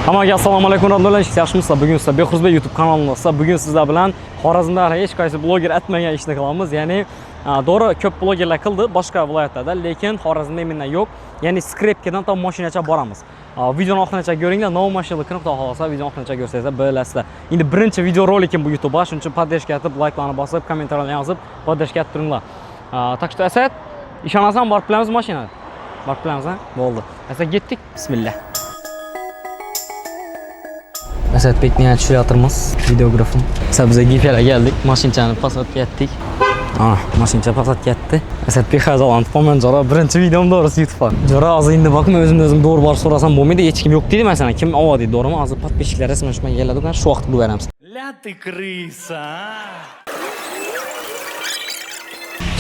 Hammaga assalomu alaykum radiolar, yaxshimisizlar? Bugun sizlar Behruzbek YouTube kanalida bugun sizlar bilan Xorazmda hech qaysi bloger atmagan ishni qilamiz. Ya'ni to'g'ri ko'p blogerlar qildi boshqa viloyatlarda, lekin Xorazmda mendan yo'q. Ya'ni Skrepkadan to mashinacha boramiz. Videoni oxirigacha ko'ringlar. Nov mashina qilib xudo xolasa videoni oxirigacha ko'rsangizlar bilasizlar. Endi birinchi video rolikim bu YouTube'ga, shuning uchun podдержка etib, like'larni bosib, kommentarlarni yozib, podдержка etib turinglar. Tak что Asad, ishonasan borib bilamiz mashinani. Borib bilamiz, ha? Bo'ldi. Asad ketdik. Bismillah. Asadbekni tushiryapmiz videografim. Biza Giferga keldik, mashinchani pasatga etdik. Mashincha pasatga ketdi. Asadbek hazolan to'g'ri jora birinchi videom doğrusu YouTube'ga. Jora hozir endi bakma o'zim doğru borib so'rasam bo'lmaydi, hech kim yo'q deydi masalan. Kim oladi to'g'rimi? Hozir podpисчиклар rasman shunga keladi-ku, shu vaqt qilib beramiz. La ты крыса.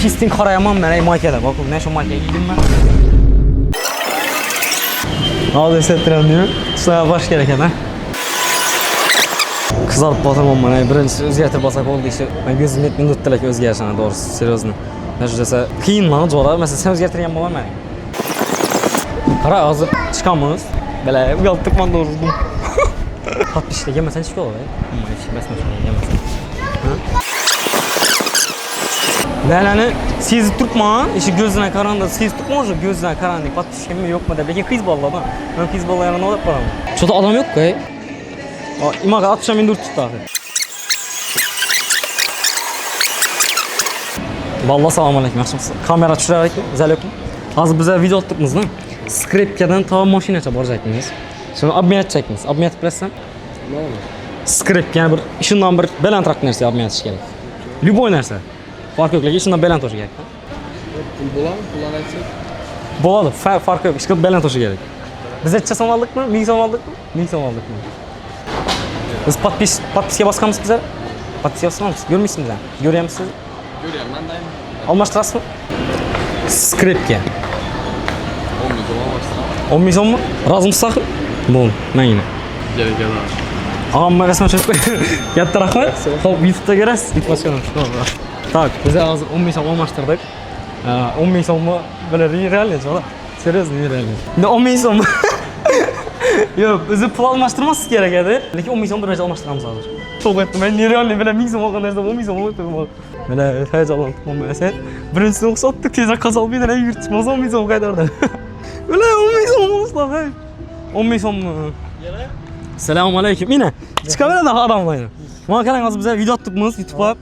Kisting qarayman men ay makada. Bakın ne şu makaya giydim ben. Hadi Asadbek'im diyor. Sana baş gereken ha. Kızarıp batırmam bana. Birinci özgərtib basak oldu işte. Ben gözüm yetmedi tuttular ki özgərşana doğrusu. Seriyozno. Necəsə qiyin lan jora. Mesela sen özgərtirən bolan məni. Qara hazır çıxamız. Belə uyaltdık mən doğrusu. Patpişlə yeməsən çıxıyor olur. Bəsmə yeməsən. Lələni siz tutma. İşi gözünə qaranda siz tutma o gözünə qaranda. Patpişkəmi yok mu da. Lekin qiz balladan. Ben qiz ballalarına olub baram. Çoda adam yok ki. İmaga 60.000 tuttu abi. Vallahi selamun aleyküm. Kamera tushirarak zalekum. Hozir bize video attıkmız lan. Skrepkadan ta mashinacha boracakmiz. Shuni obmen etacakmiz. Obmen etib bilasizmi? Nima? Skrep yani bir ishundan bir balandroq narsa obmen etish kerak. Любой narsa. Farq yo'q, lekin ishundan baland bo'lishi kerak. Pul bo'ladimi? Pullarni aytsak? Bo'ladi, farq yo'q. Ishqilib baland bo'lishi kerak. Biz 1000 so'm oldikmi? 1000 so'm oldikmi? 1000 so'm oldikmi? Biz podpiska baskamız bize. Podpiska baskamız. Görmüyorsunuz lan. Görüyor musunuz? Görüyorum ben dayım. Almıştırasın mı? Skrepka. 10 10.000 milyon almıştım. so'm mu? Razı mısın? Bon, ben yine. Gerek yok. Ağam resmen çocuk. Yattı rahmet. Hop YouTube'da görürüz. Git başkanım. Tak, bize hazır 10.000 so'm almıştırdık. 10.000 so'm mu? Böyle real yazıyorlar. Seriyoz değil real. Ne 10.000 so'm mu? Yok, bizi pul almıştırmazsız gerek edi. Lekin 10.000 so'm bir vece almıştırmamız hazır. Çok ettim, ben nerealli böyle 1000 so'm olgan narsa 10.000 so'm oldu. Böyle heyecanlandım ama sen birincisini sattık tezak kasal bir tane yürütmez 10.000 so'm kaydardı. Öyle 10.000 so'm olmuş lan hey. 10.000 so'm mu? Selamun aleyküm. Yine çıkabilir daha adamla yine. Bana kadar az bize video attıkmız YouTube'a.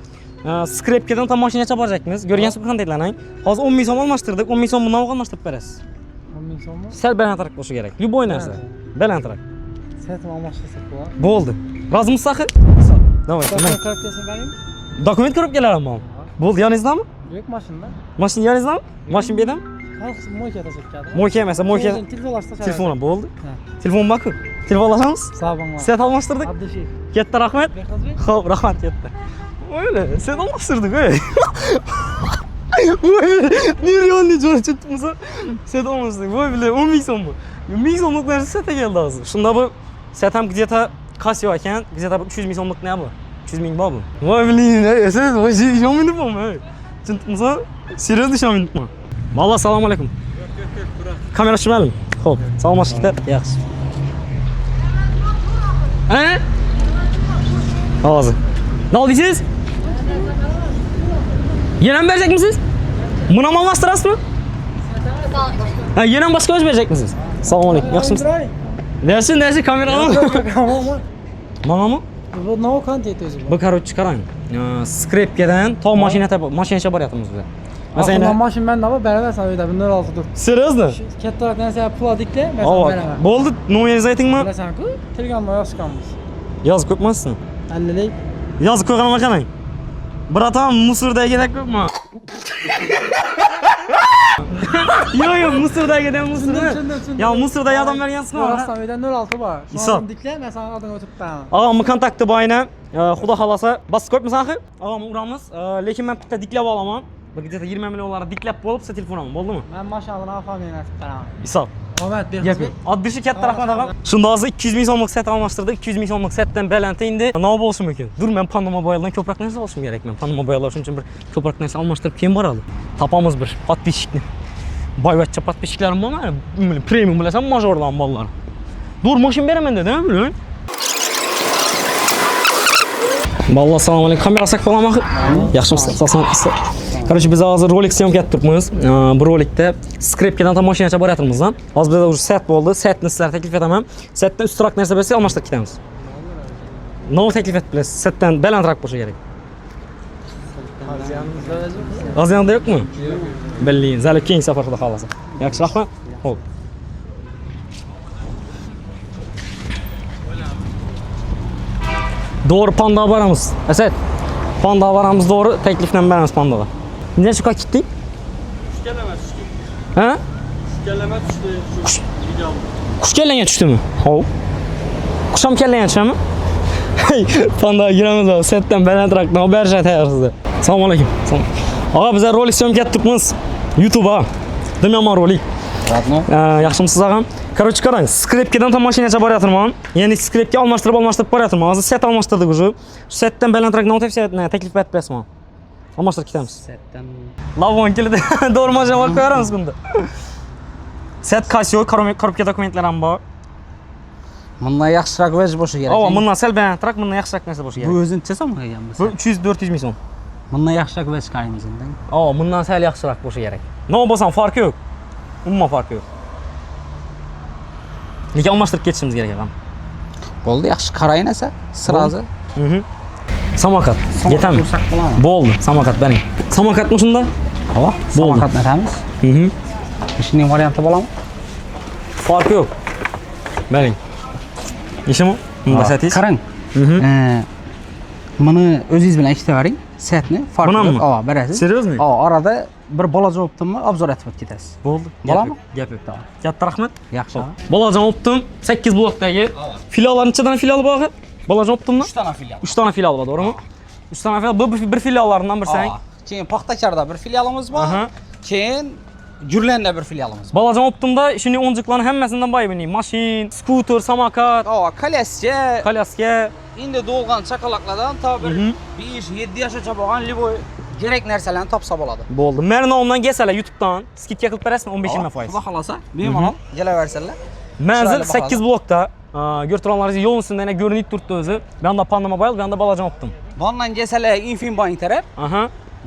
Skrepkadan tam maşinaya çaparacakmız. Görgensiniz bu kanal lan. Hazır 10.000 so'm almıştırdık. 10.000 so'm bundan almıştırdık beresiz. 10 so'm mu? Sel balandroq bo'lishi kerak. Любой narsa. Balandroq. Satib almoqchisak bo'lar. Bo'ldi. Rozimisiz axir? Давай. Dokument ko'rib kelsin benim. Dokument ko'rib kelaman. Bo'ldi, yoningizdami? Yo'q mashinada. Mashina yoningizdami? Mashina bu yerdan? Hozir mo'kada chekadi. Mo'ka emas, mo'ka. Telefonlashda. Telefon bo'ldi. Telefon borku. Telefon olamiz? Sog' bo'ling. Set almashtirdik. Abdushev. Katta rahmat. Xo'p, rahmat katta. Öyle, set almashtirdik, ey. Nerealni joy tutmasa set almashtirdik. Voy bile 10.000 so'm bu. 1000 so'mlik narsa setga keldi hozir. Shunda bu set ham где-то Casio ekan, где-то 300.000 so'mlik ne bu? 300.000 bor bu. Voy bilin, sen voy ishonmaydi bu. Tuntmasa seriyoz ishonmaydi. Vallahi assalomu alaykum. Kamera chiqmadim. Xo'p, salomlashishlar. Yaxshi. Hozir. Ne oldingiz? Yana mı verecek misiniz? Buna mı almastırasınız mı? Ha, yana mı başka öz verecek misiniz? Selamun aleyküm. Yaxşımısınız? Dersin kamera alalım. Bana mı? Bu ne o kontent özü bu? Bu karı çıkarayım. Skrepkadan to mashinacha boryapmiz biz. Masalan, mashin bende var, beraber sana öyle 106 dur. Seriozmi? Kattaroq narsa pul odikda, mesela beraber. Bo'ldi, nomeringizni aytingmi? Bilasan-ku, Telegramda yozganmiz. Yozib ko'pmasizmi? 50lik. Yozib qo'yganman qarang. Bratan, Musurdagidek ko'pmi? Yo, Musurdagidek Musurda. Ya Musurdagi adam bergansizmi? Rostdan öyle 06 var. İsa. Sonra dikle, ben sana adını ötüp ben. Ağamın kontakti bayına. Xudo xolasa basib ko'pmiz axir. Ağam uramiz. Lekin men bitta diklab olaman. Bir где-то 20 millionlarni diklab bo'lib, siz telefon olaman, bo'ldimi? Ben maşallah afamini nasip beraman. Hisob. Ahmet bir Gap yo'q. Oddiy katta rahmat og'am. Shunda hozir 200.000 so'mlik set almashtirdik. 200.000 so'mlik setdan baland endi nima bo'lishi mumkin? Dur, men Panama boyalardan ko'proq narsa olishim kerak. Men Panama boyalar uchun bir ko'proq narsa almashtirib keyin boradi. Topamiz bir podpисчикni. Boyvachcha podpисчиklarim bormi? Premium bilasan, majordan bolalar. Dur maşin beraman dedi, değil mi? Vallahi assalomu alaykum. Kamera saklanmak. Yaxshimisiz? Sağ. Короче, biz hozir rolik syomka qilib turibmiz. Bu rolikda skripkadan tam mashinacha boryapmiz. Hozir bizda уже set bo'ldi. Setni sizlarga taklif etaman. Setdan ustroq narsa bo'lsa, almashtirib ketamiz. Nima taklif etib bilasiz? Setdan balandroq bo'lishi kerak. G'aziyanda yo'qmi? Billing, zali keng safarda xolasa. Yaxshi, rahmat. Xo'p. Doğru Panda varamiz. Asad. Panda varamiz doğru. Teklifden beramiz Panda'ga. Necha vaqt ketdik? Ha? Qush kellanga tushdimi? Hop. Qush ham kellanga tushadimi? Hey, Pandaga giramiz hozir. Setdan balandroq berishga tayyorsiz. Assalomu alaykum. Ağa bizlar rolik syomka qilibmiz. YouTube'a. Dimyomon rolik. Yaxshimisiz og'am? Короче, qarang, skripkadan tam mashinacha boryapman. Ya'ni skripka almashtirib boryapman. Hozir set almashtirdik уже. Setdan balandroq nima taklif etib berasizmi? Almashtirib ketamiz. Setdan lavon keldi. Doğru mashina olib qo'yamiz bunda. Set Casio, korobka dokumentlar ham bor. Bundan yaxshiroq vaj bo'lishi kerak. Ava, bundan sal balandroq, bundan yaxshiroq narsa bo'lishi kerak. Bu o'zini chesam qilgan Bu 300-400 ming so'm. Bundan yaxshiroq vaj qaraymiz endi. Ava, bundan sal yaxshiroq bo'lishi kerak. Nima bo'lsa farqi yo'q. Umuman farqi yo'q. Lekin almashtirib ketishimiz kerak ham. Bo'ldi, yaxshi qarayın esa, sirazi. Samokat. Yetami? Bo'ldi, samokat bering. Samokatmi shunda? Havo, samokatni aytamiz. Ishining varianti bo'ladimi? Farqi yo'q. Bering. Ishimi? Bunda setingiz. Qarang. Buni o'zingiz bilan ishlatavering. Setni farqi yo'q. Ava, berasiz. Seryozni? Ava, orada bir bola javobdimmi, obzor etib ketasiz. Bo'ldi. Bo'ladimi? Gap yo'q. Katta rahmat. Yaxshi. Bolajon optim 8 blokdagi filiallarning ichidan filial bor. Bolajon optimmi? 3 dona filial. 3 dona filial bor, to'g'rimi? 3 dona filial. Bu bir filiallaridan bir sang. Keyin Paxtakarda bir filialimiz bor. Keyin Gürlenda bir filialimiz bor. Bolajon optimda shuning o'njiqlarning hammasidan boy biling. Mashin, skuter, samokat, kolyaska. Endi do'lgan chaqaloqlardan to bir 5-7 yoshgacha bo'lgan liboy kerak narsalarni topsa bo'ladi. Bo'ldi. Meni nomimdan kelsalar YouTube'dan skidka qilib berasizmi 15-20%. Xudo xolasa, bemalol kelaversinlar. Manzil 8 blokda. Görtüranlaringiz yo'l ustida yana ko'rinib turibdi o'zi. Bu yoqda Panda Mobile, bu yoqda Bolajon optim. Bundan kelsalar Infinbank taraf.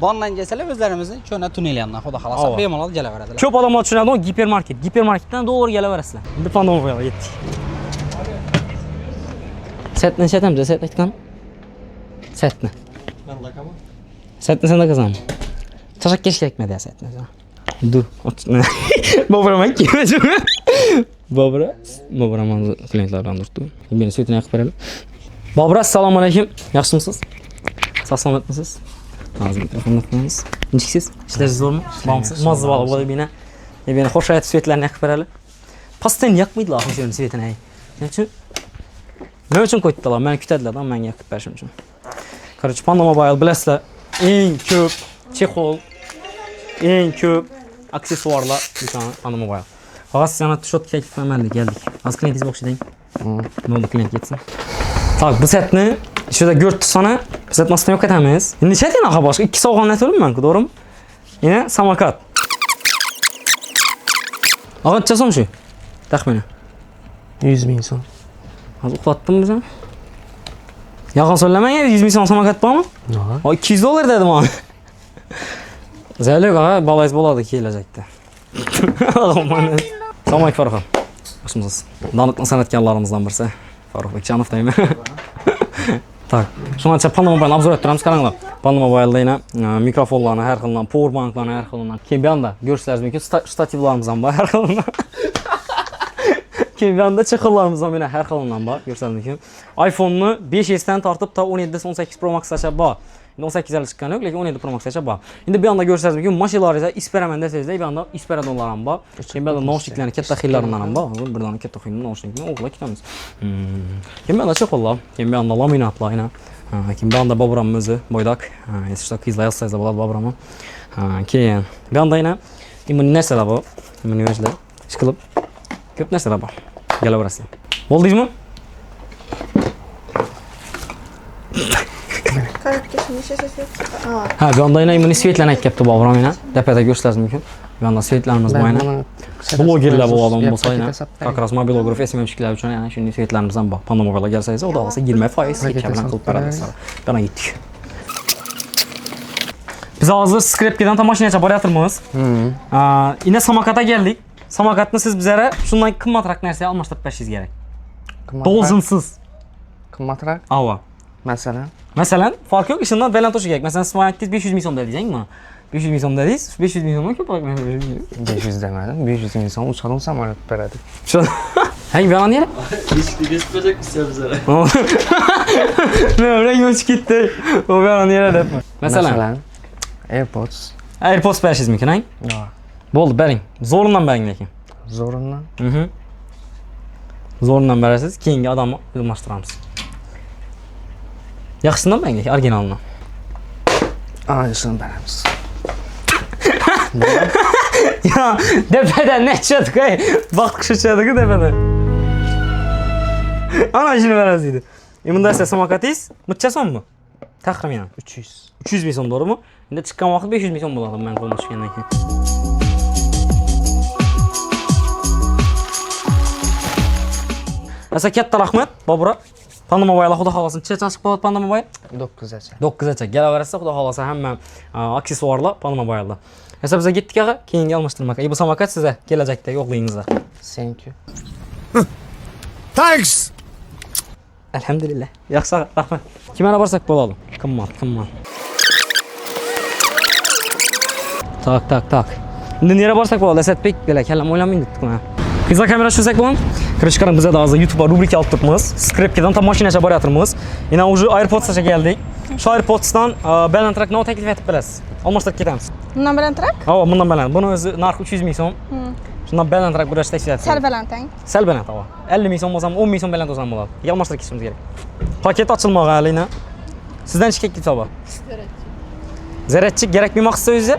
Bundan kelsalar o'zlarimizning cho'na tunnel yonidan xudo xolasa bemalol kelaveradilar. Ko'p odamlar tushunadi, gipermarket. Gipermarketdan to'g'ri kelaverasizlar. Endi Panda Mobile'ga yetdik. Setni setamiz, set aytgan. Setni. Setni sen de kazan. Taşak keş gerekmedi ya setni. Dur. Babram ay kimecim. Babram manzı klientlardan durdu. Beni sütüne yakıp verelim. Babra, assalomu alaykum. Yaxshimisiz? Sağ-salamatmisiz? Hozir mikrofonni tutamiz. Nechsiz? Ishlaringiz zo'rmi? Bormisiz? Mazza bo'ladi beni. Beni xo'sh aytib svetlarni yoqib berali. Pastdan yoqmaydilar o'shaning svetini. Nima uchun? Nima uchun qo'ydilar? Meni kutadilar, menga yoqib berishim uchun. Короче, Panda Mobile bilasizlar, eng ko'p chexol, eng ko'p aksessuarlar do'koni Panda Mobile. Hozir yana shot taklif qilgandik, keldik. Hozir klientingiz o'xshading. Nima klient ketsin. Tak, bu setni ishida 4 sona set masdan yo'q etamiz. Endi necha tena boshqa 2 sovg'ani aytaveraman-ku, to'g'rimi? Yana samokat. Og'at chasam shu. Taxminan 100 ming so'm. Hozir uxlatdim bizani. Yaqin so'zlamang, 100 ming so'm samokat bormi? Yo'q. 200 dollar dedim ona. Zaylik ağa balayız bo'ladi kelajakda. Assalomu alaykum Farruh. Yaxshimisiz? Danitli san'atkorlarimizdan birisi Farruh Bekjanov deyman. Tak. Shuncha Panda Mobile obzor etib turamiz, qaranglar. Panda Mobile'da yana mikrofonlarni har xildan, power banklarni har xildan. Keyin bu yoqda ko'rishlaringiz mumkin, stativlarimiz ham bor har xildan. Keyin bu yoqda chexollarimiz ham har xildan bor, ko'rishlaringiz mumkin. iPhone'ni 5S dan tortib to 17, 18 Pro Max'gacha bor. 18 hali chiqqani yo'q, lekin 17 Pro Max'gacha bor. Endi bu yoqda ko'rishlaringiz mumkin, mashinalaringizni isperaman desangizlar, bu yoqda isperadonlar ham bor. Keyin bu yoqda naushniklarning katta xillaridan ham bor. Bir dona katta xilning naushnikni o'g'irlab ketamiz. Keyin bu yoqda chexollar, keyin bu yoqda laminatlar yana. Keyin bu yoqda Bobramning o'zi, boydoq. Esda qizlar yozsangiz bo'ladi Bobramni. Keyin bu yoqda yana immuniy narsalar bor. Immuniy vajlar. Ishqilib ko'p narsalar bor. Kelaverasizlar. Bo'ldingizmi? Ha, bu yoqda yana immuniy svetlarni aytib kelibdi Bobram yana. Tepada ko'rishlaringiz mumkin. Bu yoqda svetlarimiz bor yana. Blogerlar bo'ladimi Я bo'lsa, aynan. paket hesapdayım. Как раз mobilograf SMM-chilar uchun yana shunday saytlarimizdan bor. Panda mobilga kelsangiz, xudo xolasa 20% Paket ketgan bilan qilib beramiz. hesapdayım. Bana gitdik. Biz hozir Skrepkadan mashinacha boryapmiz. Yine samokatga keldik. Samokatni siz bizga shundan qimmatroq narsaga almashtirib berishingiz kerak. Dolzinsiz. Qimmatroq. Ava. Masalan. Masalan, fark yo'q, ishundan baland to'shish kerak. Masalan, siz aytdingiz 500 ming so'm dedingizmi? 500 ming so'm dedingiz. 500 ming so'mdan ko'proq. 500 demadim. 500 ming so'm uçan samolyot beradi. Hangi baland yeri? Eshikni kesmayacak mısın bizlere? Ne öyle yo'ch ketdi. O baland yeri deb. Masalan, AirPods. AirPods berishingiz mumkin, ha? Yo'q. Bo'ldi, bering. Zo'rindan bering lekin. Zo'rindan. Zo'rindan berasiz, keyingi odamni almashtiramiz. Yaxshisidan bering lekin, originalidan. Aynısını beramiz. Ya, tepadan ne çıktık ay? Vaqt qish chiqadi tepadan. Ana shuni berasiz dedi. Bunda siz samokatingiz necha so'mmi? Taxminan 300. 300 ming so'm to'g'rimi? Endi chiqqan vaqt 500 ming so'm bo'ladi men qo'lga tushgandan keyin. Asa katta rahmat, Bobura. Panda Mobile xudo xolasa necha chiqib qoladi Panda Mobile? 9gacha. 9gacha. Kelaversa xudo xolasa hamma aksessuarlar Panda Mobile'da. Esa biz ketdik aga, keyingi almashtirmak. Bu samokat sizga kelajakdagi o'g'lingizga. Thank you. Thanks. Alhamdulillah. Yaxshi, rahmat. Kimga borsak bo'ladi? Qimmat. Tak. Endi nera borsak bo'ladi? Asadbek bilan kallam o'ylamaydi debdi-ku. Qizlar kamera tushsak bo'ladi? Kirish qaram bizda hozir YouTube rubrika olib turibmiz. Skrepkadan tam mashinacha boryapmiz. Yana уже AirPods'ga keldik. Shu AirPods'dan balandroq nima taklif etib bilasiz? Almashtirib ketamiz. Bundan balandroq? Ha, bundan baland. Buni o'zi narxi 300 ming so'm. Shundan balandroq burashda ishlatyapti. Sal balandang. Sal baland havo. 50 ming so'm bo'lsam, 10 ming so'm baland bo'lsam bo'ladi. Almashtirib ketishimiz kerak. Paket ochilmagan halina. Sizdan chiqib ketdi to'g'ri. Zaryadchi kerak demoqchisiz o'zingiz?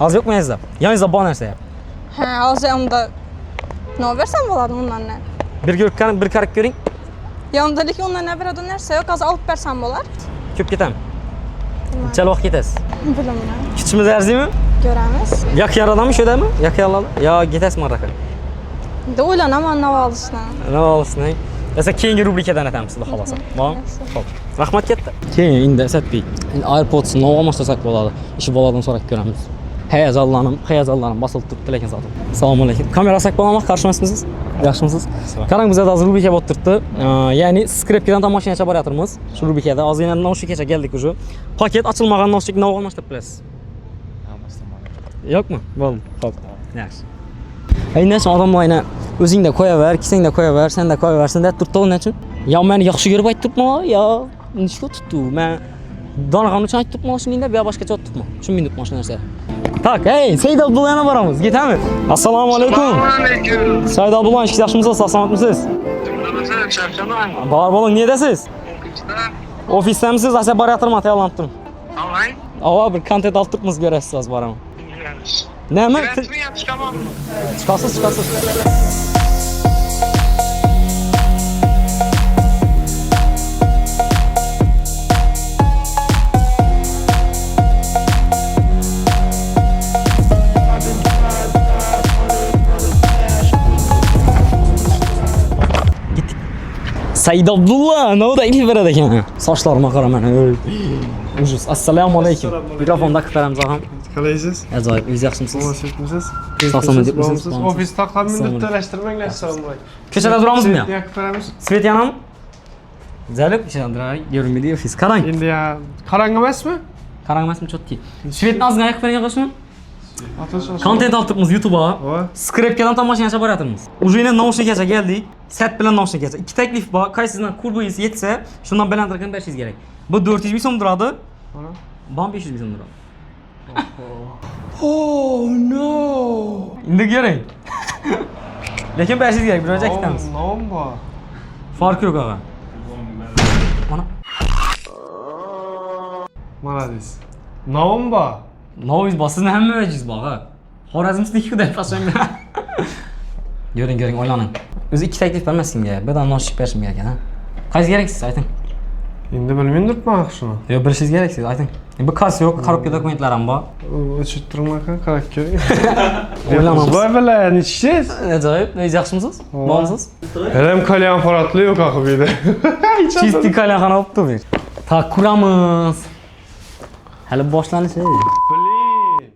Hozir yo'qmi sizda? Yoningizda bor narsa. Ha, hozir unda nima bersam bo'ladi bundan ne? Bir qarab ko'ring. Yonimdalik undan ne beradi narsa yo'q, hozir olib bersam bo'ladi. Ko'p ketam. Necha vaqt ketasiz? Bilmayman. Kutishimiz arziymi? Ko'ramiz. Yaqinlaradami shu yerdami? Yaqinlarda? Yo, ketasizmi Maraka? Endi o'ylanaman nima olishdan. Nima olsin? Esa keyingi rubrikadan aytamiz, xudo xolasa. Bo'ldi? Xo'p. Rahmat katta. Keyin endi Asadbek. Endi AirPods nima almashtirsak bo'ladi? Ishi boladan so'rab ko'ramiz. Hayajonlanim bosilib turibdi lekin zotim. Assalomu alaykum. Kamera olsak bo'ladimi? Qarshimasmisiz? Yaxshimisiz? Qarang, bizda hozir rubrika bo'lib turibdi. Ya'ni Skrepkadan tam mashinacha boryapmiz. Shu rubrikada hozir yana noshikacha keldik уже. Paket ochilmagan noshik nima almashtirib bilasiz? Yo'qmi? Bo'ldi. Xo'p. Yaxshi. Endi sen odamlarni o'zingda qo'yaver, kisangda qo'yaver, senda qo'yaver, senda turibdi nechun? Yo, meni yaxshi ko'rib aytibmi? Yo, nishga tutdi. Men Donag'on uchun aytibmi shuningda, bu boshqacha aytibmi? Tushunmaydim shu narsa. Tak, hey, Said Abdullah yana boramiz. Ketamiz. Assalomu alaykum. Aleyküm. Said Abdullah, yaxshimisiz? Salomatmisiz? Bor bo'ling, nedasiz? Ofisdamisiz? Asa boryapman, tayyorlanib turing. Online. Ava bir kontent olib turibmiz, ko'rasiz hozir boraman. Nima? Chiqasiz. Said Abdullah, nima taklif beradi ekan? Sochlarimga qara mana. Ujus. Assalomu alaykum. Mikrofonda qilamiz ham. Qalaysiz? Ajoyib, o'zingiz yaxshimisiz? Yaxshimisiz? Sog'lomsiz? Ofisda qolmaydi, to'lashtirmanglar, assalomu alaykum. Ko'chada turamizmi? Yo'q, ko'ramiz. Svet yanam? Zalib, ishondiray, görünmedi ofis. Qarang. Endi ya qarang emasmi? Qarang emasmi, chotki. Svetni ozgina ayqib bering qo'shni. Atos. Kontent olib turibmiz YouTube'a. Voy. Skrepkadan tam mashinacha boryapmiz. Уже endi naushnikgacha keldik. Set bilan naushnikgacha. Ikki taklif bor. Qaysisidan kurbingiz yetsa, shundan balandroq berishingiz kerak. Bu 400 ming so'm turadi. Bu 500 ming so'm turadi. Oh no. Endi ko'ring. Lekin berishingiz kerak, bir joyga ketamiz. Nom bor. Farqi yo'q og'a. Mana Молодец. Nom bor. Noviz bor, sizni hamma vajiz bor, ha. Xorazmniki deb pasanglar. Ko'ring, o'ylaning. O'zi ikki taklif bermas kimga, birdan noshik berishim kerak, ha. Qaysi kerak siz ayting. Endi bilmaydirman shuni. Yo, bilishingiz kerak siz, ayting. Bu kas yo'q, korobka dokumentlar ham bor. O'chirtirmakan, qarab ko'ring. O'ylamamiz. Voy bilan ichsiz. Ajoyib, yaxshimisiz? Bormisiz? Hem kalyan aparatlı yok akı bir de. Çisti kalyanxona olibdi bu. Tak, kuramiz. Hali boshlanishi. Blin.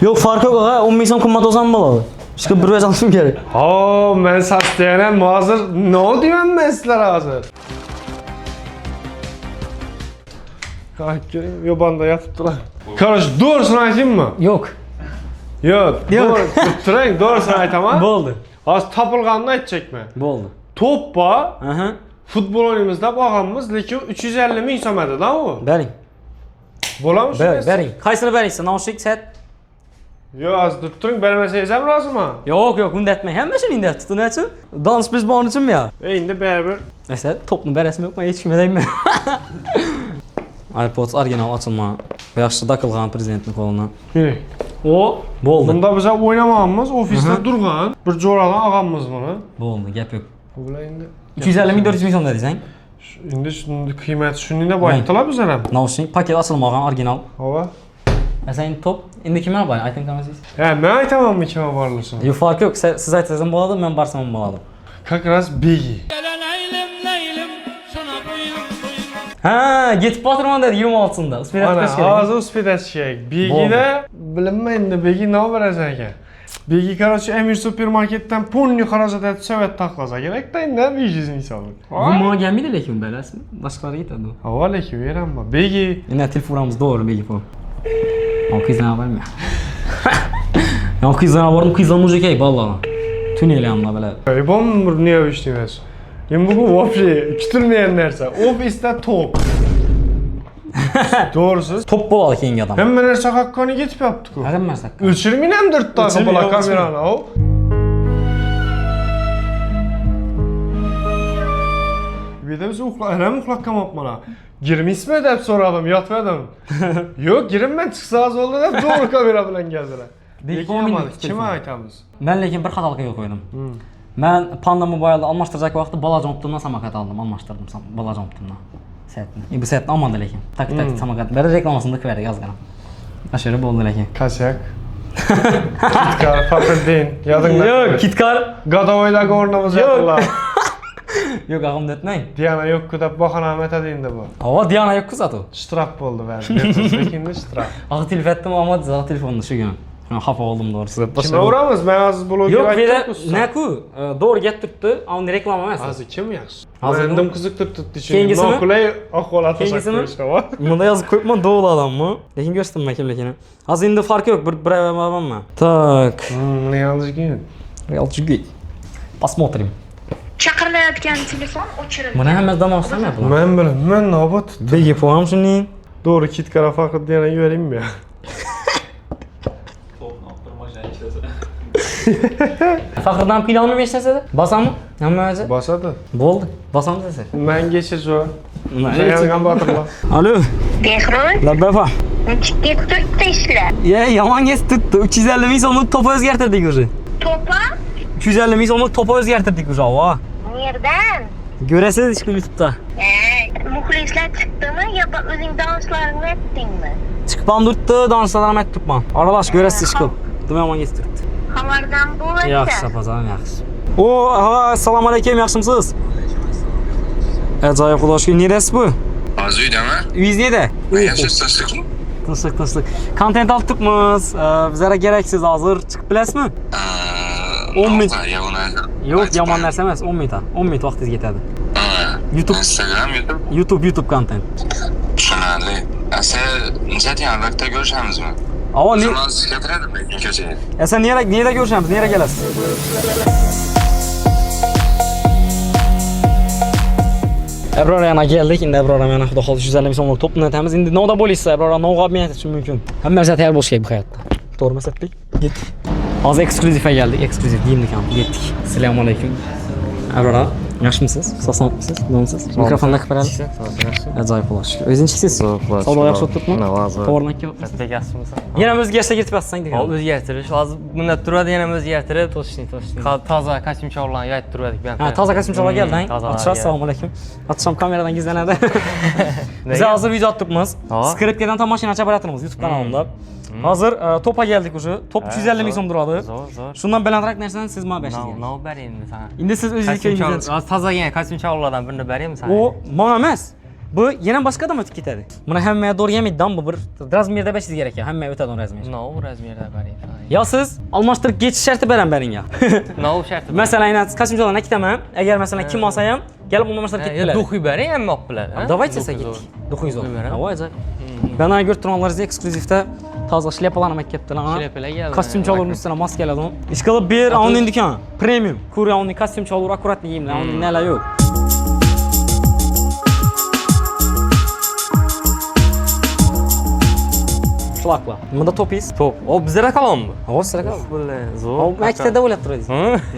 Yo'q, farqi yo'q, ha, 10 ming so'm qimmat olsam bo'ladi. Ishga bir vez olishim kerak. Oo, ben saslayanem hazır. Ne oldu ben sizlere hazır? Kalk göreyim, yobanda yatıp duran. Kardeş, doğrusunu aytayım mı? Yo'q. Yok, Yok. Durayım, doğrusunu aytamam. Bo'ldi. Az tapılganını aytacak mı? Bo'ldi. Top var, Aha. futbol oyunumuzda bakanımız, lekin 350 ming so'm edi lan o. Bering. Bo'ladimi shu? Bering. Qaysini beringsiz? Naushnik set. Yo, az turing, bermasangiz ham rozimi? Yo'q, unda aytmang. Hammashini unda tutunachi. Dans biz bor uchunmi yo? Endi baribir. Esa topni berasmi yo'qmi? Hech kimga deyman. iPods original ochilma. Yaxshi daqilgan prezidentning qo'lidan. Yürü. O, bo'ldi. Bunda bize oynamamız, ofiste durgan. Bir jo'radan ağamız bunu. Bo'ldi, gap yo'q. Bu bilan endi 250 ming 400 ming so'm desang. endi shuni qiymati shuni deb aytdilar bizlar ham. Naushnik paket ochilmagan original. Hava. Endi top. Endi kimlar bor? Ayting qanasiz? Ha, men aytamanmi kime borlisin? Yo'q, farqi yo'q. Siz aytsangiz ham bo'ladi, men barsam ham bo'ladi. Как раз Begi. Ha, getib botirman dedi 26'sında. Uspet Ana, etkileş kerak. ağzı uspet şey. Begi de bilinmeyin Begi ne verecek ekan. Begi короче Emir supermarketten ponni xarajat etib sovet taklasa kerak da endi 500 ming so'm. Bu menga gelmedi lekin bilasizmi? Boshqalarga yetadi. Hava lekin beraman. Begi Endi telefonimiz doğru Begi bu. O kızına var mı? Ya kızına var mı? Kızlar mujik ey vallahi. Tüneli yanına böyle. Bom bir niye işlemez? Hem bu вообще kütülmeyen nerse. Ofiste top. Doğrusu. Top bolalı kengi adam. Hem ben ersak hakkını getip yaptık o. Neden mersak? Ölçürmeyem 4 dakika Ölçürmüyor, bula kamerana o. Bir de biz uxlak kamapmana. Girmişmi dep soradım, yatmadım. Yok, girim ben çıksa az oldu dep doğru kamera bilen geldiler. Belki Yapamadık. 10 minut Kime telefon. aytamiz? Ben lekin bir xatolikka yo'l qo'ydim. Men Panda Mobile'da almashtirajak vaqtda balajontimdan samokat oldim, almashtirdim balajontimdan. Saytni. Bu saytni olmadi lekin. Tak samokat. Bir reklamasini ko'rdik ozgina. Ashira bo'ldi lekin. Kasyak. Kitkar, Fakhriddin. Yadыңda. Yo'q, Kitkar. Gadovoydagi o'rnimiz yaqinlar. Yo'q, ag'imni aytmang. Diana yo'q-ku deb bahona aytadingda bu. Ava Diana yo'q-ku zato. Shtraf bo'ldi bari. Lekin shtraf. Ag'i telefon aytdim, ammo zato telefonni shu kuni. Shuni xafa oldim doğrusu. Kime uğramız? Ben az bloger Yo'q, aytdim. naku, doğru gap turibdi, ammo reklama emas. Hozir kim yaxshi? Hozir Mendim qiziqtirib turibdi. Kengisimi? Noqulay ahvolat Kengisimi? Bunda yozib qo'yibman, doğru adammi? Lekin ko'rsatdim kimligini. Hozir endi farqi yo'q, bir ay bo'lganmi? Tak. Ne yazgın? Realchigit. Посмотрим. Chaqirilayotgan telefon o'chirilgan. Buni hammasi dam olsam-ya bular. Men bilan, men nobot. Begi qo'yam shuni. Doğru Kitkara Fakhriddin'a vereyim mi? Faxriddin pilonni bersasada, bosammi? Hammaga. Basadı. Bo'ldi. Bosamiz desa. Men geçiş o. Yangan batırlar. Alo. Behroy, Labbafa. nechta turibdi ishlar? Ya, yomon ketdi. 350 ming so'mlik to'pa o'zgartirdik уже. To'pa? 350 ming so'mlik to'pa o'zgartirdik уже, ava. Nerdan? Ko'rasiz ishqi YouTube'da. Muxlislar chiqdimi yo o'zing danslaringni aytdingmi? Chiqib ham turibdi, danslarni aytibman. Aralash ko'rasiz ishqi. Nima yomon ketdi. Xabardan bo'lsa. Yaxshi, apazam yaxshi. O, assalomu alaykum, yaxshimisiz? Ajoyib, xudo shukr. Neresi bu? Hozir uydami? Uyingiz nerede? Yashash tinchlikmi? Tinchlik. Kontent olib turibmiz. Bizlarga keraksiz hozir chiqib bilasizmi? 10 minut. Yo'q, yomon narsa emas, 10 minut. 10 minut vaqtingiz ketadi. YouTube. Instagram, YouTube. YouTube kontent. Tushunarli. Asa, necha vaqtda ko'rishamizmi? Ava ne? Jurnalist gapiradi lekin ko'chaga. Sen nereye görüşemiz? Nereye gelasiz? Ebror yana geldik. Endi Ebror yana xudo xohlasa 150 ming so'mlik to'pni aytamiz. Endi navda bo'lsa Ebror navga men aytishim mumkin. Hamma narsa tayyor bo'lishi kerak bu hayotda. To'g'rimi Satbek? Ketdik. Hozir eksklyuzivga geldik. Eksklyuziv deyim ekan. Ketdik. Assalomu alaykum. Ebror, Yaxshimisiz? Sog'lomsiz? Nomsiz? Mikrofonni qilib ajoyib xulosh. O'zingiz savdo yaxshi o'tibmi? To'g'ri aka. Bek yaxshimisan? Yana o'zgarishga ketib yotsan degan. Hop o'zgartirish. Hozir bunda turadi, yana o'zgartirib, to'shning. Toza kostyumchalarni yoyib turdik bu Ha, toza kostyumchalar kelding. Assalomu alaykum. Atsham kameradan gizlanadi. Biz hozir video otibmiz. Skriptdan tam mashinacha baratirmiz YouTube kanalimda. Hozir to'pga keldik уже. Top 350 ming so'm turadi. Zo'r. Shundan balandroq narsani siz mana berishingizga. No beraymi sana? Endi siz o'zingizga Tozagan kostyumchalardan birini beraymi sana? O mana emas. Bu yana boshqa odam o'tib ketadi. Buni hammaga to'g'ri kelmaydi-dan, bu bir razmerda berishingiz kerak ekan. Hammaga o'tadi o'n razmer. No razmerda beraymi. Yo siz almashtirib ketish sharti beram beringga. No sharti. Masalan, kostyumchalarni ikkitaman. Agar masalan kim olsa ham kelib almashtirib ketib keladi. Duxuy beray hamma olib biladi. Давайте ketdik. Duxuy zo'r. Voy ajoyib. Ben ana görtüranlarınızı ekskluzivdə taze şlepalarına makettiler. Şlepalar geldi. Kostyumchalarning üstüne maskaladim. İşqilib bir onun dikan. Premium. Ko'ra onun kostyumchalar akkurat yeyimli. Onun neler yok. Şlakla. Bunda topiz. Top. O bizlere kalan mı? O sizə qal. Vallahi O zor. məktəbdə o'ylab turasiz.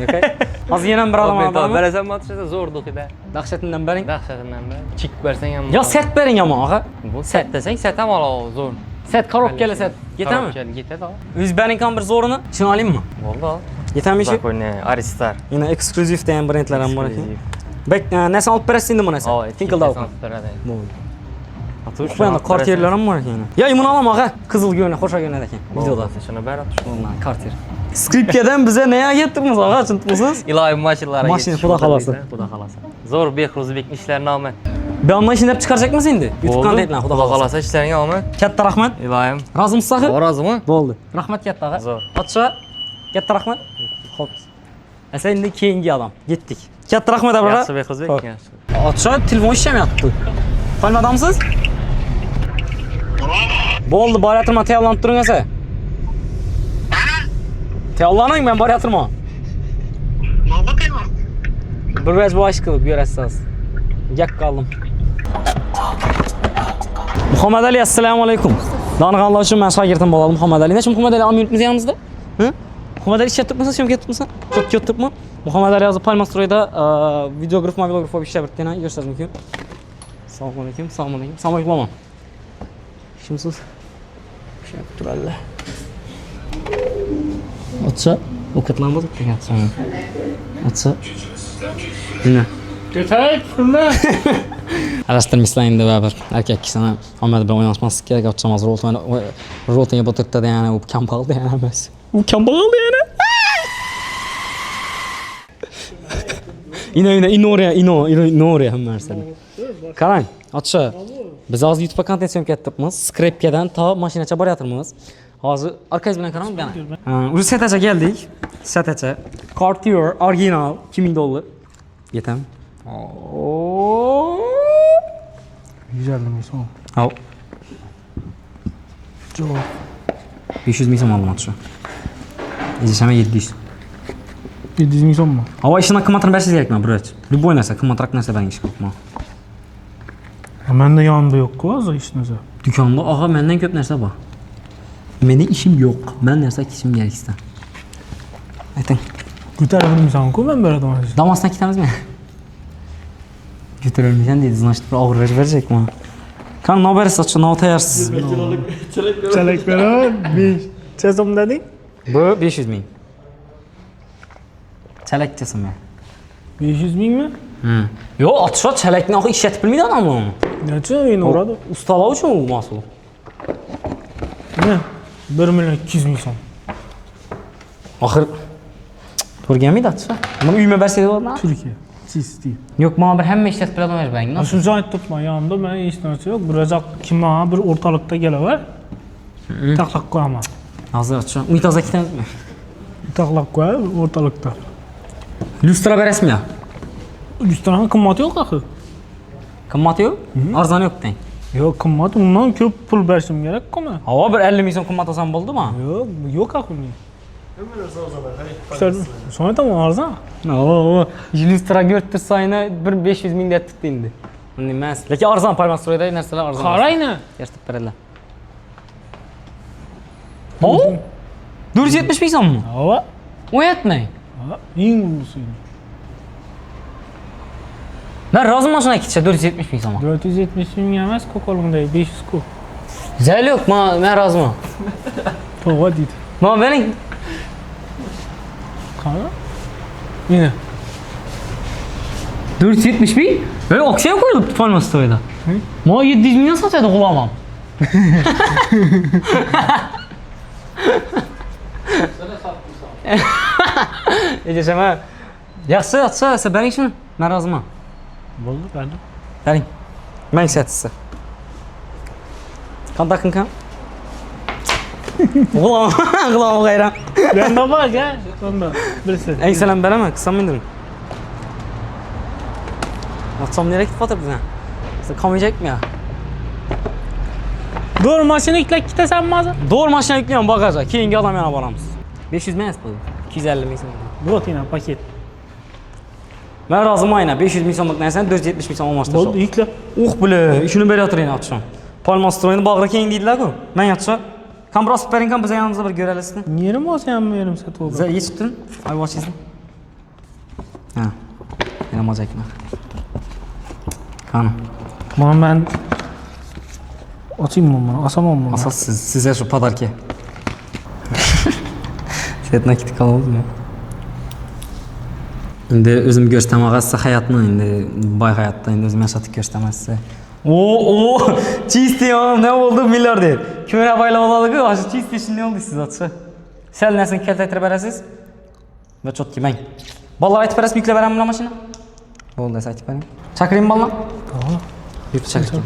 Okay. Hozir yana bir adam adamı. Berasam matrasa zor duxida. Dahşetinden bering. Dahşatinden ber. Chik bersen ham. Ya set bering ama ağa. Bu set desang set ham alo zo'r. Set korobkali set. Yetami? Yetadi. O'z bering ham bir zo'rini tushuna olaymi? Vallahi. Yetami ishi? Zakone Aristar. Yine ekskluziv degan brendlar ham bor ekan. Bek nasıl olib berasiz endi bu narsa? Tinkeldov. Bu yana kartiyerlar ham bor ekan. Ya imon olam ağa. Qizil go'ni, xo'sh go'nada ekan. Videoda. Shuni berat. Ondan kartiyer. Skripkadan bize neye yetdimiz ağa, tushunibsiz? Iloyim mashinalarga. Mashina xudo xolasa. Xudo xolasa. Zo'r Behruzbekning ishlarini omad. Ben mashinani chiqaracakmiz endi. YouTube kontentdan xudo Xudo xolasa. xolasa ishlaringga omad. Katta rahmat. Iloyim. Rozimsiz axir? Rozimi? Bo'ldi. Rahmat katta ağa. Zo'r. Podsho, katta rahmat. Xo'p. Asa endi keyingi odam. Ketdik. Katta rahmat abra. Yaxshi Behruzbek. Yaxshi. Podsho telefon ishlamayapti. Qanadamsiz? Bo'ldi, boratirman, tayyorlanib turing asa. Tayyorlaning, men boratirman. Bir vez bu aşk qilib yurasiz. Gap qoldim. Muhammad Ali, assalomu alaykum. Danğanlar uchun men shogirdim bo'ladim Muhammad Ali. Necha Muhammad Ali olib yuribmiz yanimizda? Ha? Muhammad Ali ishlab turibmisan, sen ketibmisan? Çok ketibmi? Muhammad Ali hozir Palmastroyda videograf, mobilograf bo'lib ishlab turibdi, ko'rsatish mumkin. Assalomu alaykum, assalomu alaykum. Assalomu alaykum. Kimsiz? Ishlab turadilar. Atsa, o'qitlanmadi degan sana. Atsa. Nima? Ketek, şunlar. Araştırmışlar endi baribir. Erkak kishini omad bilan o'ynashmaslik kerak. Ochamiz roltanga botirdi yani u kambag'al degani emas. U kambag'al degani. Inore hamma narsani. Qarang, Atsa. Biz hozir YouTube kontent syomka etibmiz. Skripkadan to mashinacha boryapmiz. Hozir arkadaş bilan qarang bana. O'zi setacha keldik. Setacha. Cartier original $2000. Yetem. Oo. 150 ming so'm. Al. Javob. 500 ming so'm olmoqchi. Yezishama 700. 700 ming so'mmi? Havo ishini qimmatini berishingiz kerak men brot. Любой narsa, qimmatroq narsa bering ish qilibman. Menda yonimda yo'q-ku hozir hech narsa. Do'konda og'a mendan ko'p narsa bor. Mening ishim yo'q. Men narsa kishim keraksan. Ayting. Ko'tarolmaysan-ku men beraman. Damasdan ketamizmi? Götürülmeyeceksin dedi. Значит bir ağır verecek mi? Kan ne haber saçı, ne atayarsız? Çelek beraber 5. Çesom dedin? Bu 500 ming. Çelek çesim ya. 500 ming mi? Yo, atışa çelekni axı işletib bilmeydi adam onu. Neçe yine uğradı? Ustalar üçün o mahsul. Ne? 1 milyon 200 ming so'm. Axır to'g'ri kelmaydi atışa. Buni uyma bersaydi bo'ladimi? Türkiye. Siz değil. Yo'q, mana bir hamma ishlatib biladi mana bang. Shuncha aytibman, yonimda men hech narsa yo'q. Birazaq kim mana bir o'rtalikda kelaver. Taqlab qo'yaman. Hozir atışa. Unitoz ketamizmi? Taqlab qo'yib o'rtalikda. Lustra berasizmi? Lustrani qimmati yo'q axir. Qimmati yo'q? Arzon yo'q deng. Yo'q, qimmat undan ko'p pul berishim kerak-ku men. Havo bir 50 ming so'm qimmat olsam bo'ldimi? Yo'q axir. Son aytaman arzon. Oo, lustra görtür sayına bir 500 ming deb tutdi endi. Uni emas. Lekin arzon Palmastroyda narsalar arzon. Qarayni. Yashirib beradilar. O? 470 ming so'mmi? Hava. O yetmay. Eng ulusini. Ben razı maşına gidecek 470 bin so'm. 470 ming emas, ko'kolingdagi 500 ku. Zayl yo'q, men razıman. To'g'ri deydi. Men bering. Qani? Meni 470 bin? Böyle aksiyon koyuldu Palmas to'yda. Men 700 milyon sotadi g'ulomam. Ejashama. Yaxshi, yaxshi, bering shuni. Men roziman. bo'ldi, bari. Bering. Men sotsa. Qanday qilgan? G'ulom g'ayram. Benda bor-ga, bunda. Bilsin. Eng salam beraman, qilsammidim. Akşam nereye gidip oturdu? Sen kalmayacak mı ya? Doğru maşını yüklek gitesen mi hazır? Doğru maşına yüklüyorum bagaja. Keyingi adam yana baramız. 500 milyon bu. 250 milyon. Bu yine paket. Ben razım ayna. 500 milyonluk neysen 470 milyon olmazdı. Oldu yükle. Bile. İşini böyle yatırayım akşam. Palmas Stroy'un bağırı keyin değiller ki. Ben yatsa. Kam biraz perinkan bize yanınızda bir görelisin. Niye mi olsa mı yerim satı oldu? Güzel geçittin. Ay watch izle. Ha. Yine mazakına. Kanım. Bana ben açayım mı bunu? Asamam mı? Asas size şu padarki. Set nakit kalalım mı? Şimdi özüm göstermezse hayatını, şimdi bay hayatta şimdi özüm yaşatıp göstermezse. Oo, çiğsti ya, ne oldu milyarder. Kömüre baylamalı ki, aşı çiğsti şimdi ne oldu siz atsa? Sen nesin keltettir beresiz? Ve çok ki ben. Ballar ayıp beres yükle verem buna maşına. Oldu esa ayıp benim. Çakırayım ballar. Tamam. Yürü çakırayım.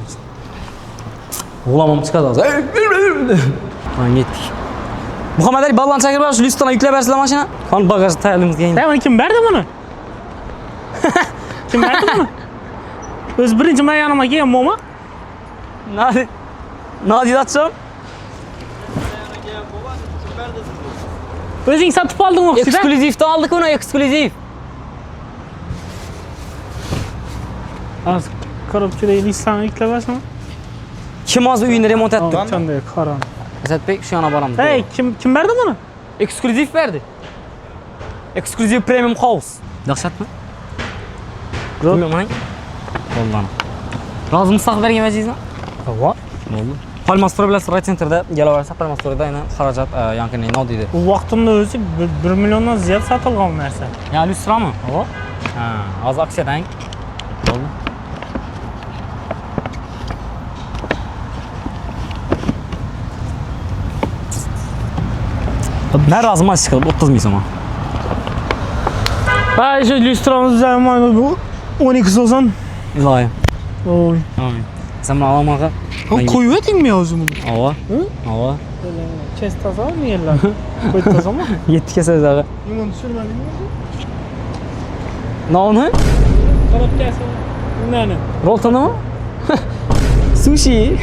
Oğlamam çıkadı az. Lan gittik. Muhammed Ali ballan çakır var şu listana yükle versin maşına. Kan bagajı tayalımız geldi. Sen kim verdi bunu? Kim verdi bunu? Öz birinci ben yanıma gelin mama. Nadi atsam. Özün satıp aldın o kişiden. Ekskluziften aldık onu ekskluzif. Az karabçı değil listana yükle versin. Kim az uyunu remont etti? Sen de karan. Esat Bey şu yana baramız. Hey kim verdi bunu? Ekskluzif verdi. Ekskluzif premium house. Dahşat mı? Bilmiyorum hangi? Vallahi. Razı mısın vergen veciz mi? Tamam. Oldu. Palmas Store bilen Right Center'da gelaverse Palmas Store'da yine haracat yankı ne oldu? Bu vaktinde özü 1 milyondan ziyade satılgan narsa. Yani lüstra mı? Tamam. Ha, az aksiyadan. Oldu. Ben razım az çıkalım 30 milyon ama. Ha işte lüstramız üzerine bu 12 olsan. İlahi. Oy. Amin. Sen bunu alamağa. Koyu edin mi yazımı? Ava. Ava. Kes taza mı yerler? Koy taza mı? Yetti keseriz abi. Limon sürmedin mi? Ne oldu? Karab gelse. Ne? Roltona mı? Sushi.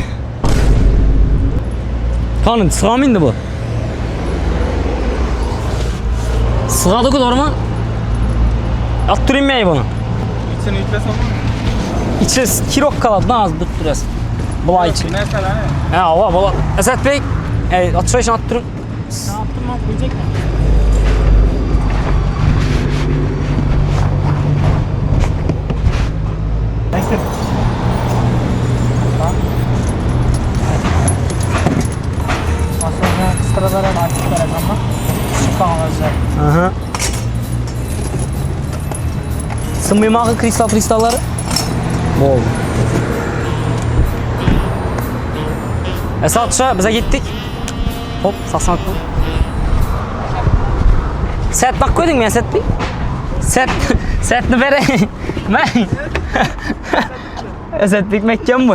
Kanın sığa mı indi bu? Sığa da doğru mu? Attırayım mı bunu? İçini yüklesem mi? İçi kirok kaladı az tutturası. Bula içi. Mesela ne? Ha ava bula. Esat Bey. Atışa işin attırın. Ne yaptın lan? Koyacak mı? Neyse. Aslında sıralara açık verelim ama çıkan olacak. Aha. Sınmıyor kristalları? Bol. Esat atışa bize gittik. Hop saksan attım. Set bak koydun mu ya set bir? Setni vereyim. Ben. Set bitmekken bu.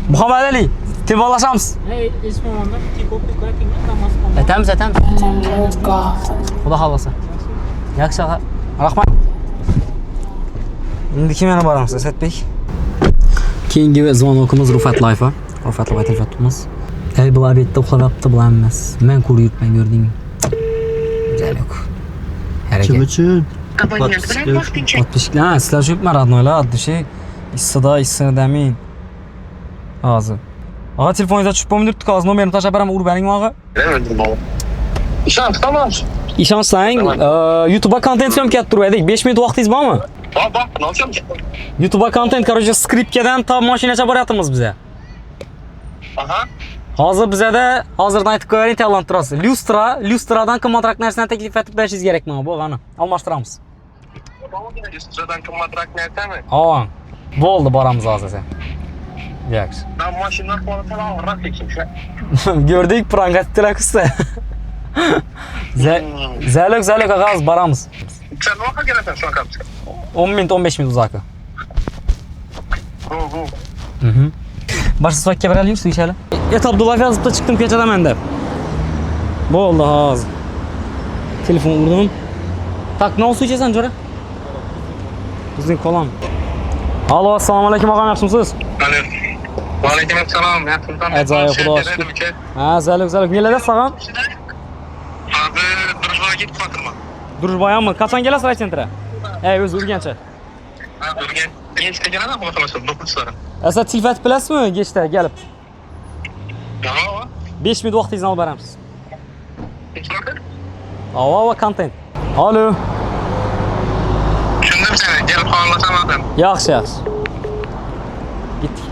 Muhammed Ali. Tibalaşamız. Hey, ismim onda. Kiko koyayım. Etemiz. Xudo xolasa. Yaxshi, rahmat. Endi kimga boramiz, Asadbek? Keyingi zvonokimiz Rufat Life'a. Rufat Life telefon tutamiz. Ey bular betda uxlayapti, bular emas. Men ko'rib yuribman, ko'rdingmi? Güzel yok. Kim uchun? Abonent bilan vaqtincha. Ha, sizlar shu yuribman, radnoylar, oddiy issida demin. Hozir. Ağa telefoningizga tushib bo'lmayapti, hozir nomerimni tashlab beraman, urib bering og'a. İşan tamam. İşansang, YouTube'a kontent syomka turdik. 5 minut vaqtingiz bormi? Bak, ne yapacağım? YouTube'a kontent, короче, skripkadan ta mashinacha boryapmiz biza. Aha. Hozir bizada hozirdan aytib qo'ying, tayyorlanib turasiz. Lustradan qimmatroq narsani taklif etib berishingiz kerak mana bu, qani. Almashtiramiz. Üstüden kımmatrak nerede mi? Ha. Bo'ldi, boramiz hozir sen. Yaxshi. Ben maşından kuantan ağırrak geçeyim şu an. Gördük, prangat tilakusta. Zalok qog'oz boramiz. Sen ne vakit gelesen şu an kapısı? 10 minut, 15 minut uzoqi. Boshqa soatga boraylik, suv ichaylik. Abdullayev yozibdi, chiqdim kechadan men deb. Bo'ldi hozir. Telefon urdim. Tak, nima suv ichasan, jo'ra? Bizning kolam. Alo, assalomu alaykum, og'am, yaxshimisiz? Alo. Aleykümselam. Yakından Ajoyib, xudo shukr. Ha, zalok. Neladasiz, og'am? Abi duruşmaya git Fatırma. Durujboyammi? Qachon kelasiz raysentra? O'zi urgancha. Ha, durgen. Gençte gene de bakalım. 9'lara. Asa tilfat bilasizmi? Geçta kelib. Ya. 5 minut vaqtingizni olib beramiz. Hiç bakın. Ava content. Alo. Düşündüm seni. Gelip anlatamadım. Yaxshi. Gitdik.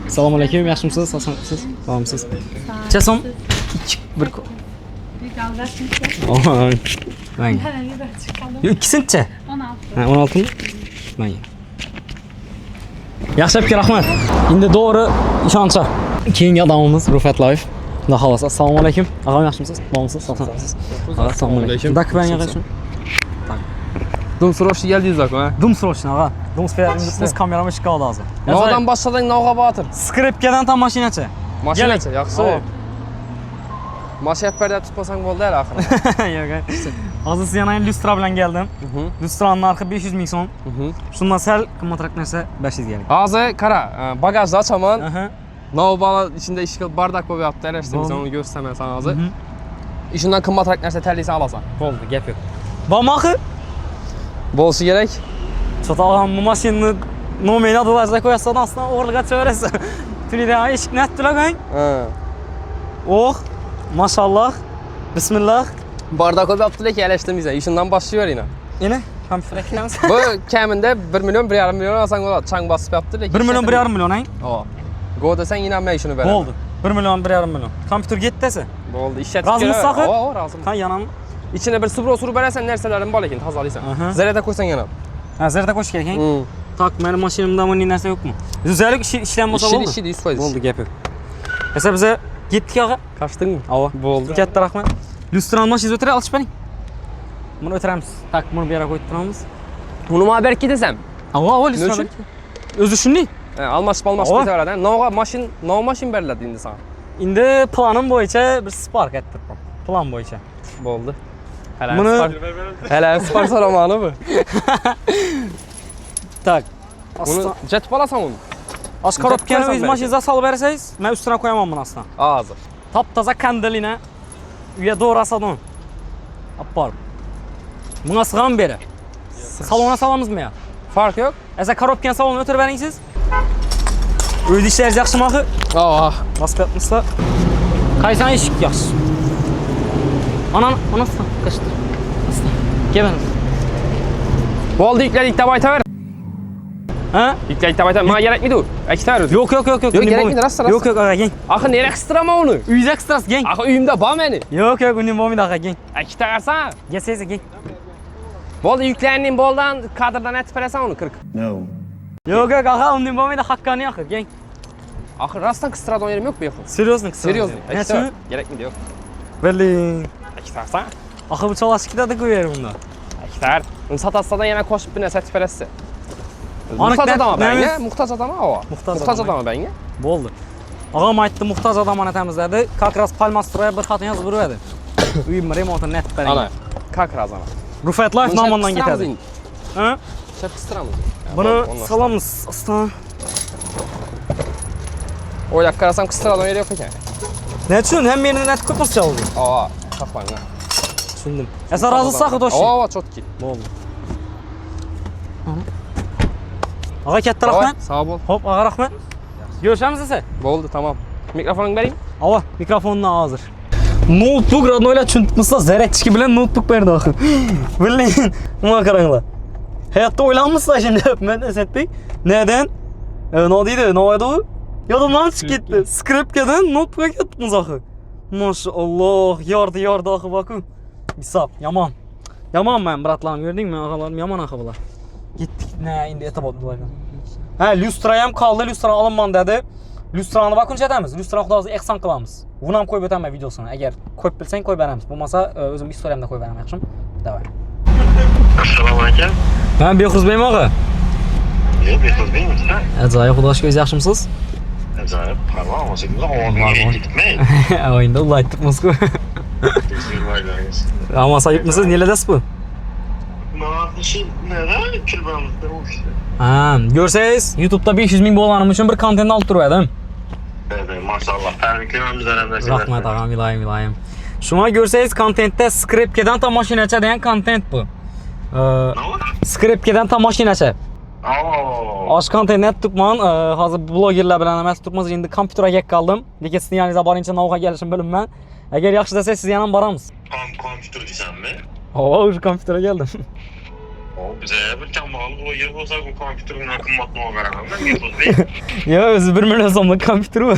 Assalomu alaykum, yaxshimisiz? Siz? Salomsiz. Chasom 2 1 ko. Oy. Mang. Yo, ikkisinchi. 16. Ha, 16 mi? Mang. Yaxshi, aka, rahmat. Endi to'g'ri ishoncha. Keyingi odamimiz Rufat Loyev. Xudo xolasa. Assalomu alaykum. Og'am, yaxshimisiz? Bormisiz? Salomsiz. Assalomu alaykum. Dak bilan yig'ishim. Dum sroshni geldingiz ha? Dum sroshni, ha. Dum biz kamerama chiqadi hozir. Nog'dan boshlading, nog'a botir. Skripkadan tam mashinacha. Mashinacha, yaxshi. Mashina perda tutmasang bo'ldi hali oxiri. Yo'q. Hozir siz yana lustra bilan keldim. Lustraning narxi 500 ming so'm. Shundan sal qimmatroq narsa 500 ga. Hozir qara, bagajni ochaman. Novbala ichida ishga bardak bo'lib yotibdi, arashtiramiz, uni ko'rsataman sana hozir. Ishundan qimmatroq narsa tanlaysan olasan. Bo'ldi, gap yo'q. Bormoqi? Bo'lishi kerak. Chotog'am bu mashinani nomerini adilashga qo'yasdan ostdan o'g'irlikqa chiqarasiz. Tunida eshikni attilagan. Oh, maşallah. Bismillah. Bardak bo'lib yotibdi, lekin alashtirmaysan. Ishundan boshlayveringlar. Yana kompyuter ekanmiz. Bu kamida 1 million 1,5 million olsang bo'ladi. Chang bosib yotibdi, lekin 1 million 1,5 million ang? Ha. Go desang inanmay shuni beraman. Bo'ldi. 1 million 1,5 million. Kompyuter ketdisi. Bo'ldi, ishlatib Razımsın? Ha, razım. Ha, yanam. İçine bir subro surib berasan, narsalarim bor lekin tozalaysan. Zarada qo'ysang yana. Ha, zarada qo'yish kerak ekan. Tak, meni mashinamda bunday narsa yo'qmi? Zalik ishlanmasa bo'ldi. Ishlaydi, 100%. Bo'ldi, gap yo'q. Esa biza ketdik og'a. Qashdingmi? Ava. Bo'ldi. Katta rahmat. Lustrani mashinani o'tira olishpaning. Buni o'tiramiz. Tak, buni bu yerga qo'yib turamiz. Buni nima berib ketasan? Ava, lustrani. O'zi shunday. Almashib ketaveradi. Nova mashin beriladi endi sana. Endi planim bo'yicha bir Spark ayttirdim. Plan bo'yicha. Bo'ldi. Hala Spark so'ramani bu. Tak. Buni jetib olasan uni. Oshkorobkani o'z mashinangizga solib bersangiz, men ustiga qo'yaman buni aslan. Hozir. Top-toza kandilini uyga do'rasadon. Olib borib. Bunga sig'am beri. Salonga solamizmi yo? Farq yo'q. Esa korobkani salonga o'tirib bering siz. Uyda ishlaringiz yaxshimi axir? Ha. Bosib yotmisiz? Qaysan eshik yaxshi. Anasını kaçtır. Aslan. Gel. Bo'ldi, yuklaydik deb aytaver. Ha? Yuklaydik deb aytaver. Menga kerakmidi u? Aytaver. Yo'q. Kerakmidi, rost. Yo'q, aga, geng. Axir nera qistiraman uni? Uyda qistirasiz, geng. Axir uyimda bor meni. Yo'q, uning bo'lmaydi, aga, geng. Aytaversan. Gelsangiz, geng. Bo'ldi, yuklayning bo'ldan kadrdan aytib berasan uni 40. Yo'q, aga, uning bo'lmaydi, haqqani axir, geng. Axir rostdan qistiradigan yerim yo'q bu yoqda. Serioznik. Aytaver. Kerakmidi yo'q. Berlin. Aytaversan. Axir bu chalashib ketadi-ku yer bunda. Aytar. Uni sotasdan yana qo'shib bir narsa aytib berasiz. Muhtoj odam menga, muhtoj odam ava. Muhtoj odam menga. Bo'ldi. Og'am aytdi, muhtoj odam aytamiz dedi. Как раз Palmastroya bir xat yozib beradi. Uyim remontini net bering. Ana. Как раз ana. Rufat Loyev nomonidan ketadi. Ha? Chap qistiramiz. Buni salamiz aslan. O'ylab qarasam qistiradigan yer yo'q ekan. Ne uchun? Ham meni net ko'pircha oldi. Ava, qapanglar. Tushundim. Esa razılsa xudoshi. Ava, chotki. Bo'ldi. Ağa katta rahmat. Sağ ol. Hop, ağa rahmat. Görüşemiz esa. Bo'ldi, tamam. Mikrofoningni bering. Ava, mikrofondan hozir. Notebook radnoylar tushunibmisizlar, zaryadchiki bilan notebook berdi axir. Bilin, nima qaranglar. Hayotda o'ylanmisizlar shunday men Asadbek. Neden? Nima deydi? Nima edi u? Yodimdan chiqib ketdi. Skripkadan notebookga ketdimiz axir. Maşallah, yardı axı bakın. Bisap, yaman. Yaman ben bratlarım gördün mü? Ağalarım yaman axı bular. Gittik ne indi etap oldu bulardan. Ha, lyustrayam kaldı, lüstra alınman dedi. Lüstranı bakınca edemiz. Lüstra xudosiga ehson qilamiz. Buni ham qo'yib o'taman videosini. Agar qo'yib bilsang qo'yib beramiz. Bo'lmasa o'zim istoriyamda qo'yib beraman, yaxshimi? Davay. Assalomu alaykum. Ben Behruzbek og'a. Behruzbekmisiz? Ajoyib, xudo shukr, yaxshimisiz? Ajoyib. Parvo, o'zingiz ovozingizga ketmay. O'yinda ulaytibmiz-ku. Ama sayıpmısınız? Neredesiniz bu? Maaşı nere? Külbamızda o işte. Ha, görseniz YouTube'da 500 bin boğulanım için bir kontent alıp duruyordu. Evet, maşallah. Tebriklememiz aramda. Rahmet ağam, ilayim. Şuna görseniz kontentde Skripke'den tam maşineçe diyen kontent bu. Ne var? Skripke'den tam maşineçe. Aş kontent net tutman, hazır blogerler bilen emas tutmaz. Şimdi kompütere gek kaldım. Lekin sizin yanınıza barınca nauğa gelişim bölüm ben. Eğer yaxşı dese siz yanım baramız. Kompütür diysen mi? Oo, şu kompütere geldim. O bize bir kambağalı bloger olsa bu kompütürün akımmatına o veремem. Ben Behruzbek. Ya özü 1 milyon somluk kompütür bu.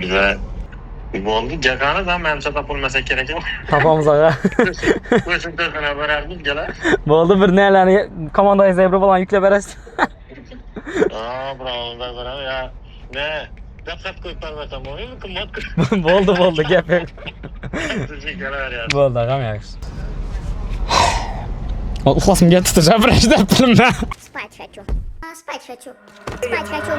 Bize bu oldu. Cekana da menimce tapılmasa gerek yok. Tapamız ağa. Bu için tezgana vererdik geler. Bu oldu bir nelerni komandaya zebra falan yükle veririz. Bravo da bravo ya. Ne? Dikkat koyup vermesem oluyor mu? Kımmat koyup. Oldu gap yok. Teşekkürler ya. Oldu ağam yaxşı. Uxlasım geldi tutacağım bir işte yaptım ben. Спать хочу. Спать хочу. Спать хочу.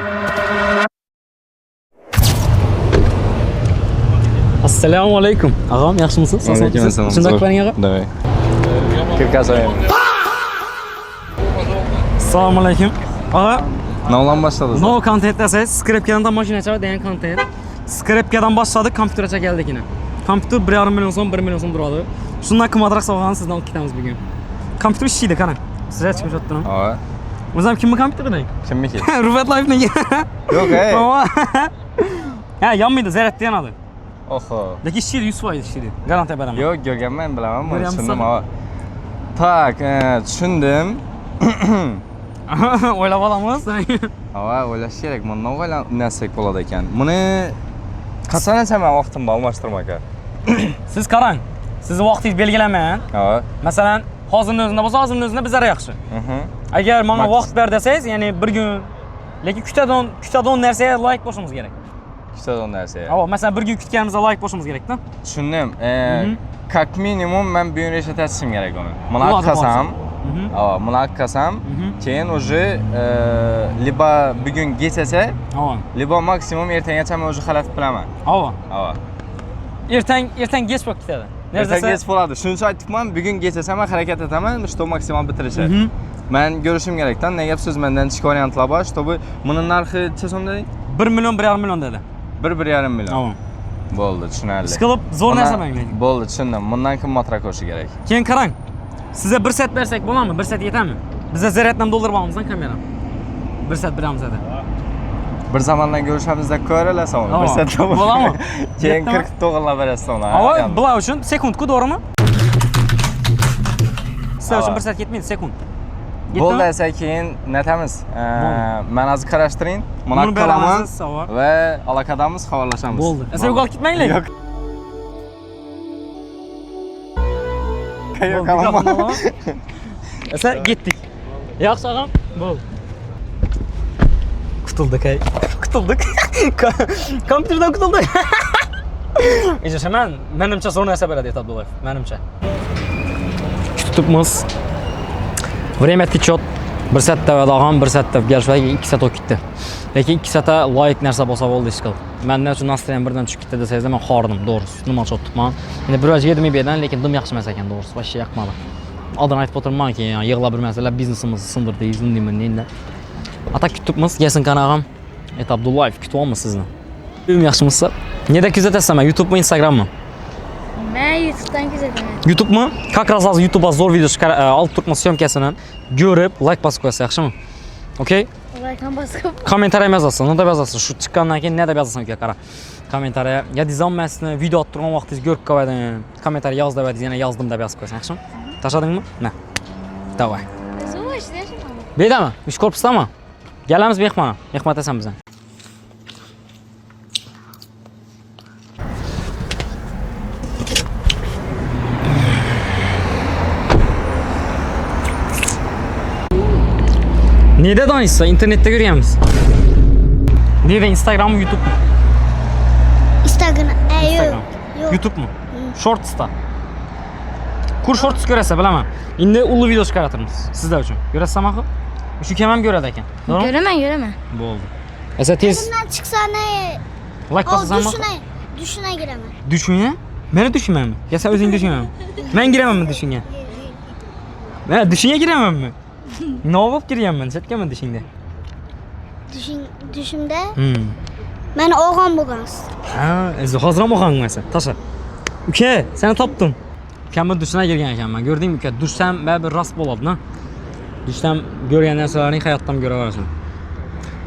Assalamu alaykum. Ağam yaxshimisiz? Aleyküm assalom. Shunday qiling ağa. Давай. Kirkasoyim. Assalomu alaykum. Ağa, Navlan başladınız? no content desangiz, Skripkadan mashina chava degan content. Skripkadan boshladik, kompyutergacha keldik yine. Kompyuter 1,5 million so'm, 1 million so'm turadi. Shundan qimmatroq sovg'ani sizdan olib ketamiz bugun. Kompyuter ishlaydi, qarang. Sizga chiqib o'tirdim. Ha. O'zim kimni kompyuteri? Kimniki? Rufat Life'niki. Yo'q, ey. Ha, yanmaydi, zaryadda yanadi. Oho. Lekin ishlaydi, 100% ishlaydi. Garantiya beraman. Yo'q, görganman, bilaman, buni Ko'ryapsan? tushundim, ha. Tak, tushundim. O'ylab olamiz. Ha, o'ylash kerak. Bundan o'ylasak bo'ladi ekan. Buni qachongacha men vaqtimni almashtirmak aka? Siz qarang. Sizni vaqtingiz belgilanmagan. Ha. Masalan, hozirning o'zida bo'lsa, hozirning o'zida bizlar yaxshi. Agar menga vaqt ber desangiz, ya'ni bir kun lekin kutadigan narsaga like bo'lishimiz kerak. Kutadigan narsa. Ha, masalan, bir kun kutganimizda like bo'lishimiz kerak-da. Tushundim. Как minimum men bugun ishlatishim kerak uni. Buni qasam. Ha, buni qasam. Keyin уже liba bugun kechasi, liba maksimum ertagacha men уже xalaqit bilaman. Ha. Ertang kech bo'lib ketadi. Ertaga kech bo'ladi. Shuncha aytibman, bugun kechasi men harakat etaman, что maksimal bitirishadi. Men görüşüm kerakdan, ne gap so'z mendan chiqib variantlar bor, чтобы buni narxi necha so'm deding? 1 million 1,5 million dedi. 1,5 million. Bo'ldi, tushunarli. Siqilib zo'r narsa manglaydi. Bo'ldi, tushundim. Bundan qimmatroq bo'lishi kerak. Keyin qarang. Sizga 1 set bersak bo'ladimi? 1 set yetami? Bizda zaryaddan dollar olmamizdan kamera. 1 set beramiz dedi. Bir zamandan görüşamizda ko'ralasan uni. 1 set bo'ladimi? Keyin 40 to'g'irlab berasiz uni. Ha, bular uchun sekundku, to'g'rimi? Sizlar uchun 1 set ketmaydi, sekund. Bo'ldi esa keyin netamiz. Men hozir qarashtiring. Buni qilaman va aloqadamiz, xabarlashamiz. Bo'ldi. Esa yo'qolib ketmanglar. Yo'q. Yo'q. Esa ketdik. Yaxshi og'am. Bo'ldi. Qutuldik ay. Qutuldik. Kompyuterdan qutuldik. Ijashaman, menimcha zo'r narsa beradi Abdullayev, menimcha. Tutibmiz. Время течет. 1 saatda vadag'am, 1 saatda kelishib 2 saat o'tib ketdi. Lekin 2 saatda loyiq narsa bo'lsa bo'ldi ish qilib. Mendan uchun nastroyen birdan tushib ketdi desangiz, men xordim, to'g'risi. Nima chotibman. Endi bir vajga yedimay berdan, lekin dim yaxshi emas ekan, to'g'risi. Vashcha yoqmadi. Oldin aytib o'tirmanki, yig'lab bir masala biznesimizni sindirdingiz, deyman endi. Atak kutibmiz, gelsin kanalım. Et Abdullayev, kutyapmiz sizni. Yaxshimisiz? Neda kuzatasan? YouTube mi, Instagram mı? Ben YouTube'dan kuzataman. YouTube mu? Как раз hozir YouTube'a zo'r video olib turibmiz syomkasini. Ko'rib, like bosib qo'yasiz, yaxshimi? Okay? Ulardan başka. Kommentariya yozasiz, nima deb yozasiz? Shu chiqqandan keyin nima deb yozasan uka, qara. Kommentariya, ya dizaynermasini video olib turgan vaqtingiz ko'rib qoldim. Kommentariya yoz deb yana yozdim deb yozib qo'ysan, yaxshimi? Tashladingmi? Na. Davay. Zo'r ishlayapman. Beydami? Ish korpusdami? Kelamiz mehmon. Mehmontasan bizdan. Neda donaysiz? Internetda ko'ryapmiz. Neda Instagram mı, YouTube mu? Instagram. Instagram. YouTube mu? Shorts'ta. Kur shorts ko'rasiz, bilaman. Endi ulug' video chiqaratamiz sizlar uchun. Ko'rasizmi axir? Shu kim ham ko'radi ekan. To'g'rimi? Ko'raman. Bo'ldi. Esa tez Bundan chiqsa ne? like bosasanmi? Düşüne giremem. Düşüne? Meni düşünmem mi? Ya sen özün düşünmem mi? Ben giremem mi düşüne? Ben düşüne giremem mi? Ne olup gireyim ben? Setken mi düşünde? Düşümde. Ben oğlan bulgansın. Ha, hazıram oğlan mesela. Taşı. Uke, seni taptım. Uken düşüne girgen eken ben. Gördüğüm uke, düşsem ben bir rast boladı lan. Düşsem görgen nerselerini hayattan göre varasın.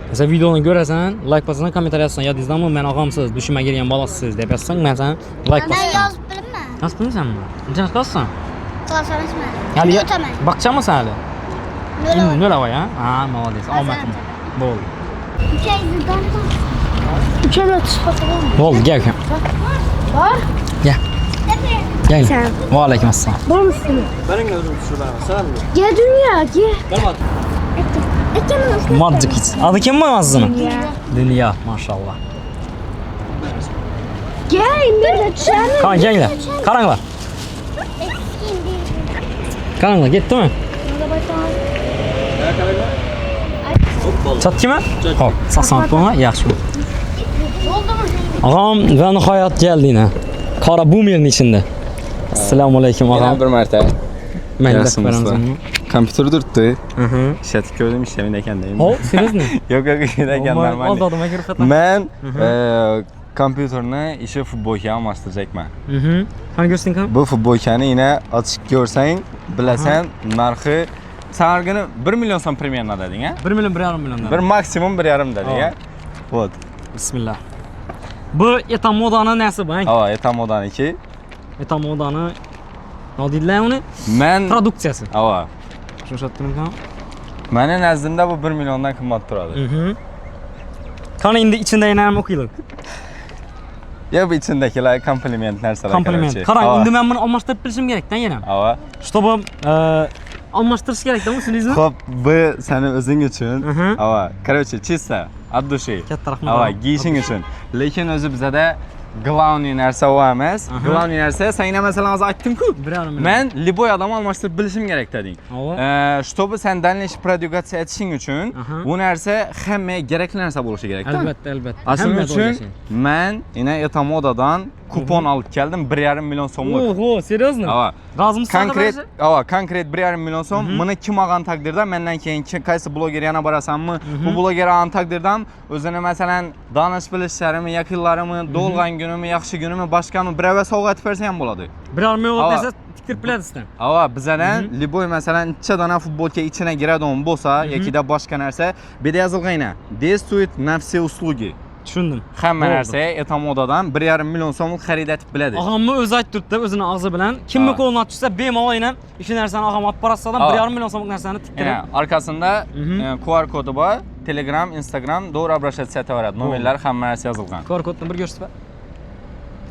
Mesela videonu görürsen, like basarsan, komentar yazsan. Ya dizdanmı ben ağamsız, düşünme girgen balasısız deyip yazsan, ben sana like basarsan. Ben yaz bilmem. Nasıl bilirsen mi? İnternet kalsın. Kalsam ismen. Yani Yutamam. bakacak mısın hali? Nöle Nöle var ya? Ha, молодец. Almadım. Bol. Üçe ötüş bakalım. Bol, gel. Var. Gel. Gel. Ve aleyküm selam. Var mısın? Benim gözüm şurada. Sen mi? Gel dünya gel. Ben mi? Madcık hiç. Adı kim mi Azdın? Dünya. Maşallah. Gel indir düşelim. Kan gel. Karanlar. Karanlar gitti mi? Çat kime? Hop. Saslanıp bana yaxşı. Ağam ve nihayet geldi yine. Kara boom yerin içinde. Assalamu alaikum ağam. Yine bir mertebe. Ben de Yarasın verəm usta. səni. Kompüteri durttu. İşletip gördüm işlemindeyken deyim. O, seriously? Yok işlemindeyken normal. Az adıma girip etmem. Ben kompüterine işi futbolkaya almashtıracakman. Hani görsün kan? Bu futbolkanı yine açık görsen, bilesen narxı sen her günü 1 milyon son primyerna dedin ha? 1 milyon 1,5 milyon. Bir maksimum 1,5 dedin ha? Вот. Bismillah. Bu Etamodanın nesi bu? Ava, Etamodan 2. Etamodanın ne deyirlər onu? Ben Produksiyası. Ava. Şuşatdın kan? Mənim nəzdimdə bu 1 milyondan qımmat duradı. Kan indi içində yenəm oxuyulur. Ya bu içindəkilər komplimentlər sana. Kompliment. Karan indi mən bunu almashtırıb bilishim gerekdən yenəm. Ava. Чтобы almashtırış gerek değil mi sizin? Xo'p, bu sənin özün üçün. Ava. Короче, чисто от dуши. Katta rahmat. Ava, giyişin üçün. Lekin özü bizə də Glowny narsa o emas. Glowny narsa sen yine mesela az aytdın ku. Ben Liboy adamı almashtırıb bilishim gerek dedin. Чтобы sen danileşip prodüksiya etişin üçün bu narsa həmmə gerekli narsa buluşu gerek. Elbette, elbette. Asıl üçün mən yine Etamodadan kupon alıp geldim 1,5 milyon somluk. Oho, seriously? Ava. Razı mısın? Konkret 1,5 milyon som. Bunu kim ağan takdirdə məndən keyin qaysı bloger yana barasanmı? Bu bloger ağan takdirdən özünə məsələn danış bilişlərimi, yakınlarımı, dolğan günümü, yaxşı günümü, başqamı bir əvə sovğa etib versən boladı. 1,5 milyon nəsə tikdirib bilədisən. Ava, bizələn Liboy məsələn 2 dana futbolka içinə girədən bolsa, yoki də başqa нәрsə, bir də yazılğan ilə Действует на все услуги. Düşündüm. Həmmə nərsəyə Etamodadan 1,5 milyon somluq xərid etib bilədi. Ağamı öz aytdırdı, özünün ağzı bilən. Kimmi qolunu atırsa bemalol ilə işin nərsəni ağam aparatsadan 1,5 milyon somluq nərsəni tikdirib. Arkasında QR kodu var. Telegram, Instagram, doğru обращаться etavarad. Nomerlər həmmə nəsə yazılğan. QR kodunu bir görsün.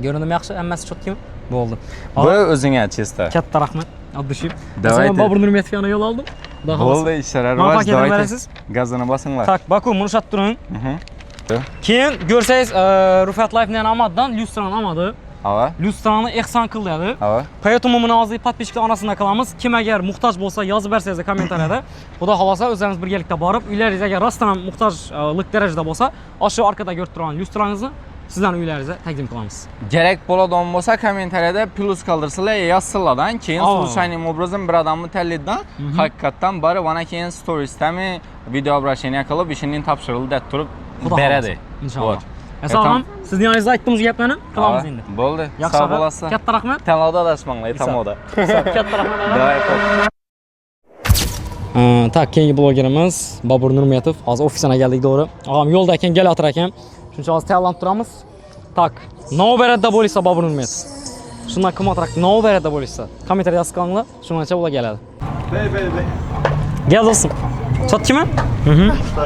Görünüm yaxşı, əmməsi çox kimi? Bu oldu. Bu özünə çista. Katta rahmet. Adışıyım. Davaydı. Ben Babur Nurmetyan'a yol aldım. Oldu, işler var. Davaydı. Gazını basınlar. Tak, bakın bunu şat durun. Keyin görsəyiz Rufat Life-nin amadıdan Lüstran'ın amadı. Ava. Lüstran'ı ehsan kıldı. Ava. Poyetumu münazıyı patpeşikli anasında kalamız. Kim eğer muhtaç olsa yazı verseniz kommentariyada. Bu da halasa özleriniz birgelikte barıp. Üyleriz eğer rastlanan muhtaçlık derecede olsa aşağı arkada gördüren Lüstran'ınızı sizden üylərinizə təqdim qılmamız. Gerek boladan olsa kommentariyada plus kaldırsılar yazsılardan keyin случайным образом bir adamı təlliddən hakikattan bari bana keyin stories'təmi video обращение qılıb işinin tapşırıldı dət durub berədi. İnşallah. Əsələm, siz yanınızda aytdığımız gəpəni qılamız indi. Boldu. Sağ olasın. Katta rahmet. Tənlada da açmanla, Etamoda. Katta rahmet. Tak, keyingi blogerimiz Bobur Nurmetov. Hozir ofisdan keldik, to'g'ri. Og'am yo'lda ekan, kelayotir ekan. Shuncha hozir tayyorlanib turamiz. Tak, Novberadda bo'lsa Bobur Nurmetov. Shundan qimmatroq Novberadda bo'lsa, kommentariyga yozinglar, shungacha ular keladi. Gel dostum. Sotkimi?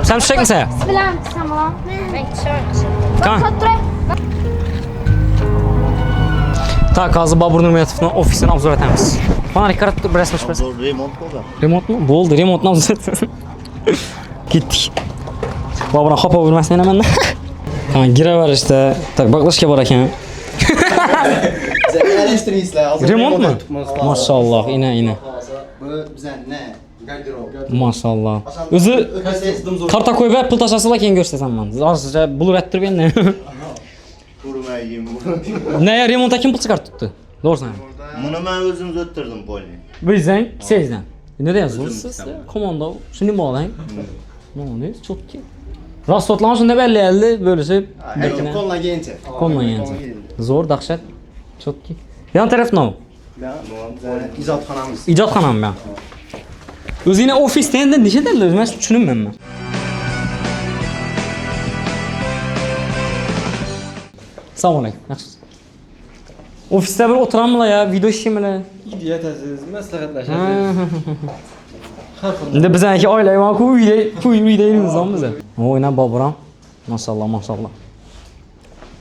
Sen tushak misin? Bilan samolom. Men tushak. Kan. Tak, hozir Bobur Nurmetovning ofisini obzor etamiz. Mana karatib bir rasm chiqarsa. Remont bo'ldi. Remontmi? Bo'ldi, remontni obzor etamiz. Ketdik. Boburni xopa bo'lmasdan yana menda. Kan, giraverishda, tak baqlashga bor ekan. Remontmi? Maşallah, ina. Bu bizani garderob. Maşallah. O'zi qarta qo'yib pul tashlasizlar keyin ko'rsatasan men. Hozircha blur ettirib endi. Urmayim. Ne remontga kim pul chiqarib tutdi? To'g'risini. Buni men o'zim o'ttirdim polni. Bizdan, sizdan. Ne deyapsiz? Komanda shunday bo'ling. Mana chotki. Rasotlan shunda belli bo'lishib, qo'llagancha. Zo'r, dahshat. Chotki. Yan taraf nima? İcatxonamiz. İcatxonam ben. O'zingni ofisda endi necha dallar men tushunmayman. Assalomu alaykum. Yaxshisiz. Ofisda bir o'tiramizlar ya, video ishlaymilar. Yetasiz, maslahatlashasiz. Endi bizaniki oilaviy uyda yuribmiz biz. O'yna Boburam. Maşallah.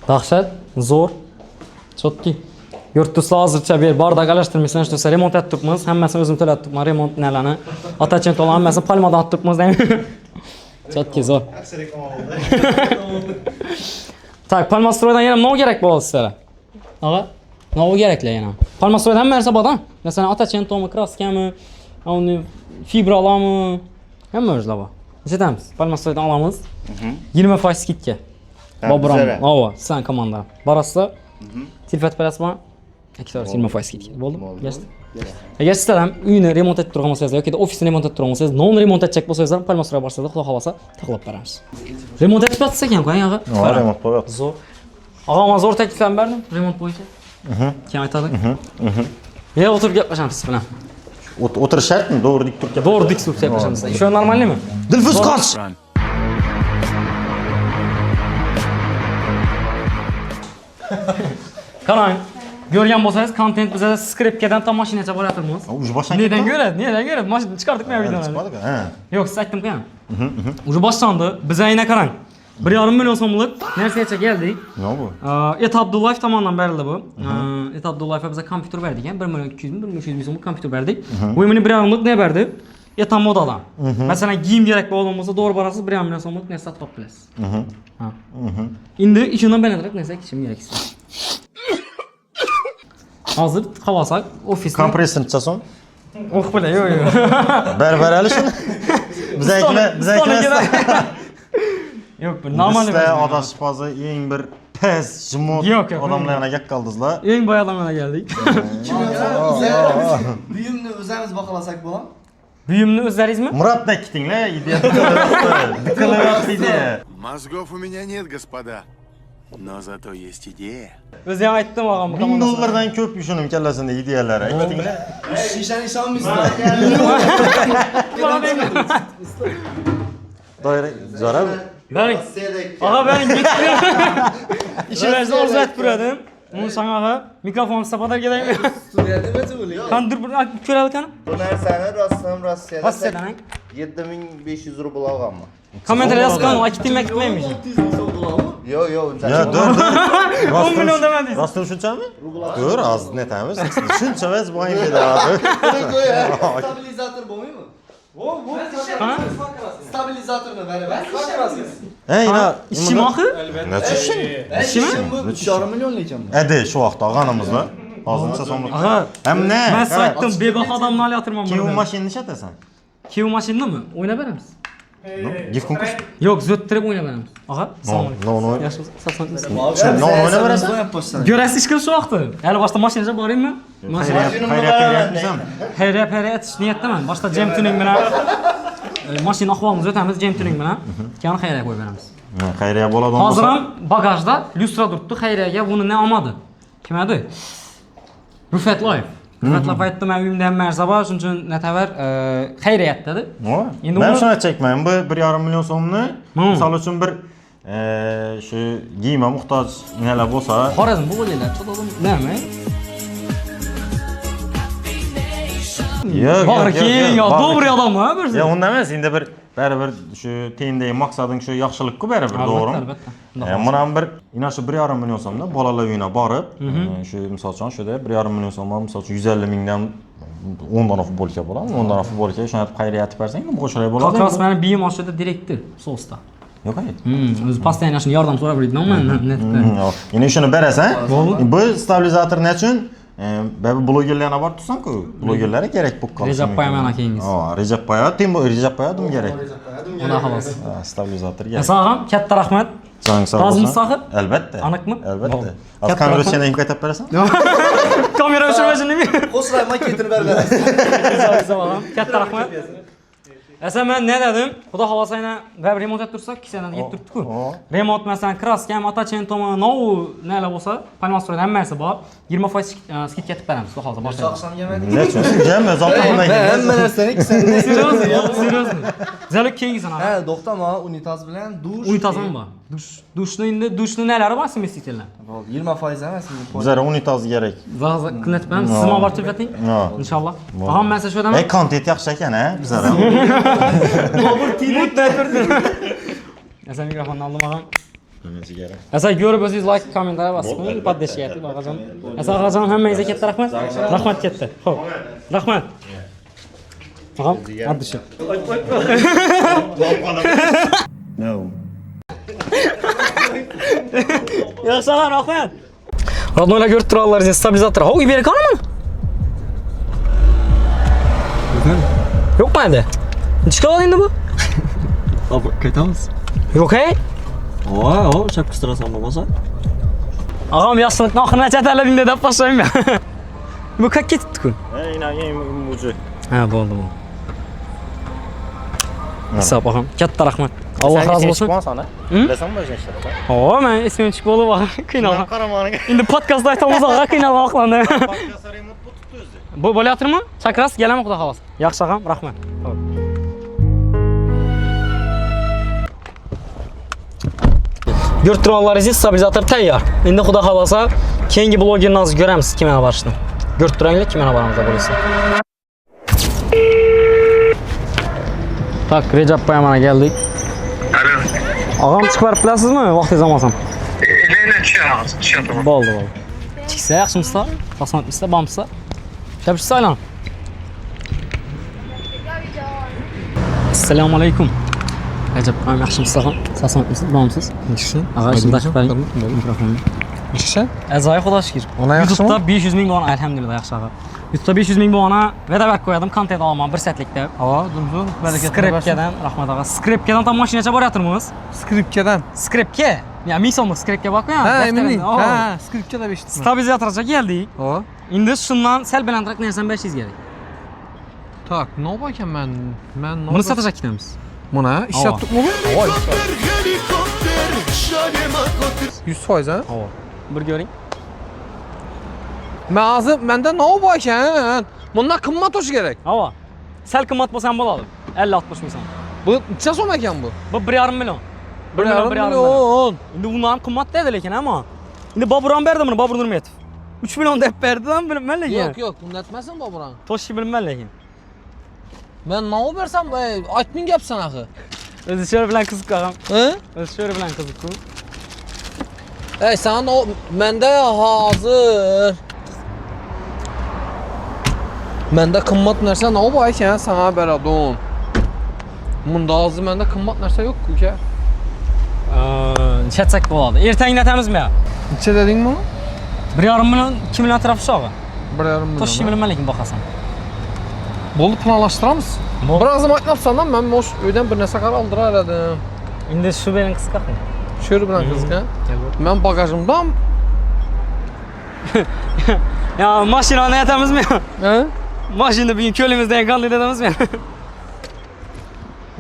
Dahshat, zo'r. Chotki. Yurtda hozircha bir bardak alashtirmaysan, shu remont etib turibmiz. Hammasini o'zim to'lab turibman, remont nalani. Atachen to'lan hammasini palmadan olib turibmiz. Chotki zo'r. Tak, Palmastroydan yana nima kerak bo'ldi sizlarga? Og'a, nima keraklar yana? Palmastroydan hamma narsa borda. Masalan, Atachen to'mi, kraskami, uni fibralami, hamma o'zlar bor. Nechadamiz? Palmastroydan olamiz. 20% skidka. Boburam, ova, sen komanda. Borasizlar. Telefon berasizmi? 20% skidka. Bo'ldimi? Yaxshi. Agar sizlar ham uyni remont etib turgan bo'lsangiz yoki ofisni remont etib turgan bo'lsangiz, non remont etchak bo'lsangiz ham Palmastroy borsanglar, xudo xolasa taqlab beramiz. Remont etib yotsa ekan, qo'ying og'a. Remont bo'lyapti. Zo'r. Og'am zo'r takliflar berdim remont bo'yicha. Kim aytadi? Ya o'tirib gaplashamiz siz bilan. O'tirish shartmi? To'g'ri dik turib To'g'ri dik turib gaplashamiz. Shu normalmi? Dilfuz qoch. Qarang. Görgan bo'lsangiz, kontent bizda skriptkadan tam mashinacha boratirmiz. Uji boshlangan. Neden ko'radi? Mashina chiqardik-mi videoni? Ha. Yo'q, siz aytdim qo'ying. Uji boshlandi. Biz ayna qarang. 1,5 million so'mlik narsaga keldik. Nima bu? Et Abdullayev tomonidan berildi bu. Et Abdullayevga biz kompyuter berdik, 1 million 200 ming, 1 million 200 so'mlik kompyuter berdik. Bu meni 1,5 millionlik ne berdi? Et modadan. Masalan, kiyim kerak bo'lgan bo'lsa, to'g'ri borasiz, 1,5 million so'mlik narsa sotib olasiz. Ha. Endi ishondan balandroq narsa kishim kerak sizga. Hozir qavasak ofisda Kompressor necha so'm? O'q bilan, yo'q. Berali shuni. Bizaklar. Yo'q, bu normal emas. Sizlar adashib hozir eng bir pes, jimot odamlarga gap qildingizlar. Eng boy odamlarga keldik. Buyumni o'zimiz baqalasak bo'ladimi? Buyumni o'zlaringizmi? Muratdan ketinglar, ideya. Biqilyapti ideya. Мозгов у меня нет, господа. Но зато есть идея. O'zi ham aytdim og'am. $1000 ko'p shuning kallasida ideyalar aytinglar. Shishani ishonmaysizlar. Doira, zarab. Bering. Og'a bering ketdim. İşingizni orzu etib turadim. Uni sanaga mikrofonni sapodarga deymi? Studiyada nima bo'laydi? Qandir bir ko'radi ekan. Bu narsani rostdan Rossiyada Rossiyadan 7500 rubl olganman. Kommentariyga yozgan, aytmaymi? Yo'q, Ya, dur. 10 million demadingiz. Rostdan shunchami? Dur, az netamiz. Shuncha vaz bo'yin dedi. Stabilizator bo'lmaymi? Stabilizatorni beraverasiz. Ey, ina. İşçimoqi? Necha ishim? İşimi? 3,5 million lekin. Edi, shu vaqtda og'animizlar. Hozircha so'mlik. Aha. Hem ne? Men siz aytdim, bebaho odamni olyaptirman Kiyim buni. mashinani ishatasan? Kiyim mashinami? O'ynab beramiz. Gift konkurs? Yo'q, zo'ttirib o'ynab beramiz. Og'a, assalomu alaykum. No. Yaxshi, sog'sangiz. No, o'ynab berasan. Ko'rasiz ishqil shu vaqtda. Hali boshqa mashinaga boringmi? Xayriya beryapmizmi? Xayriya etish niyatdaman. Boshqa jam tuning bilan mashina ahvolimizni o'tamiz jam tuning bilan. Keyin xayriya qo'yib beramiz. Xayriya bo'ladi bo'lsa. Hozir ham bagajda lyustra turibdi. Xayriyaga buni ne olmadi? Kim edi? Rufat Loyev. Hürmetli paytda men uyumda hem narsa bor, shuning uchun natavar xayriyatdadir. Endi men shuni aytayman, bu 1,5 million so'mni misol uchun bir shu giyimga muhtoj nelar bo'lsa, Xorazm bu bo'lganlar, cho'lodim, nima? Yo'q, Bor ki, yo, добрый odam ha bir. Yo'q, unda emas, endi bir baribir shu tendagi maqsading shu yaxshilik-ku baribir, to'g'rimi? Albatta. Mana bir ina shu 1,5 million so'mdan bolalar uyina borib, shu misol uchun shuda 1,5 million so'm, misol uchun 150 mingdan 10 dona futbolka bo'ladi. 10 dona futbolka shuni xayriyat bersang, bu qo'shilay bo'ladi. Qaqras meni biyim oshida direktor so'sda. Yo'q, hayır. O'zi postoyanno shuni yordam so'rab yurdim men netda. Yine shuni berasan, bu stabilizator ne uchun? Blogerlarga bor tursan-ku, blogerlarga kerak bo'lib qolishi. Recep Payaman akangiz. Recep Payadim kerak. Ona xolos. Stabilizator kerak. Sog'am, katta rahmat. Sağ olun. Razımız sahib? Albatta. Aniqmi? Albatta. Az kamera o'chgandan keyin qaytib berasan? Kamera o'chirmashinmi? Qo'shilar maketini bergan. Sog'am, katta rahmat. Esa men ne dedim? Xudo xolasa yana bir remont etib tursak, 2 sanadan yetib turibdi-ku. Remont masalan kraska, Atachento'ma, nov nelar bo'lsa, palmastroy hammasi bor. 20% skidka etib beramiz, xudo xolasa boshlaymiz. Soqsam yemading. Nechun? Jamma zotlanmaydi. Hamma narsani 2 sanadan. Seriozmi? Zalik keyingi sana. Ha, to'xtama, unitaz bilan dush. Unitazmi bor. Dushni nelari bor smesителlar? 20% emas. Bizlar unitaz kerak. Zaza qilib beramiz. Siz ma'lumot berib keting. Inshaalloh. Og'am men siz shu yerdaman. Kontent yaxshi ekan, ha, bizlar. Bobur tiyib turdi. Asa mikrofonni oldim og'am. Asa ko'rib o'zingiz like, kommentariy bosing, podдержка eting og'ajon. Asa og'ajon hammangizga katta rahmat. Rahmat katta. Xo'p. Rahmat. Og'am, addishi. No. Yaxshi og'am, rahmat. Rodnoylar ko'rib turganlaringiz stabilizator. Ho, iberi qanaman? Yo'q mı endi? Nechga oldi endi bu? Hop, qaytamiz. Yo'q, hey? O, chapkistirasan bo'lmasa. Og'am yaxshilikni oxirini chatallading deb boshlayman. Bu qayerga ketibdi-ku? Uji. Ha, bo'ldi. Hisob og'am, katta rahmat. Alloh rozi bo'lsin. Bilasanmi o'zing ishlarni? O, men esimga tushib bo'lib og'am, qiynalgan. Qaramaniga. Endi podkastda aytamiz og'am, qiynalgan oqlandi. Podkastda remont bo'libdi o'zi. Bu bo'layotirmi? Chakras kelami xudo xolos. Yaxshi og'am, rahmat. Xo'p. Ko'rib turganlaringiz stabilizator tayyor. Endi xudo xolasa keyingi blogerlarimizni ko'ramiz kimga borishni. Ko'rib turanglar kimga boramiz deb bo'lsa. Tak, Recep Payaman'a geldik. Alo. Ağam çıkıp verip bilasizmi? Vaqtingiz olmasam. Neyine tushunamiz. Bo'ldi. Chiqsa yaxshimisiz? Xizmatmisiz, bormisiz? Gapirishsa aylanib. Assalomu alaykum. Recep Payam yaxshimisiz? Xizmatmisiz, bormisiz? Yaxshi. Ag'a, shunday qilib bering. Mikrofonni. Yaxshi. Azay xudo shukr. YouTube'da 500 ming bo'lgan, alhamdulillah yaxshi ag'a. YouTube'da 500 ming bo'lgani veda berib qo'ydim, kontent olaman bir setlikda. Dumzum, Skripkadan, rahmat ag'a. Skripkadan tam mashinacha boryapmiz. Skripka? Ya, ming so'mlik skripka bor-ku. Ha, emin. Ha, skripkada 500. Stabilizatorga keldik. Ho. Endi shundan sal balandroq narsani 500 kerak. Tak, ne yaparken ben Buni satacak ketamiz. Buna iş yaptık mı bu? 100% ha? Hava. Bir ko'ring. Ben ağzı, bende ne yaparken? Bundan kımmat hoş gerek. Hava. Sal qimmat bo'lsa ham bo'ladi. 50-60 ming so'm. Bu necha so'm ekan bu? Bu 1,5 million. 1,5 million. Endi bundan qimmat dedi lekin ammo. Endi Boburon berdi buni, Bobur Nurmetov. 3 million deb berdi-dan bilmayman lekin. Yok, bunu etmezsen Boburon. To'shi bilmayman lekin. Ben ne yaparsam aytming gapsan axı. O'zi sho'r bilan qiziq qolgan. He? O'zi sho'r bilan qiziq-ku. Ey sen o mende hazır. Mende kımmat nerse ne yaparken sana beradon. Bunda hazır mende kımmat nerse yok ku ki. Chatsak bo'ladi. Ertanglatamizmi yo? Necha deding mi? 1,5 million, 2 million atrofida shog'i. 1,5 million. To'shi bilmayman lekin boqasam. Bolu planlaştıramız. Biraz ama yapsan lan ben boş öden bir nesakar aldırar dedim. Endi shu bilan qisqaqmi? Şöyle bilen kızık ha. Ben bagajımdan ya mashinani aytamizmi? He? Mashina bugun ko'limizdan qanday dedamizmi?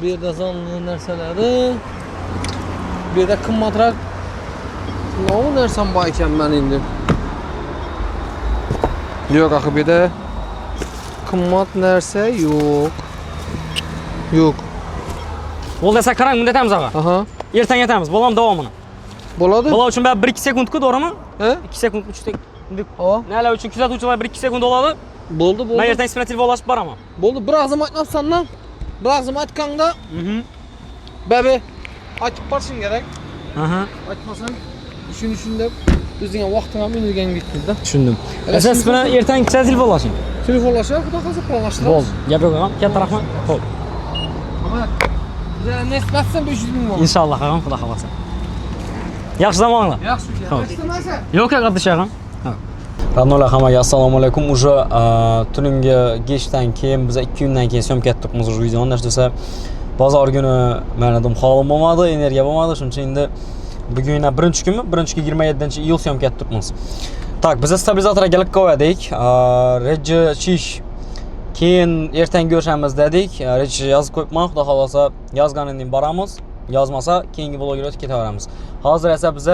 Bir de zanlı nerseleri. Bir de kımmatrak. Ne o nersen bayken ben indim. Yok akı bir de qimmat narsa yo'q. Yo'q. Bo'ldi, esa qarang, bunda aytamiz og'a. Aha. Ertaga aytamiz, bo'lam davomini. Bo'ladi. Bular uchun 1-2 sekundku, to'g'rimi? He? 2 sekund, 3 sekund. Hava. Nalar uchun kuzatuvchilar 1-2 sekund oladi. Bo'ldi. Men ertaga ismini telefonlashib boraman. Bo'ldi, bir og'zim aytmabsan-da. Bir og'zim aytganda, babi aytib borishing kerak. Aha. Aytmasang, ishini deb o'zingga vaqting ham unilganga ketdi-da. Tushundim. Siz bilan ertaga ikkita telefonlashing. Telefonlashib, xudo xohlasa planlashtiramiz. Bo'ldi. Gap yo'q, og'am. Katta rahmat. Xo'p. Bizlar nesbatsan 500 ming bo'ldi. Inshaalloh, og'am, xudo xohlasa. Yaxshi zamonlar. Yaxshi. Yaxshimasa? Yo'q, qardosh og'am. Radnolar hammaga assalomu alaykum. Уже tungi geshdan keyin biz 2 kundan keyin syomka etdik уже videoni. Nima desa, bozor kuni mana dedim holim bo'lmadi, energiya bo'lmadi. Shuning uchun endi bugun birinchi kunmi? Birinchi kun 27-iyul syomka etdik. Tak, biz stabilizatorga kelib qo'ydik. Reja chish keyin ertangi ko'rishamiz dedik. Reja yozib qo'yibman, xudo xolasa yozgandan keyin boramiz. Yozmasa keyingi vlogga o'tib ketaveramiz. Hozir esa biz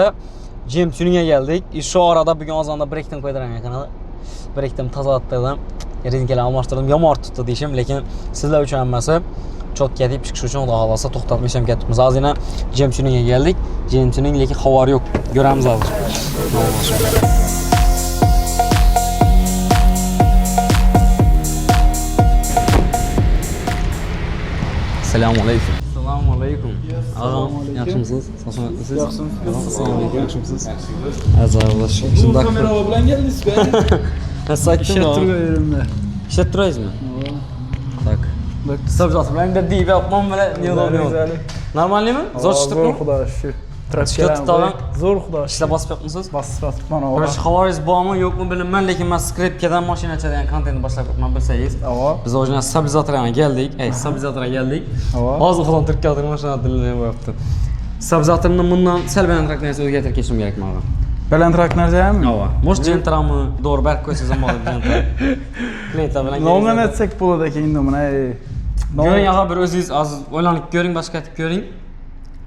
Jim tuninga geldik. Şu arada bugün azanda break'ten koyduran kanalı. Break'ten tazalatdım. Rinkeler almıştırdım. Yomar tuttu diyişim. Lekin sizler üçün emmesi çok ketip çıkış için da halasa toxtatmışam ketimiz. Az yine Jim tuninga geldik. Jim tuning lekin xabar yok. Göremiz hazır. Selamun aleyküm. Selamun aleyküm. Ağam, yaxşımısınız? Siz? Yaxşımsınız. Assalamu aleyküm, yaxşımısınız? Azaylaş. Şimdi Kamera bilan geldiniz be. Nasıl açtın? yerimde. İşlettiriyoruz mu? Tak. Bak, sabzatı bilen de deyip yapmam böyle niye oluyor? Normal mi? Zor çıktık mı? Xudo şükür. İşte tutalım. Zor xudo. İşte basıp yapmışsınız? Basıp mana. Burası havariz bu ama yok mu bilmem. Lekin ben skripteden maşina açadan kontenti başlayıp yapmam bilseyiz. Biz orijinal stabilizatora geldik. Stabilizatora geldik. Ağzı falan Türkiye adını maşina dilini yaptı. Stabilizatorun bundan selbenentrak neyse o'zgartirib ketishim kerak ma'lum. Balandroq narsami? Может, jentrami doğru berk koysanız ama olib jentra. Klientlar bilan Nomdan aytsak bo'ladi ekan endi mana. Ko'ring ağa bir o'zingiz az o'ylanib ko'ring, boshqa aytib ko'ring.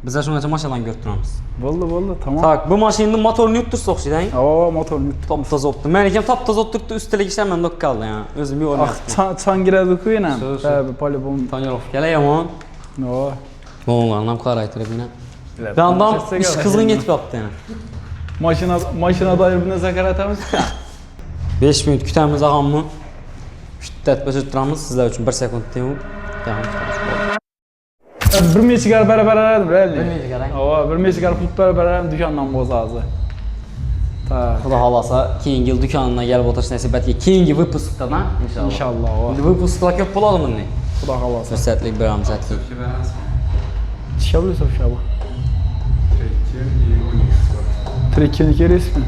Biz shungacha mashinalarni ko'rib turamiz. Bo'ldi, tamam. Tak, bu mashinani motorini yutib tursa o'xshaydi. Motorni top toza o'pdi. Men ham top toza o'tiribdi, ustiga ishlaman deb qoldi, ya. O'zim yo'lmayapti. Changiradi-ku yana. Tabii, polibon. Tonirovka yomon. Bo'lgan ham qaraytiribman. Damdam ish qizg'in ketib qolibdi yana. Mashinada bir narsa qaratamiz. 5 minut kutamiz og'amni. Shiddat bosib turamiz sizlar uchun 1 sekund temu. Bir mechigar barabar bilaylik. Bir mechigar. Bir mechigar pul barabar do'kondan bo'zadi. Xudo xolasa keyingi yil do'kondan kelib o'tirish nasib etgan. Keyingi выпускdan inshaalloh. Inshaalloh. Endi выпускlar ko'p bo'ladimi bunday? Xudo xolasa. Fursatlik beramiz aytdik. Şablı şablı. Trekkilik resmi.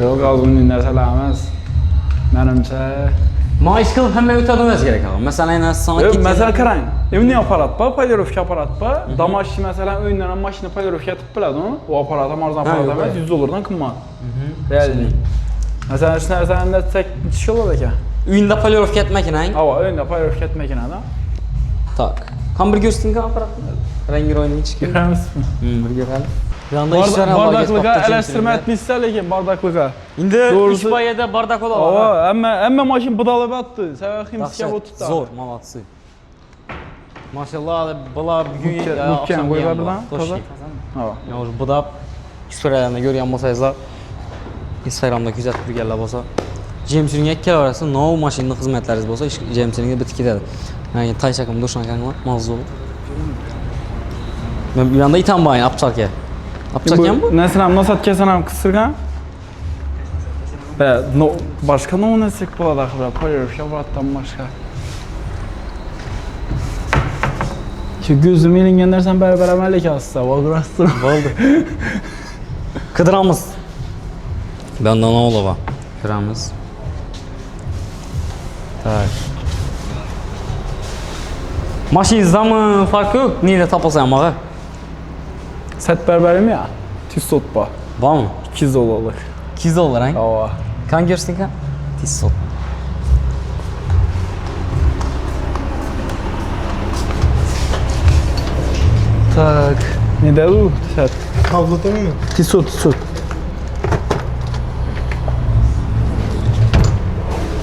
Yok az bunun narsalar emas. Menimcha Maaş qilib hamma o'tadimas kerak og'am. Masalan, sana ketgan. Masalan, qarang. Endi aparat ba, polirovka aparat ba. Damashchi masalan o'yindan ham mashina polirovka etib biladi-ku. U aparat ham arzon aparat emas, $100 dan qimmat. Reallik. Masalan, shu narsani aytsak bitish bo'ladi ekan. Uyinda polirovka etmak ekan. Ha, uyinda polirovka etmak ekan. Tak. Ham bir ko'rsatdingmi aparatni? Rangi ro'yini chiqib. Ko'ramizmi? Bir ko'ramiz. Bu yoqda ishlar ham bardaklığa eleştirme etmişsə lekin bardaklığa. İndi iş bayada bardak ola var. Amma maşin bıdalıp attı. Səvə ximsiyə bu tutdu. Zor, malatsı. Maşallah, bula bugün akşam qoyular buradan. Ha. Ya bu da Instagramda görən bolsaysızlar, Instagramda kuzatib turganlar bolsa, James'in ikki arası no maşinning xizmatlaringiz bolsa, James'ning bitib ketadi. Yani taysakım do'shankanlar mavzu. Men bu yanda itam bayın apçarka. Apçarkan bu? Nesram nasat kesen ham qısırgan. Başka ne oynasek bo'ladi axir, polirovka aparatdan başqa. Şu gözüm ilingan narsan barabar amallik asla, valgrastır. Bo'ldi. Qidiramiz. Bunda ne olaba? Ko'ramiz. Tak. Mashinangizdanmi farqi yo'q? Neyda topilsa ham og'a? Set berberim ya. Tissot ba. Bormi? $200. $200 ha? Ava. Kan görsün kan? Tissot. Tak. Ne de bu? Set. Kabloda mı? Tissot.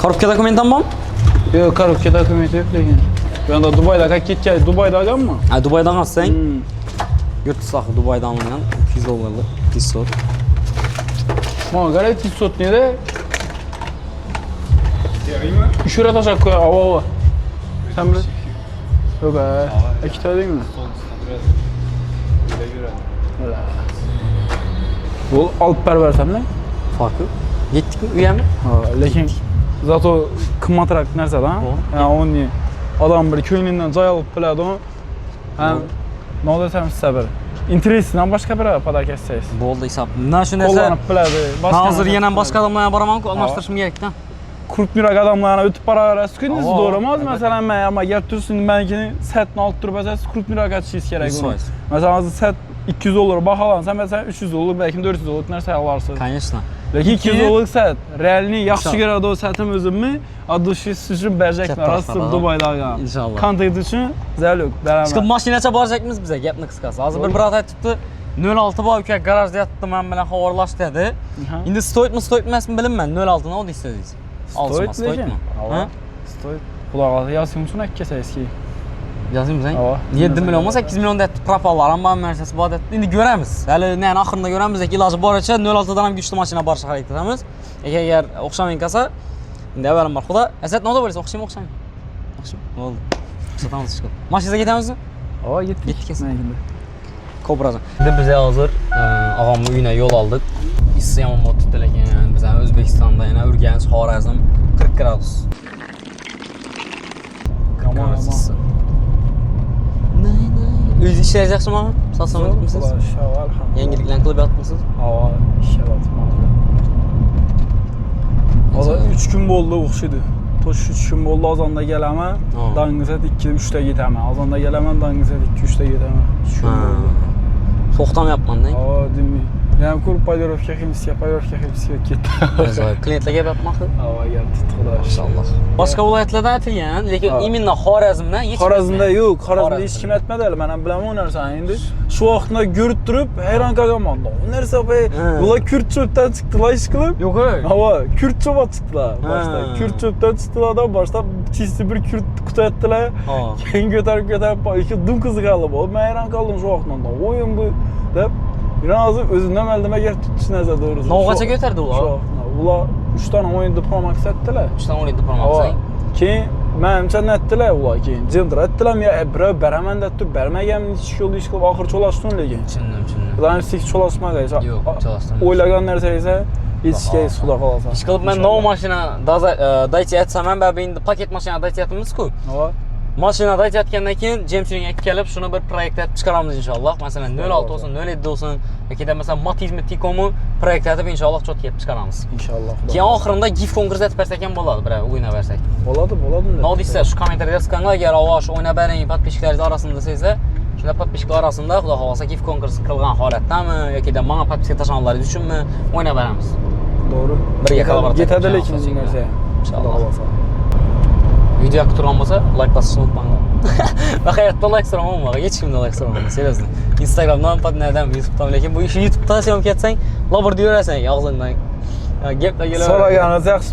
Korupka dokumentan bormi? Yok, korobka dokumenti yo'q lekin. Bu yoqda Dubayda ketgan, Dubayda olganmi? Ha, Dubaydan olsang, yurt sahibi Dubaydan olgan $200 tissot. Mana qarang, tissot neda? Shura tashab qo'y, avo. Sen bil. Yo'q, ikkita deymi? Bu olib bersamlar? Farqi yo'q. Yetdikmi uyami? Ha, lekin zato qimmatroq narsadan. Ha, uni odam bir ko'nglidan joy olib biladi u. Ham nima desam sizga bir interesidan boshqa bir podak etsangiz. Bo'ldi hisob. Mana shu narsa Qo'llanib biladi. hozir yana boshqa odamlarga boraman-ku, almashtirishim kerak-da. Krupniroq odamlarni o'tib boraverasiz. Kunduzi to'g'rimi? Masalan, men ama gap tursin, menikini setni olib turib olsangiz, krupniroq atishingiz kerak uni. Masalan, hozir set $200 baholansa, mesela $300, belki $400 narsa alırsınız. Конечно. Lekin $200 set, realni yaxshi ko'radi o setim o'zimmi? Adushi sizin beracaklar, asıl Dubay'da. İnşallah. Kontakt için zəl yo'q, beraber. Chiqib mashinacha boracakmiz biza, gapni qisqasi. Hozir bir brat aytibdi, 06 bor uka garajda yotibdi, men bilan xabarlash dedi. Endi stoytmi, stoytmasmi bilmayman. 06 nima deysiz? Stoytmi? Ha? Stoyt. Quloq yozing uchun akkasangiz ki. Yazayım sen. 7 milyon mu 8 milyon da propallar ama Mercedes bu adet. Şimdi göremiz. Hali ne axırında göremiz ki ilacı baraça 06'dan ham güçlü maşina barışa harakat etamiz. Eğer oxşamayan kalsa indi evvelim var. Xuda Esat ne oldu böylesi? Oxşayım. Oxşayım. Ne oldu? Satamiz çıkıp. Maşinada gitamiz mi? Aa gittik. Gittik kesin. Kobracan. Şimdi bize hazır ağamın uyuna yol aldık. İsyan mod tutulak yani bize Özbekistan'da yani Ürgeniz, Xorazm 40 gradus. Aman. Uyda işleringiz yaxshimi? Sog'-salomat yuribmisiz? Yangiliklarni qilib yotibmisiz? Ha, ishlayapman. Hozir 3 kun bo'ldi o'xshaydi. To'sh 3 kun bo'ldi, azonda kelaman, dangizat 2-3 ta ketaman. Azonda kelaman, dangizat 2-3 ta ketaman. 3 kun bo'ldi. To'xtamayapman-da. Ha, demay. Yani ko'rib paydorovka ketdi. O'zi klientlarga gap aytmoqchi? Ha, gapti, xudo inshaalloh. Boshqa viloyatlardan aytilgan, lekin imенно Xorazmdan hech Xorazmda yo'q, Xorazmda hech kim aytmadi hali. Men ham bilaman u narsani. Endi shu vaqtda ko'rib turib, hayron qolganman. U narsa bular kurt cho'pdan chiqdilar ish qilib. Yo'q. Ha, kurt cho'p chiqdilar boshda. Kurt cho'pdan chiqdilar, boshda chisi bir kurt qutaydilar. Keyin ko'tarib ikki dum qiziqarli bo'ldi. Men hayron qoldim shu vaqtdan. O'yin bu deb biraz özünden eldime geri tutmuş neyse doğrusu. Noğaça götürdü ular? Ular 3 tane 17 Pro Max ettiler. 3 tane 17 Pro Max sayın. Keyin menimcha ettiler ular keyin. Jildir ettiler ya biri beraman deb turib bermaganmi hech yo'l ish qilib oxir cho'lashdim lekin. Tushundim. Ular hech cho'lashmagan. Yo'q, cho'lashdim. O'ylagan narsa esa yetishgan xudo xolasa. Ish qilib men nov mashina daychi aytsam ham baribir endi paket mashina daychi aytamiz-ku. Mashina daychi aytgandan keyin James'ning akka kelib shuni bir proyekt etib chiqaramiz inshaalloh. Masalan 06 olsun, 07 olsun yoki mesela Matizmi, Tiko'mu proyekt etib inshaalloh chot yeb chiqaramiz. İnşallah. Keyin oxirida GIF konkursi etib bersak ham bo'ladi, bir o'ynab bersak. Bo'ladi. Ne deysiz? Şu kommentariyada yozinglar, agar shu o'ynab bering, podpishchilaringiz orasida desangizlar, shunda podpishchilar orasida xudo xolasa GIF konkursi qilgan holatdami yoki da menga podpiska tashlaganlaringiz uchunmi o'ynab beramiz. To'g'ri. Birga kollaboratsiya yetadi lekin bu narsa. Inshaalloh. Video yoqib turgan bo'lsa, like bosishni unutmanglar. Va hayotda like so'ramayman, hech kimdan like so'ramayman, seriously. Instagramdan, podnadan, YouTubedan, lekin bu ishni YouTubedan syomka etsang, labur deyverasan og'zingdan. Gaplar keladi. So'raganingiz yaxshi.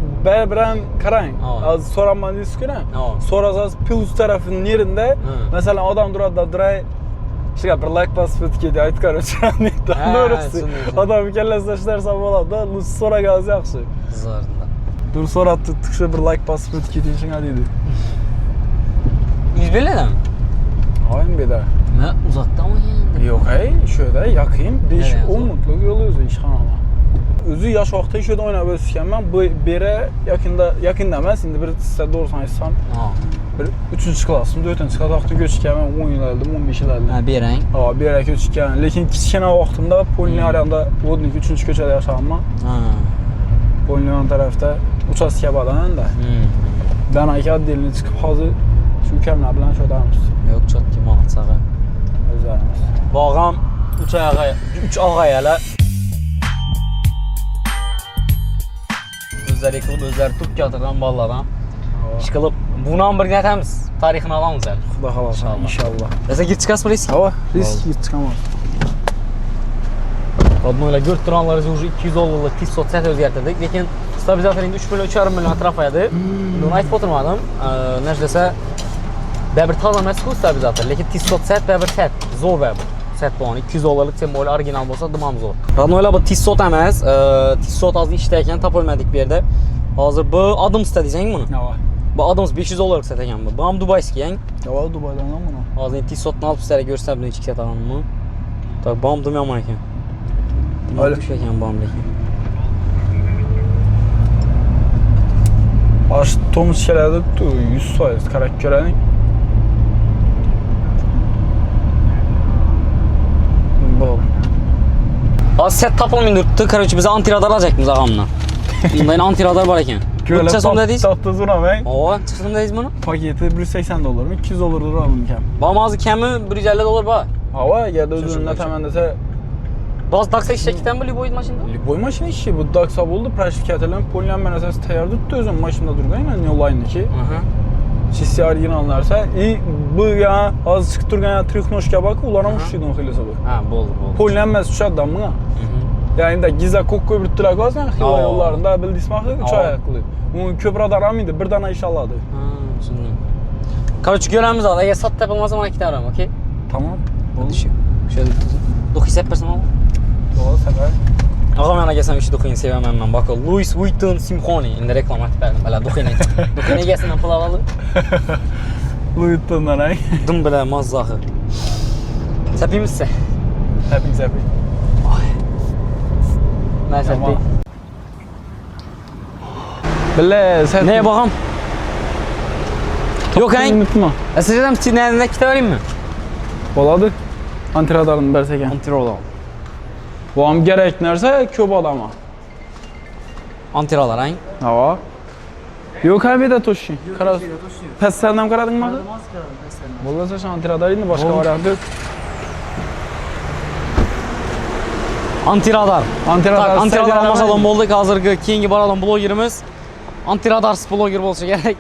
Bilan qarang. Hozir so'raman deysiz-ku-da. So'rasangiz plus tarafının yerinde, mesela odam turadi, Şıqa bir like basıp ötkedi, ayt qarıçan deydi. Doğrusu. Adam kellesine işlersen bo'ladi, so'ragansiz yaxshi. Zorunda. Dur so'ratdi, tıkşa bir like basıp ötkedi shunga deydi. 100 belladimi? Hayır bir de. Ne uzaktanmı endi? Yok şöyle yakayım 5-10 minutlik yol özü işxonama. Özü yaş vaqtda şöyle oynab o'sganman. Bu beri yaqinda emas, endi bir sizga to'g'risini aytsam. Bir 3-chi klassım, 4-chi klass vaqtda ko'chganman, 10 yil oldi, 15 yil oldi. Ha, berang. Ha, bera ko'chgan. Lekin kichkina vaqtimda Polniyariyada, Vodnik 3-chi ko'chada yashaganman. Ha. Polniyan tarafda uchastka bo'lganda. Ben aka отдельно chiqib hozir shu ukamlar bilan shodamiz. Yo'q, chotki manatsaga. O'zlarimiz. Bog'am 3 og'aylar. O'zlari qilib, o'zlari turib keltirgan bolalardan. Ish qilib, buni ham birga aytamiz. Tarixini olamiz hali. Xudo xolasa, inshaalloh. Biza gir chiqasiz risk? Ha, risk gir chiqamiz. Rodnoylar görüp turanlarınızı уже 200 dolarlık Tissot set özgertirdik. Lekin stabilizator indi 3,3 million atrafaydı. Bunu aytib o'tirmadim. Neredeyse bir toza emas-ku stabilizator, lekin Tissot set bir set. Zo'r bir set bo'lgan. 200 dolarlık sen böyle original bo'lsa dimam zo'r. Rodnoylar bu Tissot emas, Tissot hozir ishda ekan, topolmadik bu yerda. Hozir bu Adams'ta desang buni. Bu Adams 500 dolarlık set ekan bu. Bu ham dubayskiy yang. Dubaydan ham buni. Hozir Tissotni olib sizlarga ko'rsatdim ichki setaganimni. Tak bom dim yomon ekan. Öyle. Tush ekan bom lekin. Baş Tomuz keladi, 100% qarab ko'raning. Bu. Hozir set topolmaydi. Короче, biz antiradar alacakmiz ağamdan. Bundan antiradar var ekan. Necha so'mda deysiz? Topda zo'ramang. Oo, necha so'mda deysiz buni? Paketi 180 dolarmi, 200 dolardan aldım kam. Bom hozir kami 150 dolar bor. Hava agarda o'zini taman desa, Boz taksa ishga ketganmi Liboy mashinada? Liboy mashina ishi bu daksa bo'ldi, prashkatalan polyanman asas tayyorda tutdi o'zim mashinada turgan, men online'niki. Chisi original narsa. Bu ya hozir chiqib turgan trixnoshka bak, ular ham ushlaydi xilasa bu. Ha, bo'ldi. Polyanmas tushadidan bunga. Yani da giza ko'k birtilar hozir Xiva yo'llarida bildingizmi, 3 oyoqli. U ko'p radar olmaydi, bir dana ish oladi. Ha, tushundim. Короче, ko'ramiz hozir. Agar sot topolmasam mana ketaman, okey? Tamam. Bo'ldi shu. Şöyle dokuy sepersin oğlum. Doğru sefer. Ağam yana gelsem işi dokuyun sevemem ben. Bak Louis Vuitton Symphony. Indi reklam atib berdim. Bela dokuyun aytib. Dokuyun egasidan pul alalı. Louis Vuitton'dan ay. Dım bile mazzahı. Sepeyim size. Sepeyim. Ne sepeyim? Bile sen... Neye bakam? Yok hani. Unutma. Esirden ne kitap vereyim mi? Oladı. Antiradarını bersek. Antiradar. Bu am gerek nerse köp adama. Antiradar hani? Hava. Yok abi de toşu. Karas. Peslerden karadın mı? Bolasa şu antiradarıydı başka varyant yok. Antiradar. Antiradar. Antiradar almasadan bulduk hazırki keyingi baradan blogerimiz. Antiradar bloger olsa gerek.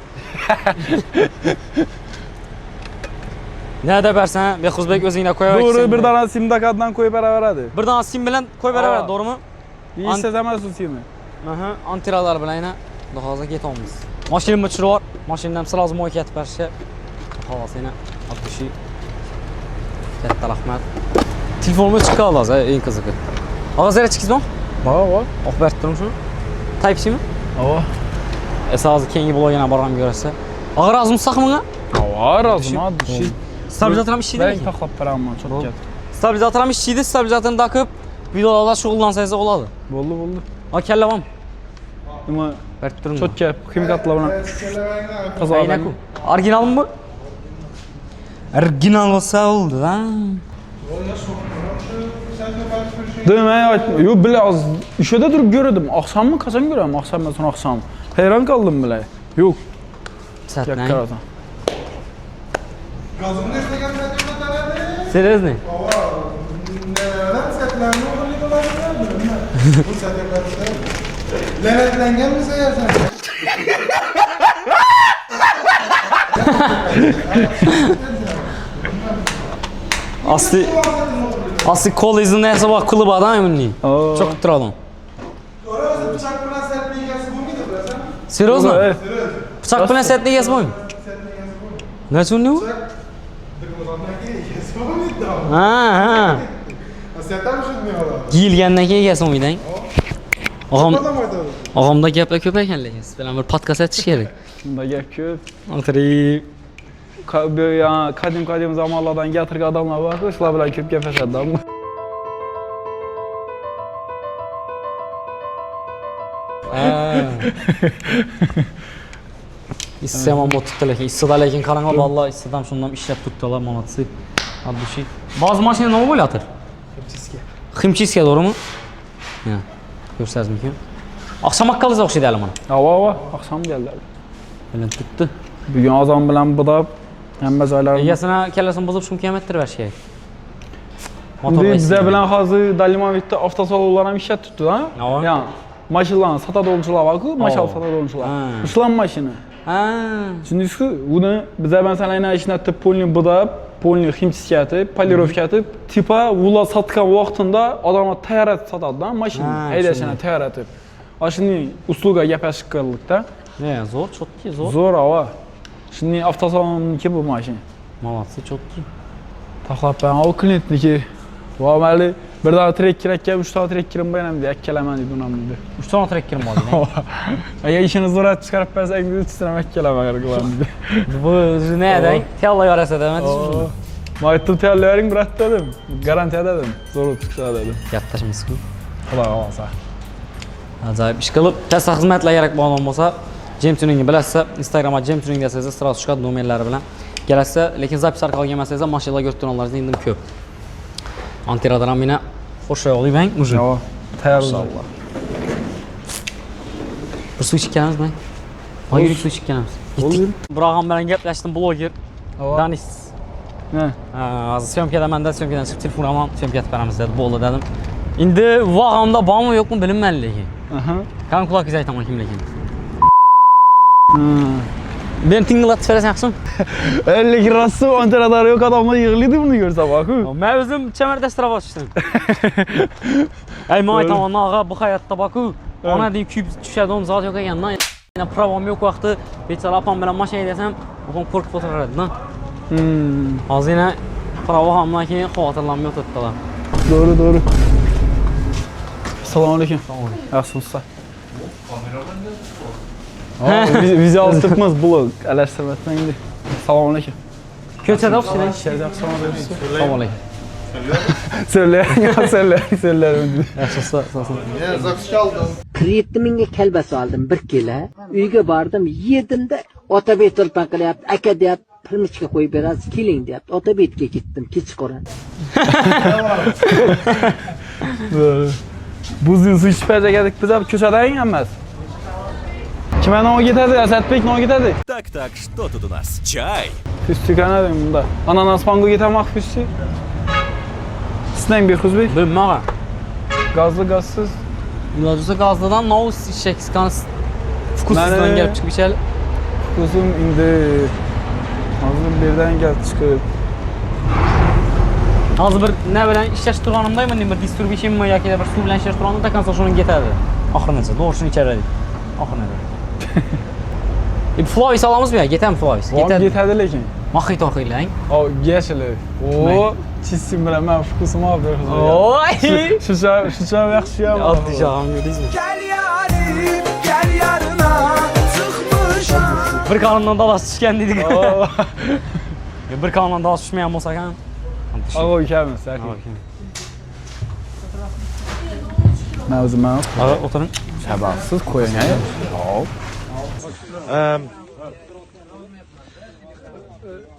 Ne de bersen Bekuzbek özüne koyarak. Doğru bir tane sim dakatdan koyup beraber hadi. Bir tane sim bilen koy beraber doğru mu? İyi sezemezsin simi. Aha, antiradar bilen yine daha fazla get olmaz. Maşinin uçuru var. Maşinden sırası moy ketip her şey. Havası yine atlışı. Katta rahmet. Telefonumu çıkarlar en kızıkı. Ağızlara çıkız mı? Var. Okbert durum şunu. Type-C mi? Var. Esası kengi bloğuna baram görürse. Ağır az mı sakmına? Var az mı? Düşü. Stabilizatörüm işçiydi mi? Ben taklap param var, çok get. Stabilizatörüm işçiydi, stabilizatörünü takıp videolarda şoğullansaysa oladı. Boldu. Ha kelle var mı? Ama Bert durum. çok get. Kimikatla bana. Kazayla ku. Orijinal mı bu? Orijinal olsa oldu lan. Deme yo bile az işede durup görürdüm. Akşam mı kaçan görüyorum? Akşam ben sonra akşam. Hayran kaldım bile. Yok. Sert ne? Yakkaratan. Gazını isteyen setlerden Seriz ne? Neden setlerini oğurluyorlar mı? Bu setlerden lanetlengen mi sayarsan? Aslı kol izni neyse bak kulüp adam eminliği. Çok tutturalım. Orası bıçak buna setleyeceğiz bu muydu burası? Seriz mi? Bıçak buna setleyeceğiz bu mu? Ne söylüyor bu? Ha. Setler mi şunluyorlar? Giyilgenden keyin yesin uydan. Ağamda gaplar köp ekanligiz. Bilan bir podcast etish kerak. Shunda gap ko'p. O'tirib Ya kadim zamonlardan getirgan adamlar bor, shular bilan ko'p gaplashadi. İstəyəm amma tutdu lekin. İstida lekin qaranga vallahi istidam şundan işləb tutdular manatsı. Ad bu şey. Bazı maşina nə belə atır? Ximchiskiya doğru mu? Ya. Görsəz mümkün. Axşam haqqalıyız oxşaydı hələ mana. Hava, axşam gəldiler. Belə tutdu. Bugün azam bilan bıdab həmmə zaylar. Egasına kəlləsin bozub şum qiyamətdir və şey. Bizə bilan hazır Dalimovitdə avtosalonlar ham işə tutdu ha. Ya, maşınlarni satan olunçular var ku, maşal satan olunçular. Işlan maşını. Ha. Şimdi şu, bunu bize ben sana yine işinətdə polini bıdab, polni ximchiska etib, polirovka etib, tipa vula satgan vaqtında adamlar tayyor etib satadi-da, mashina haydashini tayyor etib. Shunday usluga gaplashib qildik-da. Zo'r, chotki, zo'r. Zo'r ava. Shunday avtosalonniki bu mashina. Молодцы, chotki. Taxlab ben o klientniki. Va mali bir dana trek kerakka 3 ta trek kirim beram deydi, akkalaman deydi unam deydi. 3 tane trek kirim bor deydi. Agar ishini zo'rat chiqarib bersangiz 3 tane akkalaman qilgan deydi. Bu neden? Tella yarasa demek. Ma aytdim tayyorlaring brat dedim. Garantiya dedim. Zo'r chiqsa dedim. Gaplashamiz-ku. Xudo xolasa. Ajoyib ish qilib, katta xizmatlar kerak bo'lgan bo'lsa, Gem Tuningni bilasizlar, Instagramga Gem Tuning desangiz, sirasi chiqadi nomerlari bilan. Kelasizlar, lekin zapis orqali kelmasangiz, mashinalar ko'rib turganlaringiz endi ko'p. Antiradar ham meni xo'shay olayman, уже. Yo'q, tayyorlar. Bir suv ichganmiz men. Oylik suv ichganmiz. Biroq bilan gaplashdim, bloger. Danis. Hozir syomkadaman-da, syomkadan chiqib telefonimdan syomka qilib beramiz dedi, bo'ldi dedim. Endi vaqamda bormi yo'qmi bilmayman lekin. Qani quloqingiz aytaman kim lekin. Ben tinglatib berasan yaxshimi? Lekin rassom antiradar yo'q odamlar yig'laydi buni ko'rsa baku. Men o'zim chamardastrab ochdim. Ay, men aytaman, og'a bu hayotda baku. Ona deyib kuyib tushadi, o'n zot yo'q ekan-da. Yana pravom yo'q vaqti, bechora opam bilan mashina desam, opam qo'rqib o'tiradi-da. Hozir yana pravom keyin xavotirlanmay o'tiribdilar. Doğru. Assalomu alaykum. Yaxshimisiz? Bizi altıqmız blog. Alashtirmatmangdi. Assalomu alaykum. Ko'chada o'qishlar. Assalomu alaykum. Söyler. Yaxshisi. Zakscha oldim. Kreditni menga kalbasi oldim 1 kilo. Uyga bordim, yedimda Otabek to'lpan qilyapti. Aka deyapti, pirmichga qo'yib berasiz, keling deyapti. Otabekga ketdim, kechqurun. Buzun su içip edik biz abi köşeden emas. Kime ne gitadi? Asadbek ne gitadi? Так, что тут у нас? Чай? Füstü kanadım bunda. Ananas mango getirmek füstü. Sizden bir kuzbek? Bilmem. Gazlı gazsız. Ilacısı gazlıdan ne olsun şekskanız. Fukusuzdan gelip çıkıp içelim. Fukusum indi. Hazır birden gelip çıkıp. Hozir bir ne bilan ishlash turganimdayman, bir distributionmi yoki bir suv bilan ishlash turganimda konsa shuni ketadi. Oxirigacha to'g'risini icharadik. Oxirigacha. Flavis olamizmi yo? Ketami Flavis? Ketadi lekin. Mojito qiling. O yeşili. O çizsim bilan men fukusum olib berdim. Oy! Şucha yaxshi ham. Atdijam yurizmi? Gel yarim, gel yarına tıkmışam. Bir kanundan dalası tushgan dedik. Bir kanundan dalası tushmagan bo'lsa ham. Ağo ikamiz, sakin. Ne o'zim ben? O'tiring. Shabaxsiz qo'ying, ha? Hop.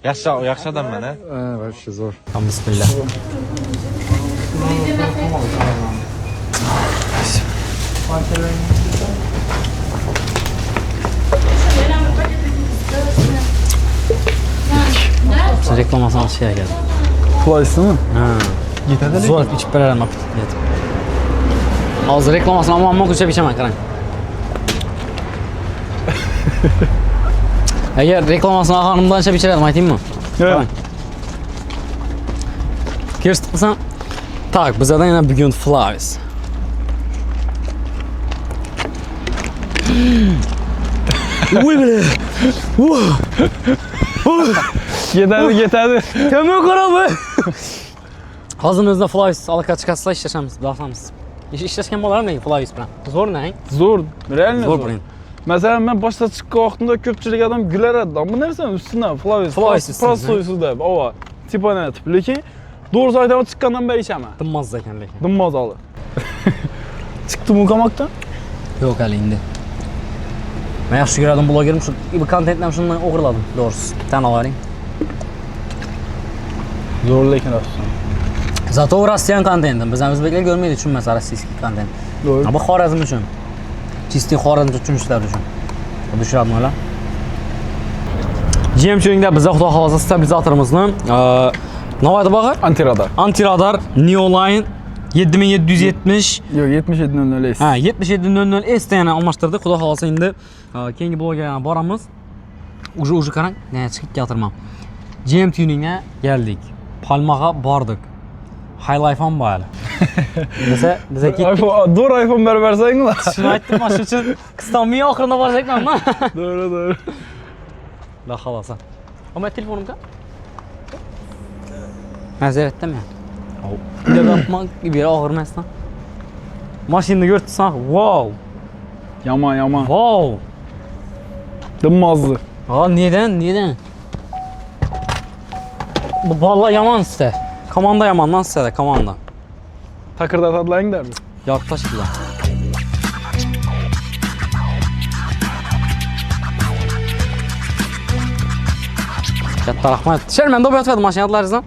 Yaxshi odamman, ha? Вообще zo'r. Bismillah. Reklamasını şey geldi. Flavis'ı mı? Yetadi lekin. Zo'r ichib beraman apetit yetib. Hozir reklamasini ammo ko'chab ichaman, qarang. Agar reklamasini xonimdan ichib ichiradim, aytaymi? Qarang. Ko'rsatib qilsam. Tak, bizdan yana bugun Flavis. Uy bile. Yetadi. Temel qarabı. Hozir o'zida Flavis alakachkaslar ishlashamiz, baxtamiz. İşləşkən bo'larmi Flavis bilan? Zo'r ne? Zo'r, realno zo'r. Mesela ben başta çıkkan vaxtında köpçülük adam güler adam. Bu neresi üstünden Flavis prostoysu da. Ova. Tipa ne tip. Lekin doğrusu aytama çıkkandan beri içemem. Dımmaz ekan lekin. Dımmaz alı. Çıktı mı kamaktan? Yo'q hali endi. Men yaxshi ko'radim blogerim shu bu kontentdan shundan o'g'irladim, doğrusu. Tan olaring. Zo'r lekin aslında. Zato Rossiyan kontentim. Biz o'zbeklar görmeydi, tushunmas rossiyskiy kontent. Doğru. Bu Xorazm uchun. Чистый Xorazm tushunishlar uchun. Tushunadimi ular? Gem Tuningda bizga xudo xolasa stabilizatorimizni navoyda bag'ir? Antiradar. Antiradar Neoline 7770. Yo'q, 7700 S. Ha, 7700 S yana almashtirdik. Xudo xolasa endi keyingi blogga boramiz. Уже qarang, ne chiqib keltirmam. GM Tuning'e geldik. Palmağa bardık. High Life'an bağlı. Mesela bize gittik. Doğru iPhone versen la. Şunu aytdım ama şu için kıstanmaya ahırına varacak mı ama? Doğru. La halasa. Ama telefonumda. Mazeretten mi? Bir de bakmak gibi ağırmaz lan. Maşinini görtürsen wow. Yaman. Wow. Dımmazdı. Aa neden? Bu vallahi yaman işte. Komanda yaman lan size de komanda. Takırda tadlayın der mi? Yaklaşıklar. Katta rahmet. Şermen de bayatmadı maşinatlarınızdan.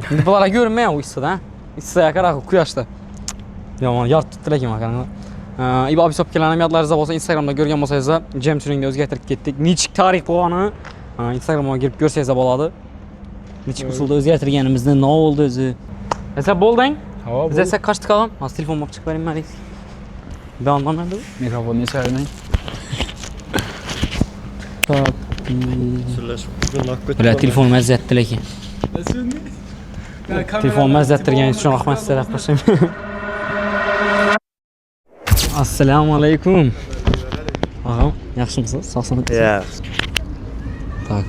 Şimdi bunlara görünmeyen o hissede ha. Hissede yakarak kuyashda. Yaman yart tuttu lekin bakalım. İba abi sopkelanem yadlarınızda olsa Instagram'da görgen bolsanız da GM Tuning'de özgertirip kettik. Niçik tarih bolğanı Instagram'a girip görseniz de boladı. Niçik usulda özgertirgenimizde ne oldu özü? Mesela boldayın. Bize ise kaçtık ağam. Az telefon bakıp çık vereyim ben. Bir anlam nerede bu? Mikrofonu içeriden. Böyle telefonu mezzettiler ki. Telefonu mezzettirgen için rahmet size yaklaşayım. Assalamu alaikum. Ağam, yaxşı mısınız? Sağsınız. Ya. Tak.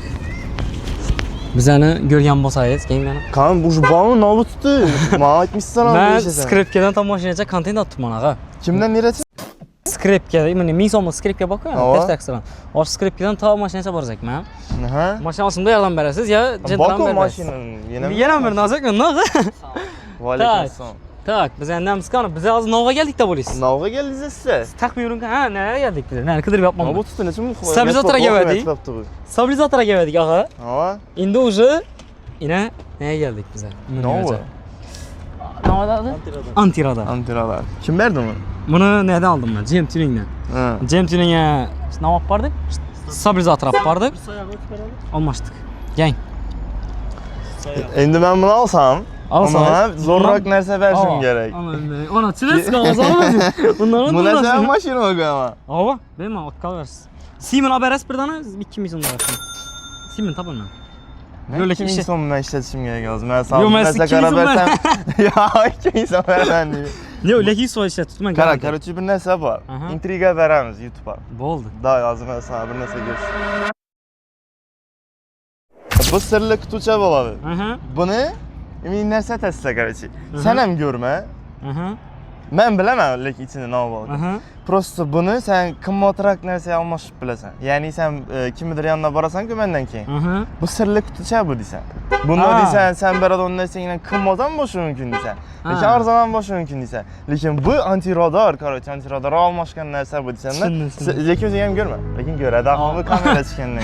Bizəni görgən bolsayız, gəlin. Kan bu bağını ne tuttu? Bana aytmışsan abi. Ben Skripke'den tam maşinəcə kontent attım bana ağa. Kimden neresi? Skripke'de, yani min so'mlik Skripke bakıyorum. Test ekstran. O Skripke'den tam maşinəcə baracaq mən. Aha. Maşın alsımda yardım verəsiz ya, centran Bak o verəsiz. maşının. Yine bir nazik mi? Nağı? Aleykümselam. Tak, biz endem sıkanıp, biz az Nova geldik de polis. Nova geldiniz size. Takmıyorum ki, ha nereye geldik biz? Nereye kıdır yapmam. Ama bu tutun için mi? Stabilizatora geldik. Stabilizatora geldik ağa. Ama. İndi ucu, yine neye geldik bize? Nova. Nova'da adı? Antiradar. Antiradar. Kim verdi onu? Bunu nereden aldım ben? GM Tuning'den. GM Tuning'e ne yapardık? Stabilizator yapardık. Almıştık. Gel. Şimdi ben bunu alsam. Ama zorrak nerse versin gerek. Ona çiles kalmaz ama. Bunların bu nerse maşin o ama. Ava, benim atkal versin. Siemens haberes bir tane 2 milyon versin. Siemens tabii mi? Böyle ki işe son ben işletişim gerek lazım. Ben sağ mesela karar versem. Ya 2 milyon versen diye. Ne öyle ki soy işlet tutman gerek. Karoçu bir nese var. Intriga veremiz YouTube'a. Boldu. Daha lazım sana bir nese görürsün. Bu sırlı kutuça boladı. Bunu emin nerse testse karoçu. Sen hem görme. Ben bilemem leki içinde ne oldu. Prosto bunu sen kımmatırak nerse almışıp bilesen. Yani sen kimidir yanına barasan ki benden ki. Bu sırlı kutuça bu desen. Bunu desen sen berad onun nerse yine kımmadan boşu mümkün desen. Lekin her zaman boşu mümkün desen. Lekin bu antiradar karoçu antiradar almışken nerse bu desen. Lekin özü hem görme. Lekin göre daha bu kamera çıkanlar.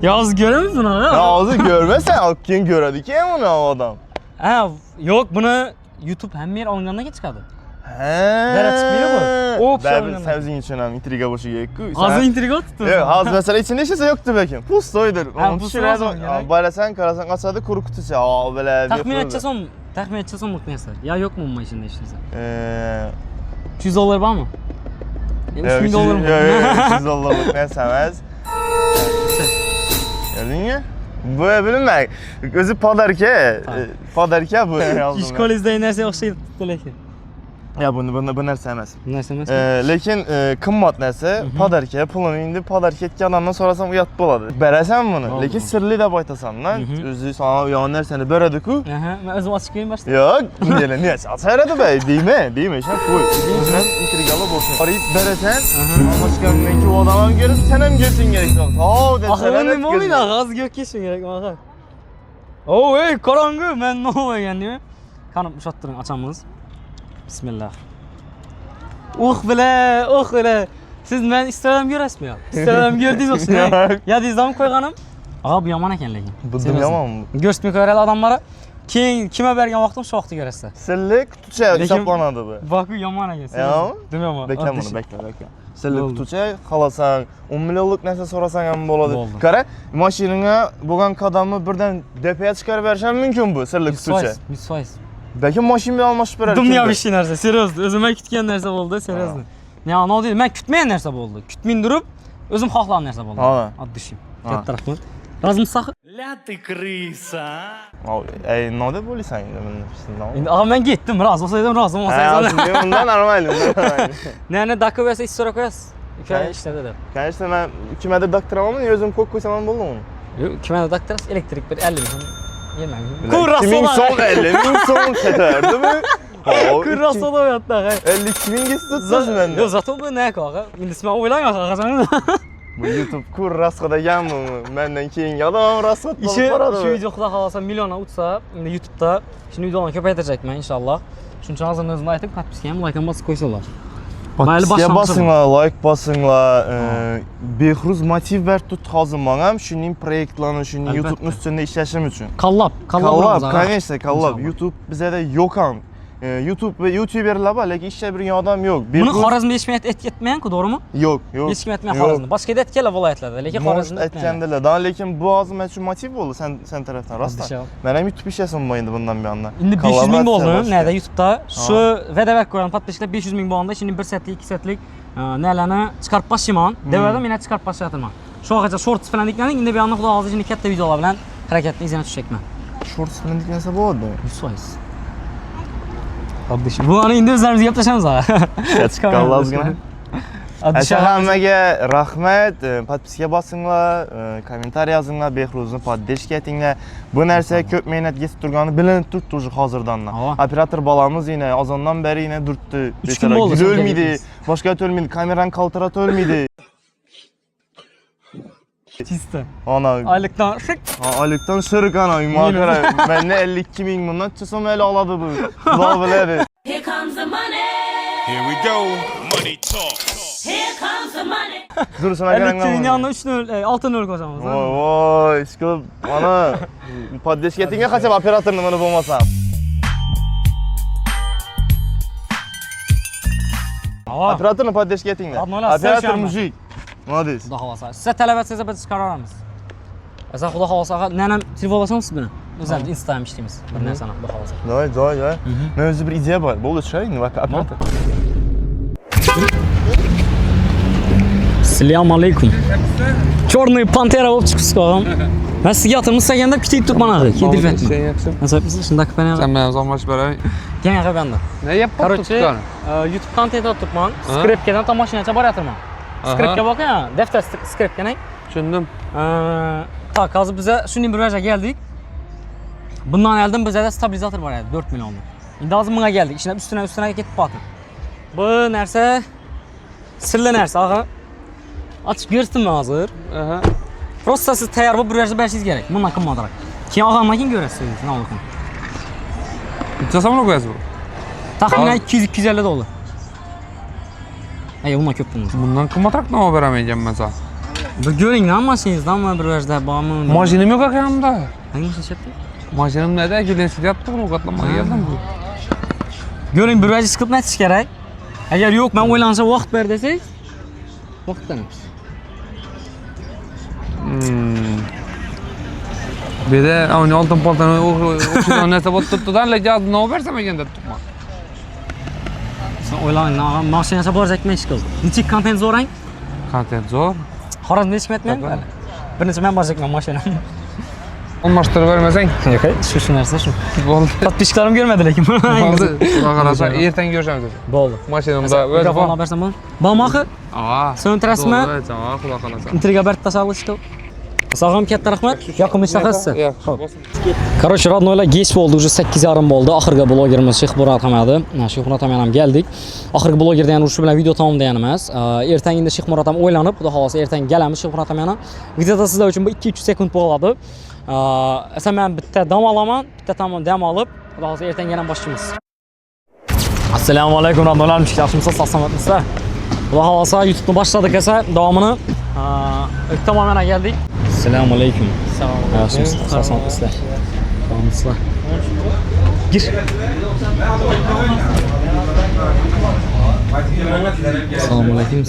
Ya az göremezsin ha. Ya azı görmesen kim göredi ki onu o adam. Ha yok bunu YouTube hem yer alınganına geç kaldı. Nereye çıkmıyor bu? O ben sevdiğin için hem intriga boşu gerek. Az intriga tuttu. Evet, az mesela içinde işese yoktu belki. Pustoydur. Ha pustoydur. Böyle sen karasan asadı kuru kutusu. Aa böyle. Tahmin edeceğiz onluk neyse. Ya yok mu maşında işinize? $200 var mı? $3.000 mı? Yok $300 ne sevmez. Gördün mü? Bu bilinmek. Gözü padarke bu. İşkol izleyin nerse yok şey tuttu lekin. Ya bu nerse emez. Nerse emez. Lekin kımmat nerse padarke pulunu indi padarke etgandan sorasam uyat boladı. Beresen bunu. Lekin sırlı da baytasan lan. Özü sana uyan nerseni beredi ku. Ben özüm açık göreyim başta. Yok. Diyele niye? Açayradı be. Değil mi? Sen koy. Sen intrigalı bolsun. Arayıp beresen. Başka ki o adamı görürsün sen hem görsün gerek yok. Ahırın ne oluydu? Az gök geçsin gerek bana. Oo ey karangı ben ne oluyor yani? Kanıp uşattırın açamınız. Bismillah. Bile. Siz ben istedim göresmi ya. İstedim gördünüz olsun ya. Ya dizam koyganım. Ağa bu yaman eken lekin. Bu yaman mı? Görsmük öyreli adamlara. Kime bergen vaxtım şu vaxtı görəsə. Sırlı kutuça hesaplanadı bu. Bak bu yaman eken. Ya? Demiyorum ama. Bekle bunu bekle. Sırlı kutuça xalasan 10 milyonluk nəsə sorasan hem boladı. Qara maşinine bugan kadamı birden depeye çıkarıp versen mümkün bu sırlı kutuça. 100%. Belki maşin bir almış bir Dumya bir şey nerse, seriozdu. Özüme kütken nerse oldu, seriozdu. Ne ana değil, ben kütmeyen nerse oldu. Kütmeyin durup, özüm xaxlan nerse oldu. Ad düşeyim. Katta rahmet. Razımız saxı. Ey, nima deb bo'laysan endi buni? Endi men ketdim, rozi bo'lsaydim, rozi bo'lmasaydim. Bundan normal. Ne dakika istora koyasiz. İşte dedi. Конечно, ben kimede doktoramam, özüm kok koysam ben buldum onu. Yok, kimede doktoras elektrik bir 50 bin. Yemem. Kimin son 50 bin son seferdi mi? Kırrası da yattı. 52 bin gitsin tutsun bende. Yok zaten bu ne kağa? Şimdi sen oylan kağa. Bu YouTube kur raskada gelme mi? Benden keyingi adam raskat İşi şu videoda kalasa milyona uçsa, şimdi YouTube'da şimdi videolarını köpeytecek ben inşallah. Çünkü hazırlığınızı aytıp katmışken like'ın bası koysalar. Patpisga basinglar, like basinglar. Behruz motiv ver tut hazır bana. Şunun proyektlerini, şunun YouTube'un üstünde işleşim için. Kallab, конечно, kallab. YouTube bize de yok am. YouTube ve YouTuber'lar var, lakin işe bir adam yok. Bunu Xorazmda hiç etmeyen ki, doğru mu? Yok. Hiç kim etmeyen Xorazmda. Başka da etkiyle vilayetlerde, lakin Xorazmda etkendiler. Daha lakin bu ağzım için motiv oldu sen taraftan rastla. Ben hem YouTube işlesim bu bundan bir anda. Şimdi 500 bin oldu, nerede YouTube'da? Şu VDV koyan patlaşıkla 500 bin bu anda. Şimdi 1 setlik, 2 setlik nelerini çıkarıp başlayman. Devirdim yine çıkarıp başlayatırman. Şu ağaca shorts falan dikledik, şimdi bir anda kuda ağzı şimdi katta videolar bilen hareketli izlene düşecekmen. Shorts falan diklense bu oldu. Yüzsayız. Kardeşim. Bu anı indi özlerimizi yaplaşamız ha. Kallazgına. Hammaga rahmat. Patpisga basinglar, kommentar yozinglar, Behruzni podдержка etinglar. Bu narsa ko'p mehnat ketib turgani bilinib turibdi уже hozirdan. Operator balamiz yine azondan beri yine duribdi. Bechoraga o'lmaydi, boshqa o'lmaydi, kamerani qaltirat o'lmaydi. Çiste. Ana. Aylıktan şık. Aylıktan şırık ana. Makara. Ben ne 52 bin bundan çıksam öyle aladı bu. Daha böyle. Here comes the money. Here we go. Money talk. Here comes the money. Dur sana gelen 52 bin yanına 6 nöl koyacağımız. Vay sıkılıp bana podдержка etinge kaçap operatorunu bunu bulmasam. Operatorunu podдержка etinge. Operator müzik. Молодец. Xudo xolasa. Siz talab etsangiz biz chiqaramiz. Asa xudo xolasa, nenam telefon olasangiz buni. O'zimiz Instagram ishlaymiz. Bir narsani xudo xolasa. Joy. Men o'zi bir ideya bor. Bo'ldi chiqaylik, nima operator. Assalomu alaykum. Черный pantera bo'lib chiqibsiz qo'g'am. Men sizga yotimizdaganda pitib turibman axir. Kelib aytdim. Sen yaxshi. Nasıl shunda qilib Sen bilan uzoqlashib boray. Keyin qilib banda. Ne yapıp Короче, YouTube content turibman. Skripkadan tam mashinacha borayotirman. Skripka bakın ya, defter skripka ne? Tushundim. Tak, hozir biza shunday bir vajaga keldik. Bundan oldin bizda stabilizator bor edi, 4 millionlik. Endi hozir bunga keldik. Ishlar üstüne ketib qoldi. Bu narsa sirli narsa, ag'a. Ochib ko'rsatdim hozir. Просто siz tayyor bo'lib bir vajaga berishingiz kerak. Bundan qimmatroq. Keyin og'amdan keyin ko'rasiz, nima bo'lgan. Necha so'mga qo'yasiz bu? Taxminan 200-250 dollar. Ay, bundan ko'p bundan. Bundan qimmatroq nima beraman mesela? Bir ko'ring, nima mashinangizdan mı bir vajda bormi? Mashinam yo'q ekanimda. Hangi mashina chapdi? Mashinam neda? Kelinsiz yaptı bunu qatlamaga keldim bu. Ko'ring, bir vaja chiqib netish kerak. Agar yo'q, men o'ylansa vaqt ber desangiz, vaqt beramiz. Bir de avni oltin poltani o'shadan narsa bo'lib turibdi-da, lekin nima bersam ekan deb turibman. Sen o'ylang, mashinasi bor zakman ish qildi. Necha kontent zo'rang? Kontent zo'r. Xorazmda hech kim aytmayapti. Bir necha men bor zakman mashinam. Almashtirib bermasang? Yo'q, shu narsa shu. Bo'ldi. Podpishkalarim ko'rmadi lekin. Bo'ldi. Xudo xolasa ertaga ko'rishamiz. Bo'ldi. Mashinamda o'zi bor. Mikrofonni bersam bo'ladi. Bormi? So'ntirasizmi? Javob xudo xolasa. Intriga bir tasavvur qil. Sağlam katta rahmat. Yoqimli shaqasi. Короче, родnoylar geç bo'ldi, уже 8:30 bo'ldi. Oxirgi blogerimiz Shayxmurat Hamadi. Shayxmurat ham ham keldik. Oxirgi blogerda yana shu bilan video tamom degan emas. Ertangi endi Shayxmurat ham o'ylanib, xudo xolasa ertangi kelamiz Shayxmurat ham yana. Videoda sizlar uchun bu 2-3 sekund bo'ladi. Esa men bitta dam olaman, bitta tamom dam olib, xudo xolasa ertangi yana boshlaymiz. Assalomu alaykum rodnoylar, yaxshimisiz? Salomatmisizlar? Xudo xolasa YouTube'ni boshladik esa davomini tamom yana keldik. Assalomu alaykum. Salomatmisizlar. Salomatmisizlar. Gir. Assalomu alaykum.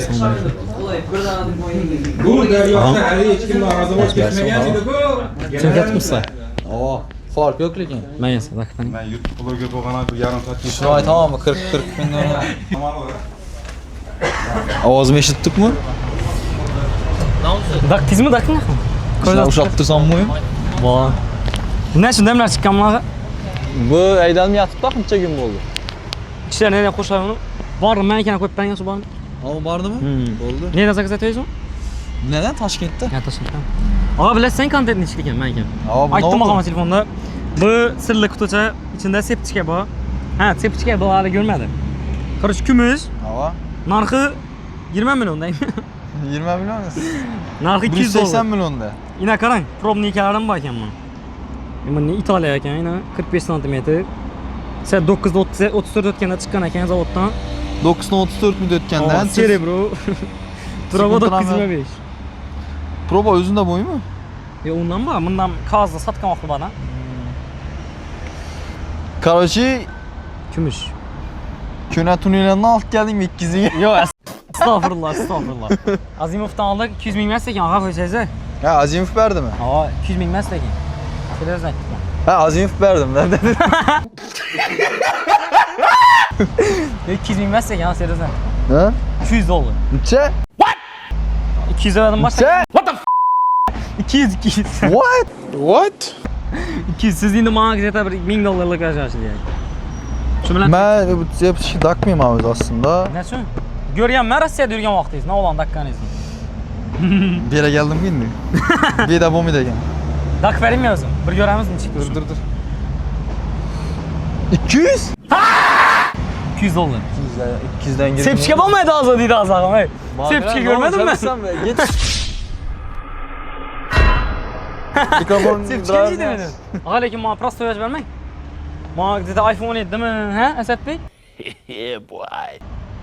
Bu daryoda hali hech kim norozi bo'lib ketmagan edi bu. Kim ketibsiz? Fark yo'q lekin. Men esa vaqtdan. Men YouTube bloger bo'lganman, bu yarim soat Shuni aytamanmi? 40 ming. Ovozimni eshitdikmi? Daqtizmi, daqtmi? Ushlab tursammi? Vay. Bundan shunday bilan chiqqan bunaqa. Bu aydanib yotibdi, qancha kun bo'ldi? Kishilar nega qo'shadi uni? Bormi, men ekan qo'yib bergan shu bormi? Ama bardımı? Oldu. Nereden zakazatıyorsun? Neden? Toshkentda. Ya Toshkentda. Aga bilasan kontentni ichida ekan, men ekan. Aytdim maqama telefonda. Bu sirli quticha, ichida sepchika bor. Ha, sepchika bor, hali ko'rmadim. Qarish kumush. Ava. Narxi 20 milliondan. 20 milyon. Narxi 200 dollar. 180 milyonda. Ina qarang, probnikalarım bor ekan buni. Buni Italiya ekan, ina 45 cm. Sen 934 o'tganda chiqqan ekan zavoddan. 934 mi dötkenden? Cerebro. Proba 925. Proba özünde boyu mu? Ya ondan mı? Bundan kazda satkan vakti bana. Короче, Kümüş. Köne tunelinden alt geldim 200'e. Yo, estağfurullah, estağfurullah. Azimov'dan aldık 200 bin meslek ağa koyacağız. Ha, Azimov verdi mi? Aa, 200 bin meslek. Televizyondan ettik. Ha, Azimov verdim. Nerede? 200 bin meslek ya televizyondan. Ha? 200 dolar. Neçe? What? 200 verdim başta. What the f? 200. What? What? 200 siz indi bana gidete bir 1000 dolarlık aşağı diye. Şu bilen Ben bu hep şey takmayayım abi aslında. ne şu? Görüyorum ben Rusya'da yürüyen vaktayız. Ne olan dakikanız? Bir yere geldim değil mi? Bir de bu mu degen? Dak verim yazım. Bir göremiz mi çıktı? Dur. 200? 200 dolar. 200'den girdim. Sepçike olmaydı ağzı dedi ağzı ağam. Sepçike görmedin mi? Git. Mikrofon Sepçikeci de miydin? Aleyküm bana prosto yaş vermek. Bana dedi iPhone 17 değil mi? He Esat Bey? Yeah boy.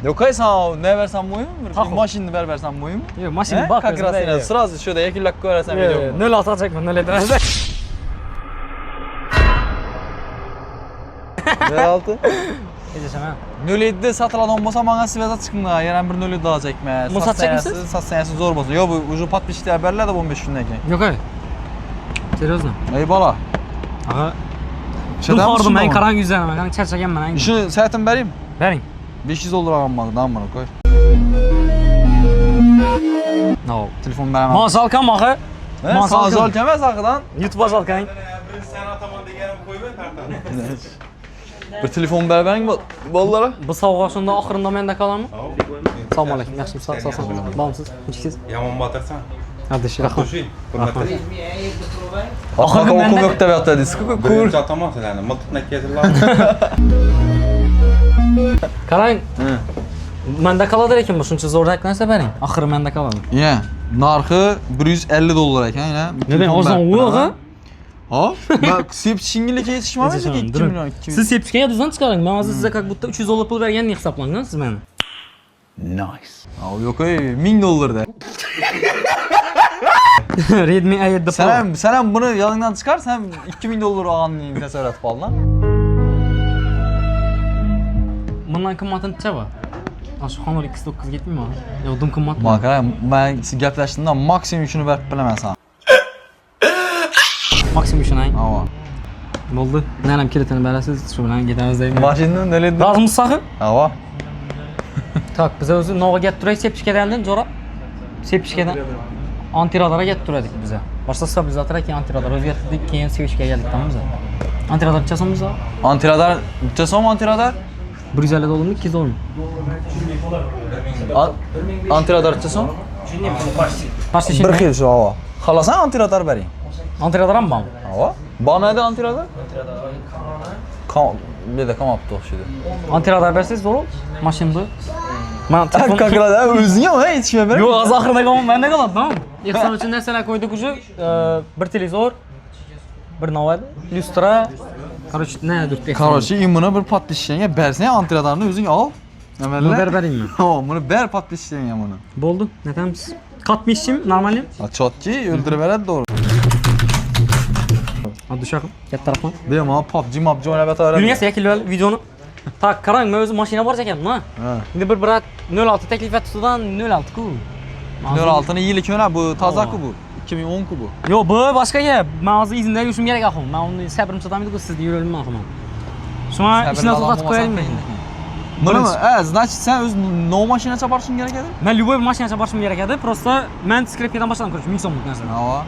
Yok ay sana ne versem boyu mu? Maşını versem boyu mu? Yok maşını bak. Как раз yine sırası şurada 2 dakika versem video mu? Ne lata çekme ne letresi. Ne altı? Geçeceğim ha. 07'de satılan olmasa bana sivasa çıkın daha. Yarın bir 07 daha çekme. Bunu satacak mısın? Satsan zor olmasın. Yok bu ucu patmıştı haberler de 15 gündeyken. Yok ay. Seriously. Eyvallah. Aha. Şeyden Dur misin ben baba? karan güzel ama. Kanka çerçeken ben. İşini saatin vereyim. Verin. 500 olur almak daha bana koy. No. Telefon veremem. Masal kan bakı. Masal kemez arkadan. YouTube masal kan. Sen ataman degenim koymayın tartan. Bir telefon vermeyin bollara. Bu savğaşında axırında mende kalamı? Salam aleyküm. Yaxşı sağ ol. Bağımsız. Neçisiz? Yaman batırsan. Kardeş rahmat. Hürmetler. Ahırda okum yok da hatta disk. Kur. Atamam sen mıltıknak getirler. Qarang. Mende qaladır ekan bu shuncha zo'r narsa bering. Axiri mende qaladı. Yine narxı 150 dolar ekan yine. Neden ozon uğa? Ha? Bak sepçingilike yetişmez mi? 2 milyon 2 milyon. Siz sepçikaya düzden çıkarın. Ben size как будто 300 dolar pul vergenini hesaplayın siz beni. Nice. Abi yok ay 1000 dolar da. Redmi A7 Pro. Sen bunu yanından çıkar sen 2000 dolar anlayayım tesarat falan. Bundan qimmatini necha? Şu Honor X9 getmiymi? Yo, dim qimmat. Bak ben gaplashimda maksimum shuni berib bilaman sana. Maksimum shuni ayting. Ava. Bo'ldi. Menam kilitini berasiz, shu bilan ketamiz deyman. Mashinani nima dedi? Razmisiz sahi? Ava. Tak, biz o'zi nog'a get turaylik sepchikadan jo'ra. Sepchikadan antiradara get turadik biz. Boshqa stabilizator keyin antiradar o'zgartirdik, keyin sepchikaga keldik tamammi? Antiradar necha so'm biz? Antiradar necha so'm antiradar? 150 dolarmi, 200 dolarmi? Antiradar necha so'm? Pastishni. Bir xil shu ava. Xolasan antiradar bering. Antiradar ham bormi? Ava. Bormaydi antiradar? Bir de kamaptı o'xshaydi. Antiradar bersangiz zo'r. Mashin bu. Men telefon Kakradar o'zing ham hech kimga bermay. Yo'q, az oxirida qolmam, menda qoladi, tamam? Ehson uchun narsalar qo'ydik уже. Bir televizor, bir navbat, lyustra. Короче, ne durdu? Короче, imuni bir patlishlanga bersang antiradarni o'zing ol. Bunu beringmi? Ha, buni ber patlishlanga buni. Bo'ldi, netamiz. Qatmishim, normalmi? Chotki o'ldirib beradi to'g'ri. Hadi şaka. Katta rahmat. Bemalol PUBG o'ynab yotaveradi. Yunus yakilib videoni. Tak, qarang, men o'zim mashina bor ekanman. Endi bir brat 06 taklif etdidan 06 ku. 06 ni yili ko'na bu toza-ku bu. 2010 ku bu. Yo'q, bu boshqaga. Men hozir izinda yurishim kerak axir. Men uni sabrim sotamaydi-ku, sizda yuraman axir. Shunga ishni to'xtatib qo'yaylikmi? Bunimi? Значит, sen o'z nov mashina chaborishing kerak edi? Men любой mashina chaborishim kerak edi. Просто men skripkadan boshladim, короче, 1000 so'mlik narsa.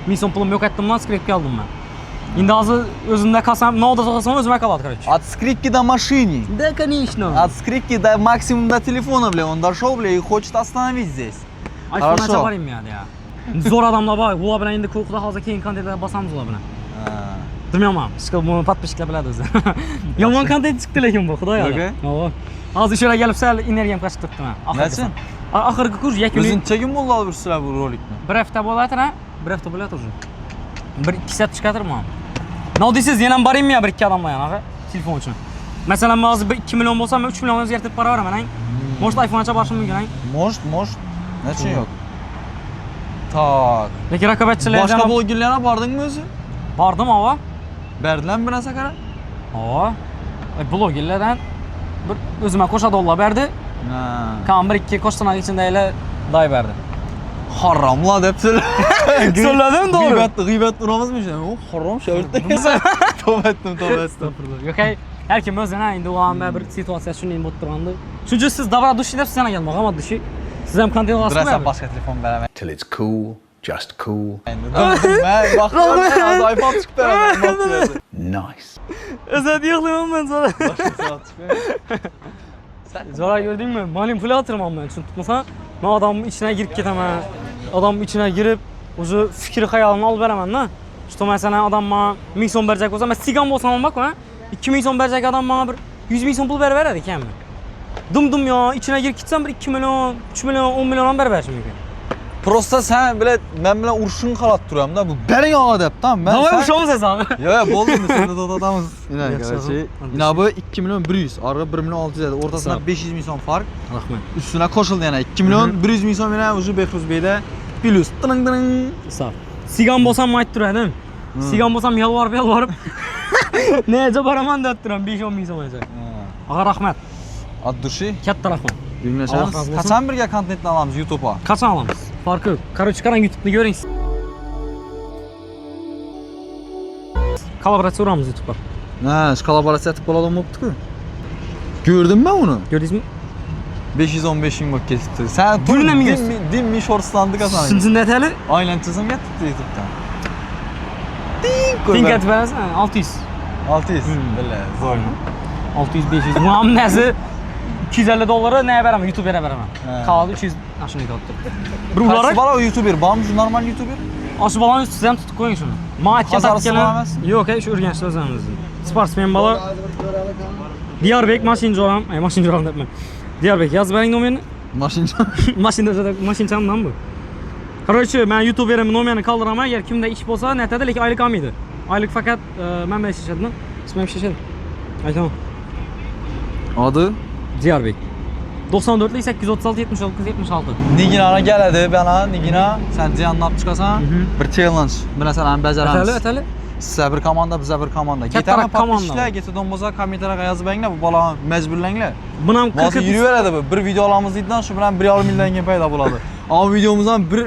1000 so'm pulim yo'q etdim, men skripka oldim men. Endi hozir o'zimda qolsam, navda so'rasam o'zimga qoladi, короче. Отскрипки до машины. Да, конечно. Отскрипки до максимум до телефона, бля. Он дошел, бля, и хочет остановить здесь. iPhone'a chaparim yani ya. Zo'r odamlar bor. Ular bilan endi Xudo hozir keyin kontentlar bosamiz ular bilan. Bilmayman. Chiqib buni podpishchilar biladi o'zi. Yomon kontent chiqdi lekin bu, xudo yo'q. Havo. Hozir shu yerga kelib sal energiyam qochib turibdi men. Nechun? Oxirgi kurs yakuniy. O'zing chegin bo'ldi bir sizlar bu rolikni. Bir hafta bo'ladi, ha? Bir hafta bo'ladi уже. 1-2 soat chiqadirman. Nima deysiz? Yana ham boringmi bir ikki odamlar yana, telefon uchun. Masalan, men hozir 2 million bo'lsa, men 3 million o'zgartirib boraveraman, ha? Может, iPhone chabarishim mumkin, ha? Может. Nechun yo'q? Tak. Lekin raqobatchilardan Boshqa blogerlarga bordingmi o'zi? Bordim, ava. Berdilarmi bir narsa qara? Ava. Blogerlardan bir o'zimga qo'shadollar berdi. Kam 1-2 qo'shtirnoq ichindaglar day berdi. Haromlar debsiz. So'lladim to'g'ri. G'iybat uramizmi shuni? O, harom shavurda. Tavba etdim. Yo'q, har kim o'zini endi u ham bir situatsiya shunday bo'lib turgandi. Shuning siz davra dushi deb sizga kelmoq, hamma dushi. Siz ham kontent olasizmi? Birasa boshqa telefon beraman. Till it's cool, just cool. Men vaqtida iPhone chiqdi. Nice. O'zat yig'layman men sana. Zo'ra gördingmi? Malim pul yatırmam ben. Çünkü tutmasa ben adamın içine girip ketaman. Adamın içine girip o'zi fikri xayolini olib beraman da. İşte mesela adam bana 1000 so'm beracak bo'lsa, men sigan bo'lsam bak ha. 2000 so'm beracak adam bana bir 100 ming so'm pul beradi ekanmi? Dum ya, içine girip gitsem bir 2 milyon, 3 milyon, 10 milyon ham berberishim mumkin. Prosta sen bile men bilan urushing qalat turam da. Bu bering ola deb, tamam? Men Nima urushamiz abi? Yo'q, bo'ldimi? Senda dodadamiz. Ina, qarshi. Ina bu 2 milyon 100, arada 1 milyon 600 edi. O'rtasida 500 ming so'm farq. Rahmat. Üstüne koşuldu yani 2 milyon 100 ming so'm yana o'zi Behruz Beyda plus. Tırın. Sağ. Sigan bo'lsam aytib turadim. Sigan bo'lsam yalvarib. Nega boraman deb turam 5-10 ming so'm olacak. Ağa rahmat. Ad dushi. Katta rahmat. Dinlashamiz. Qachon birga kontentni olamiz YouTube'a? Qachon olamiz? Farqi yo'q. Короче, qarang YouTube'ni ko'ring. Kollaboratsiya uramiz YouTube'ga. Ha, shu kollaboratsiya etib bo'ladigan bo'libdi-ku. Gördünmü onu? Gördünüz mü? 515 ming bo'lib ketibdi. Sen Gülüne mi görsün? Dimmi shortslandı kazandı. Sizin detaylı? Aynen çizim getirdi YouTube'dan. Ding etib berasın, 600. 600. Böyle zor. 600 500. Bu ham nasi $250 neye beraman? YouTube'a beraman. Kaldı 300 aşını tuttu. Bir ulara bana YouTuber, bana şu normal YouTuber. Aşı balanın üstü hem tutup koyun şunu. Maatken takkeler. Yok, şu Urgenç'te özlemimiz. Sportsmen bala. Diyarbek maşinci olan, maşinci olan depmem. Diyarbek yaz berin numaranı. Maşinci. Maşinçamdan bu. Короче, ben YouTuber'imin numaranı kaldıramam. Eğer kimde iş olsa netede leki aylık almaydı. Aylık fakat ben şişedim. İsmim şişedim. Ay tamam. Adı? Diyarbek. 94'lü 836 76 76. Nigina'na geledi bana Nigina. Sen Cihan'la çıkasan bir challenge. Mesela beceremiz. Öteli. Sizə bir komanda, bizə bir komanda. Getəmə patlaşla, getədən boza kommentarlara yazıb ənglə bu bala məcburlənlə. Bunam 40 Bazı yürü verədi bu. Bir video alamızdan şu bilan 1,5 milyon gen payda buladı. Ama videomuzdan bir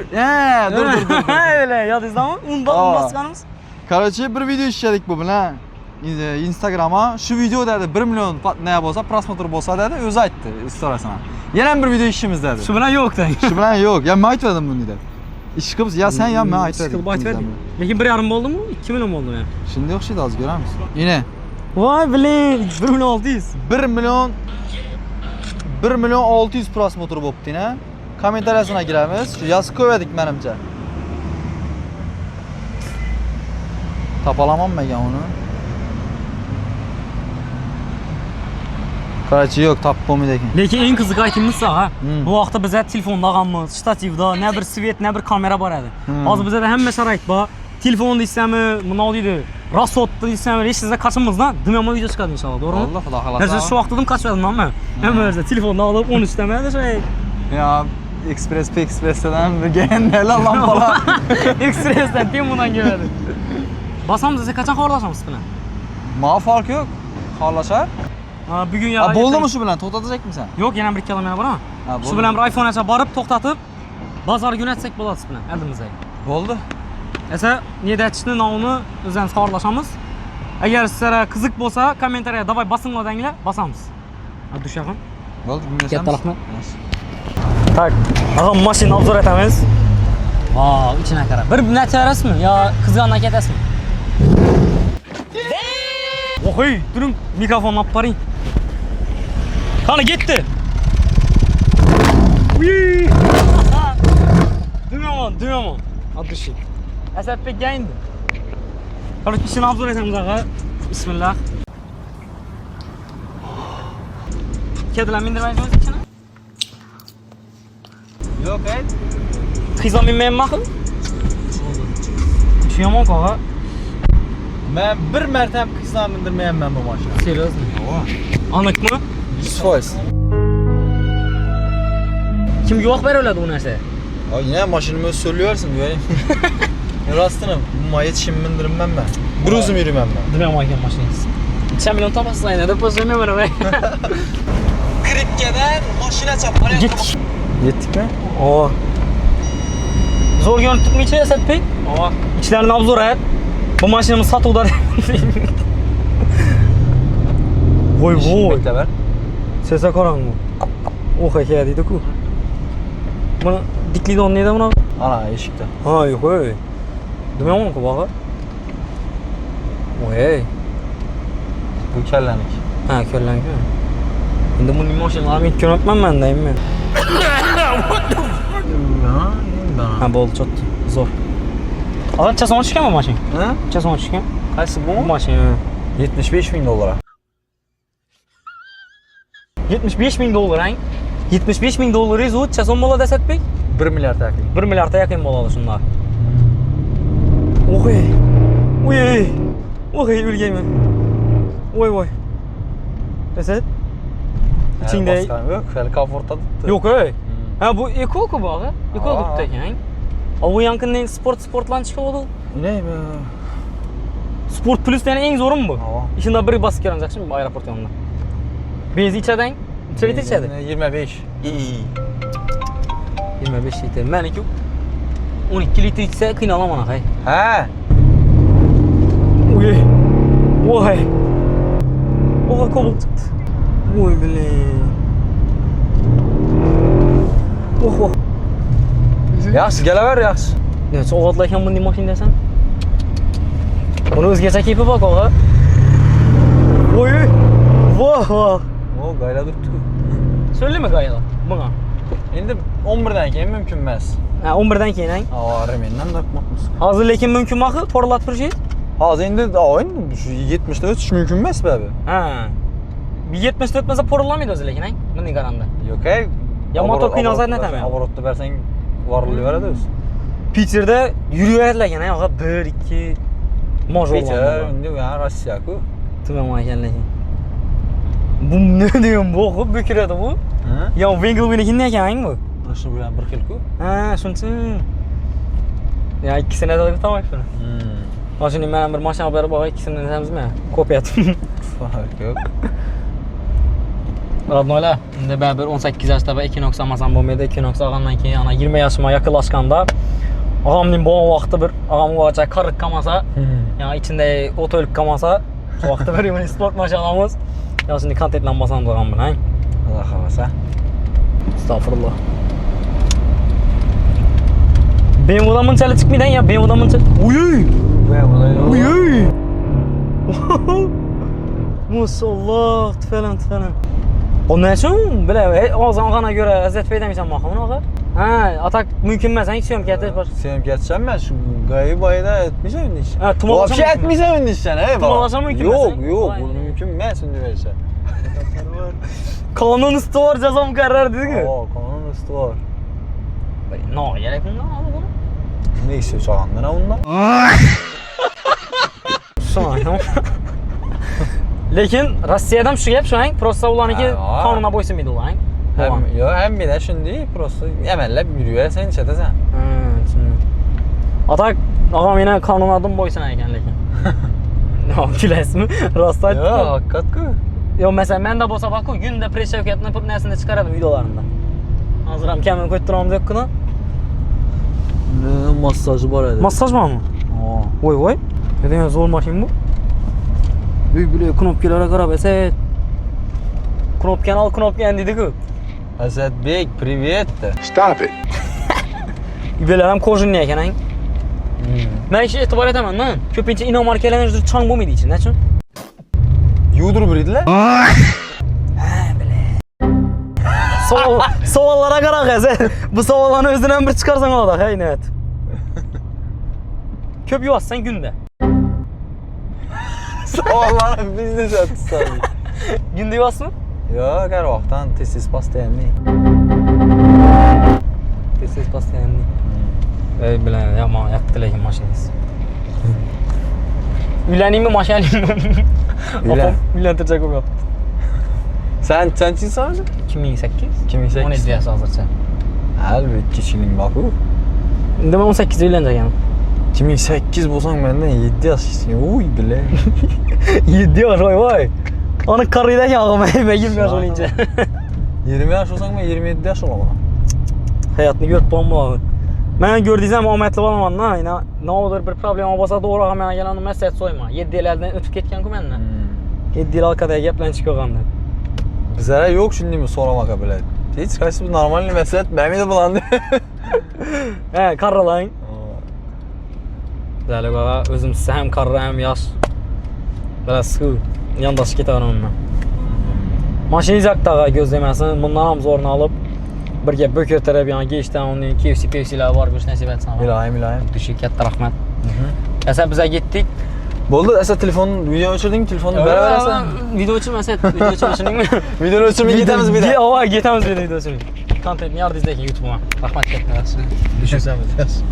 dur. Öyle yad izlama. Undan çıkanımız. Короче, bir video işledik bu bilan. Instagram'a şu video dedi 1 milyon ne bolsa prosmotr bolsa dedi özü aytdı istorasına. Yine bir video işimiz dedi. Şu bilan yok dedi. Şu bilan yok. Ya mən aytmadım bunu dedi. İşqıbız ya sen ya mən aytmadım. İşqıb aytmadım. Lekin 1,5 oldu mu? 2 milyon oldu yani. Şimdi yok şeydi az görər misin? Yine. Vay bilin 1 milyon 600. 1 milyon 600 prosmotr bolubdu yine. Kommentariyasına girəmiz. Şu yazı koymadık mənimcə. Tapalamam mən ya onu. Qaracı yok tapmamaydı. Lekin en kızık aytımız ha. Bu vaxtda bizə telefonda ağamız, stativda, nə bir svet, nə bir kamera var idi. Hazır bizə də həmmə şərait var. Telefon desəmi, nə deyir? Rasot desəmi, heç sizə kaçımızdan dünəmə video çıxardı inşallah, doğru mu? Allah xalasa. Hər şu vaxtdan kaçmadım lan mən. Həmmə özə telefonda alıb 13 dəmə şey. Ya Express'ten bir genel lampalar. Express'ten kim bundan görədi? Basamız kaçan xorlaşamız bilan? Ma fark yok. Xorlaşar. Ha bugün ya. Boldu mu şu bilan? Toxtatacaq mısın? Yok, yana bir kilometre var ha. Şu bilan bir iPhone-a barıb toxtatıb bazar günü etsək bolası bilan əlimizə. Boldu. Esa nedəçini onu özən xorlaşamız. Əgər sizə qızıq bolsa kommentariya davay basınlar denglə basamız. Hadi düşəxim. Boldu, dinləsəmiz. Katta rahmet. Tak, ağam maşını obzor etamiz. Vay, içinə qara. Bir nəticə verəsmi? Ya qızğanla gedəsmi? Oy, durun mikrofonu alıp barayım. Qani getdi. Uy! Duyamam. Atışın. Asadbek geldi. Qani işini abzor etamiz ağa. Bismillah. Kedilar mindirmaysiz içine? Yo'q, ayt. Qizon minmayman ma'qul? Shu yomon ağa. Men bir marta ham qizdan mindirmayapman bu mashinani. Seriozmi? Aniqmi? 100%. Kim guvoh bera oladi bu narsa? Ya yine mashinamı o'zi so'rlayversin, bering. Rostini, bu yetishimni mindirmayman men. Bir o'zim yurmayman men. Dunyo ekan mashinangiz. 3 million topasiz ayni deb o'zim beraman. Kiribkadan mashina chopib Yetdikmi? Oo. Zo'r yo'nitibmi Asadbek? Oo. İçlerini abzor et. Bu mashinamı satuvda. Voy. Bekle Sesa qarangu. O'xa deydi-ku. Buni diklikda o'rnaydi buni. Ana eshikda. Ha, yo'q. Dumayman-ku bağı. Oy. Bu kallaniki. Ha, kallaniki. Endi buni mashinalarini ko'ribman men deymi? Ha, bo'ldi, chotdi. Zo'r. Qancha so'm tushganmi mashina? Ha? Qancha so'm tushgan? Qaysi bu? Bu mashina 75.000 dollar. 75.000 dollar, ha? 75.000 dollaringiz u qancha so'm bo'ladi Asadbek? 1 milliard yaqin. 1 milliardga yaqin bo'ladi shunday. Oy, o'lganman. Voy. Asad? İçinde Yo'q, hali komfortda turibdi. Yo'q, ha bu eko-ku bu ağa. Eko dupda ekan. Bu yanqindan sportlan chiqadi. Neymi? Sport Plus'dan eng zo'rimi bu? İçinde biri basib kelinacakmi bu aeroport yonida. Benzin ichadang, necha litr ichadi? 25. 25 litr. Meniki 12 litr ichsa qiynalaman ağa. Ha. Voy. Oha kobul çıktı. Voy bilen. Oh. Yaxshi, kelaver, yaxshi. Ne, so'g'atlaykan bunday mashina desam? Buni o'zgacha keyfi bor ağa. Voy. Voh. O, gayla turibdi-ku. Söyleme gayla buna. Endi 11dan keyin mumkin emas. Ha, 11dan keyin hang. Mendan topmoqmiz. Hozir lekin mumkin ma'qul, porlatib turishingiz? Hozir endi shu 70 dan o'tish mumkin emas babi. Ha. Bir 70 o'tmasa porlamaydi o'zi lekin hang. Bunday qaranda. Yo'q, Ya motor qiynalsa netaman? Aborotda bersang varilaveradi o'zi. Peterda yuraveradi lekin ağa 1 2 mojol. Peter, endi bu Rossiya-ku. Tamam ekan lekin. Bu ne diyorum bu? Büküredi bu. Ya Wengel'in ne ekan bu? Shu bilan bir xil-ku. Ha, shuncha. Ya ikkisini de tamam shuni. Mashina men bir mashina berib olib ikkisini desamizmi? Kopyat. Yo'q. Radnoylar, endi baribir 18 yoshda va Equinox olmasam bo'lmaydi. Equinox olgandan keyin ana 20 yoshimga yaqinlashganda og'amning bu vaqti bir og'amga qariq qamasa, yani ichinde o't o'lib qamasa, shu vaqtda bir yomon sport mashinamiz. Ya şimdi kontentlanmasam bo'lgan bilan. Xudo xolasa. Estağfurullah. BMW'dan bunchalik chiqmaydan ya, BMW'dan buncha. Uy! Uy! Maşallah, falan. Ondan üçün belə ağzına görə əziyyət verməsən baxımın ağa. Ha, atak mümkün emas, hiç sömkətiş baş. Sömkətsən mən şu qayı bayda etmişəm indi iş. Ha, tumalaşam. Vəbşə etmişəm indi işsən, ey baba. Tumalaşam mümkün emas. Yox, bu mümkün emas indi versə. Kanun üstü var, cəza müqərrər dedi ki. Kanun üstü var. Ne gerek bundan al bunu? Ne istiyor çağandan ondan? Sonra. Lekin Rossiyadan shu gap shu hang, prosta ularniki qonunga bo'ysunmaydi ular hang. Hem bir de şimdi prosta emellep yürüyorsan içedesən. Atak ağam yine kanunlardan boysunan ekan lekin. Ne güləsmi? Rastlayt. Yo, haqiqatku. Yo, mesela men de bo'lsa baku günde press şevkatini put narsani chiqaradim videolarimda. Hozir ham kamini qo'yib turamiz yo'qmi? Massajı var edi. Massaj bormi? Voy. Degan zo'r mashina bu. Bile knopkalara qarab esa knopkani al, knopkani dedi-ku. Asadbek, привет. Stop it. Belar ham kojinli ekan hang. Ben hiç etibar edemem lan. Köpince inomarkalarning o'zida chang bo'lmaydi ichida, nechun? Yudurib birdilar. Savollara qaraq, sen. Bu savollarni o'zidan bir chiqarsang bo'ladi, hey net. Ko'p yuvassan kunda. Savollarni biznes atsan. Kunda yuvasmi? Yo'q, har vaqtdan tez постоянный. Tez постоянный. Ey bilan yomon yapti lekin mashinangiz. Uylaningmi, mashinangmi? Opam uylantirjak bo'lyapti. Sen kanchinsan hozir? 2008. 2008. 17 yosh hozircha. Albatta chiling bor-ku. Endi men 18 da uylanganman. 2008 bo'lsang mendan 7 yosh kichkina. Uy, bilay. 7 yosh voy. Onu qaraydan yog'im, men 20 yosh bo'lincha. 20 yosh bo'lsang men 27 yosh olaman. Hayotni ko'rib bo'lmaydi. Men gördüysem omadli bo'laman-da. Yine navodir bir problem bo'lsa, to'g'ri men kelgandim, maslahat so'yma. 7 yillardan o'tib ketgan-ku mendan. 7 yil orqadagi gaplanib chiqqanda. Bizlere yok şimdi mi soramak bilen. Hiç kaçtı bir normal meslek benim de bulandı. He, qarralang. Zali baba, o'zim siz ham qarra ham yosh. Bilasizku, yondoshib ketaman men. Mashinangiz yoqdaga ko'zlamasin, bundan ham zo'rni olib birga bo'ko'tarib yana geçten onun KFC'lar var, bir nasib etsin. İlayim. Teşekkür katta rahmat. Esa biza gittik. Bo'ldi, esa telefon video o'chirding, telefonni beraver esa. Video o'chirmasa, video o'chirdingmi? Videoni o'chirmay ketamiz bir de. Yo'q, ketamiz bir video o'chirib. Kontentni yordingizki YouTube'ma. Rahmat katta. Düşürsemiz.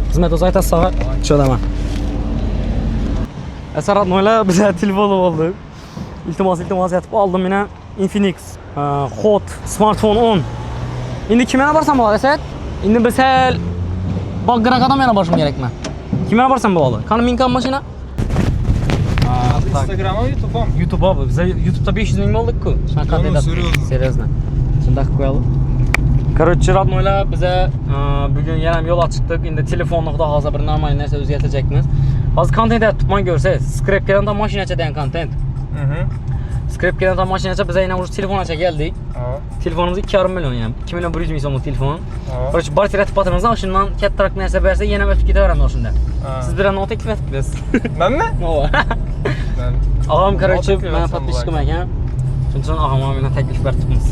Xizmat o'zi aytasiz sağa. Tushunaman. Esa radnoylar biza telefon oldu. İltimos yetib oldim meni Infinix Hot smartphone 10. Endi kimga borsam bo'ladi, Asad? Endi biz sal bag'ira qadam yana borishim kerakmi? Kimga borsam bo'ladi? Qani minkan mashina? Instagram mı YouTube mu? YouTube abi. Biz YouTube'da 500 ming olduk-ku. Shuna qanday deb. Seriyozdan. Shunda qilib qo'yalım. Короче, radnoylar biza bugun yana yo'l chiqdik. Endi telefonni xudo hozir bir normal narsa o'zgartirajamiz. Hozir kontent tutman ko'rsangiz, Scrapkadan da mashinacha degan kontent. Scrapkadan da mashinacha biz yana o'sha telefonacha keldik. Telefonimiz 2,5 milyon yani. 2 milyon 100 ming so'mlik telefon. Короче, barcha ratib batimizni shundan kattaroq narsa bersa yana o'tib ketaveramiz shunda. Siz bir an teklif etib berasiz. Menmi? Ağam короче, men подписчикim ekan. Shuning uchun ağama bilan taklif beribmiz.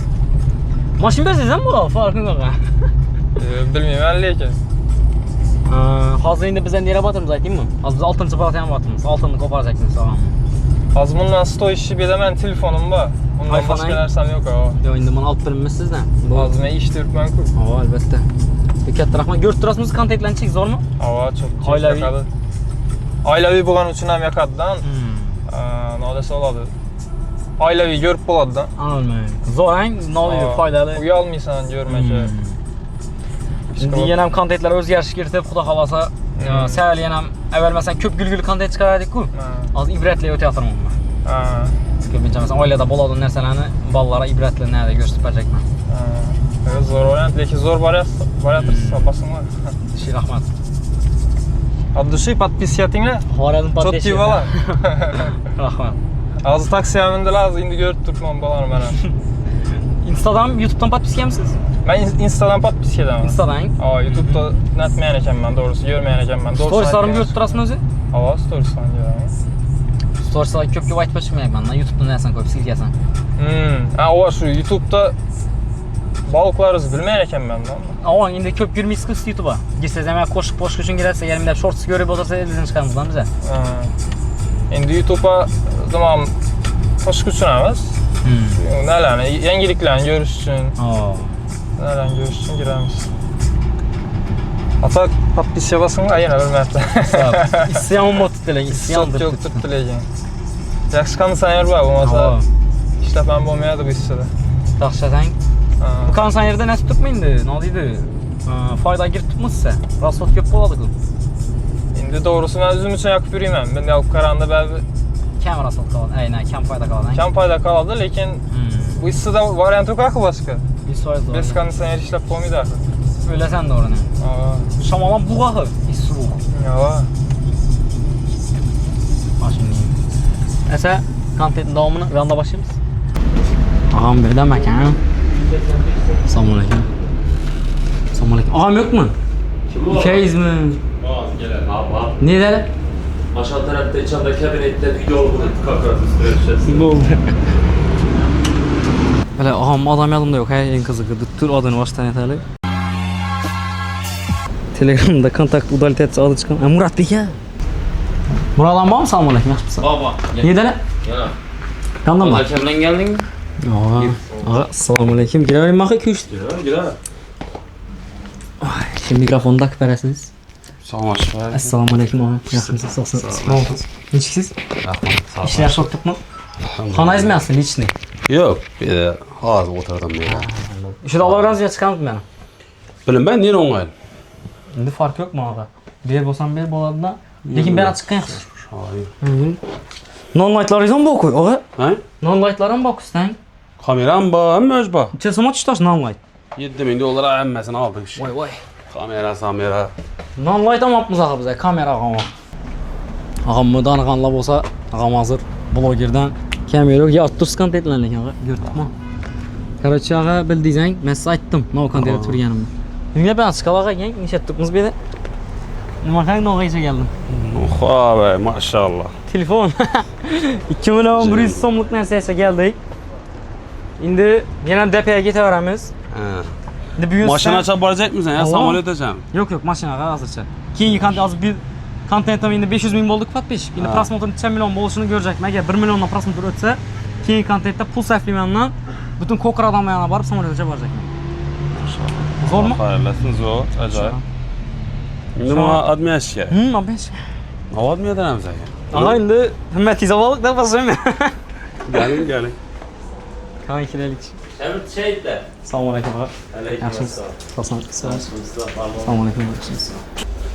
Mashina bersangiz ham bo'ladi, farqi yo'q. Bilmayman lekin. Hozir endi biz nera batimiz aytaymi? Hozir biz 6-palatga ham batimiz. Oltinni ko'parsakmiz ağam. Az bundan stoy işi bilemem telefonum var. Ondan başka dersem yok ha. Yo endi men olib birimmiz sizdan. Az men iş yuribman-ku. Ha, albatta. Katta rahmat. Ko'rib turasizmi kontentlanchik zo'rmi? Ha, çok yoqadi. Oilaviy bo'lgani uchun ham yoqadi-dan. Nodasi oladi. Oilaviy ko'rib bo'ladi-dan. Anlamayman. Zo'rang, noliy foydali. Uyalmaysan ko'rmacha. Endi yana ham kontentlar o'zgarish kiritib, xudo xolasa, sal yana ham avval masalan ko'p gulguli kontent chiqarardik-ku. Hozir ibratli o'tyapman men. Ha. Ko'pincha masalan oilada bo'ladigan narsalarni bolalarga ibratli narsa ko'rsatib berajakman. Zo'r variant, lekin zo'r variatorsiz basinglar. Teşekkür rahmat. От души подписывайтinglar. Xorazm podpis. Chotki bola. Rahmat. Hozir taksiga mindilar, endi ko'rib turibman bolani mana. Instagram, YouTube'dan podpiskamisiz? Ben Insta'dan podpiskadaman. Insta'dan? Ha, YouTube'da netmayan ekanman, doğrusu görmeyen ekanman. Storieslarni ko'rib turasizmi o'zi? Ha, storieslarni ko'raman. Storieslarga ko'p aytmayman, YouTube'dan narsalarni ko'p silkasan. Ha, o şu YouTube'da balıklarız bilmeyen ekanman-da. Ava endi ko'p yurmaysiz YouTube'a. Girsangiz ham qo'shiq uchun kirasiz, yarimlab shorts ko'rib o'tirsa, eldan chiqamiz-da biza. Endi YouTube'a tamam qo'shiq uchun emas. Nelerni, yangiliklarni ko'rish uchun. Nelerni ko'rish uchun kiramiz. Ata podpisga basinglar, yana bir marta. İsyon mı tutdilar? İsyon tutdilar ekan. Yaxshi konditsioner bor, bo'lmasa ishlab ham bo'lmayadi bu hissada. Taxshatang. Bu konditsionerda nasib turibmi-endi? Nima deydi? Foyda girib turibmi-siz? Rasxod ko'p bo'ladi-ku. Endi to'g'risi men o'zim uchun yoqib yurayman. Bunday olib qaraganda ba'zi kam rasxod qoladi. Aynan, kam foyda qoladi. Kam foyda qoladi, lekin bu hissada variant yo'q-ku boshqa. Bez konditsioner ishlab bo'lmaydi axir. O'ylasan to'g'rini. Shamolan bug'ahi, issi bu. Yo'q. Mashina. Esa kontent davomini bu yoqda boshlaymiz. Ağam birdan ekan. Assalomu alaykum. Assalomu alaykum. Ağam yo'qmi? Ikayizmi? Ne dedi? Aşağı tarafta içeride kabinette video oldu. Kakratı üstüne Ne oldu? Böyle ağam adam yanımda yok. En kızığı. Dur adını baştan yeterli. Telegram'da kontakt udalitesi adı çıkan. Murat Bey ya. Murat var mı? Selamun aleyküm. Yaxşımısın? Baba. Ne dedi? Ya. Yandan mı? Kimden geldin? Ağa, selamun aleyküm. Girelim mi? Köşt. Gire. Şimdi mikrofonu takıp veresiniz. Sağ Assalamu aleyküm ağa. Yaxşımısın? Sağolsun. Neçisiz? İşler yaxşı otdukmu? Xonangiz mi yaxshi? Lichni? Yo'q, bu yerda hozir o'tirdim bu yerda. O'shada olag'ingizni chiqamiz meni. Bilmayman, neni o'ng'ayli. Endi farq yo'qmi og'a? Ber bo'lsam ber bo'ladi-da. Lekin beri chiqqan yaxshi. Non-lightlaringiz ham bor-ku, og'a? Ha? Non-lightlar ham bor sizdan. Kameram bor, hamma o'zi bor. Necha so'm tushtash non-light? 7000 dollar hammasini oldik. Voy. Kamera. Non-light ham olibmiz og'a bizga, kamera ham. Og'amni tanig'anlar bo'lsa, og'am hozir blogerdan kamera yo'q, ya tursiz kontentlarni og'a, ko'rdingmi? Короче, og'a bildingiz, men sizga aytdim, nov kontentda turganimni. Nima bilan chiqaloq ekan, necha turibmiz bu yerda? Nima qilib nog'aycha keldim? Xo'p, mashallah. Telefon. 2 million 100 so'mlik narsaga keldik. Endi yana DP'ga ketaveramiz. Endi bugun Mashina chop borajakmisan ya, samolyot acham. Yo'q, mashinaga hozircha. Keyingi kontent bir kontentim endi 500 ming bo'ldik patpish. Endi prosmotr necha million bo'lishini ko'rjakman. Agar 1 milliondan prosmotr o'tsa, keyingi kontentda pul sarflaymandan butun ko'kradam yana borib samolyotga borjakman. Zo'rmi? Xayrlasin, zo'r, ajoyib. Endi mana admiyash kerak. Admiyash. Admiyadan ham zaga. Aha, endi himmatingiz avvallik deb bosmayman. Galing. Qanday kelaylik? Shamit Shaytda. Assalomu alaykum. Yaxshimisiz? Assalomu alaykum.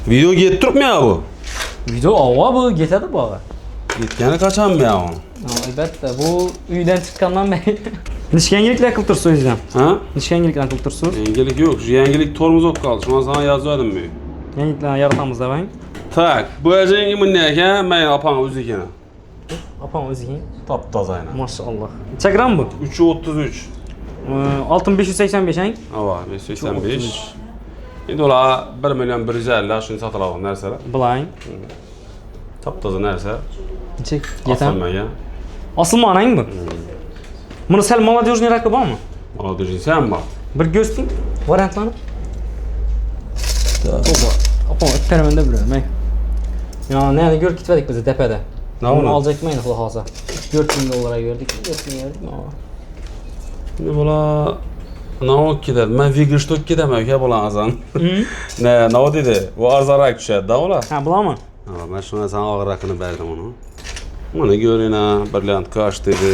Video ketib turibmi bu? Video avval bu ketadi bu og'a. Ketgani qachon bu yo'q? Albatta, bu uydan chiqqandan beri nechta yangiliklar qilib tursiz o'zingizdan? Ha? Nechta yangiliklar qilib tursiz? Yangilik yo'q, shu yangilik tormoz olib qoldi. Shuni sana yozdim men. Yangiliklarni yaratamiz debang. Tak, bu ajing bunday ekan, men opam o'zi ekan. Opam o'zi ekan. Top-toza aynan. Maşallah. Necha gram bu? 333. Altın 585 ang? Ava, 585. Endi ular 1 million 150 shuni sotiladigan narsalar. Bilang. Top-toza narsa. Necha yetam? Osilmagan. Osilmonang bu. Buni sal молодежный raki bormi? Молодежный ham bor. Bir ko'rsting variantlarni. Opa, termanda bilaman. Ya neni ko'rib ketdik biz tepada. Nima oljakman xudo xolsa. 4000 dollarga ko'rdik. 4000 ko'rdikmi? Ne bola navot ketadi. Men Vigor shtok ketaman, uka bola azan. Ne, navot dedi. Bu arzonroq tushadi-da ular. Ha, bularmi? Ha, men shuna san og'irroqini berdim uni. Mana ko'ringlar, brilliant kash dedi.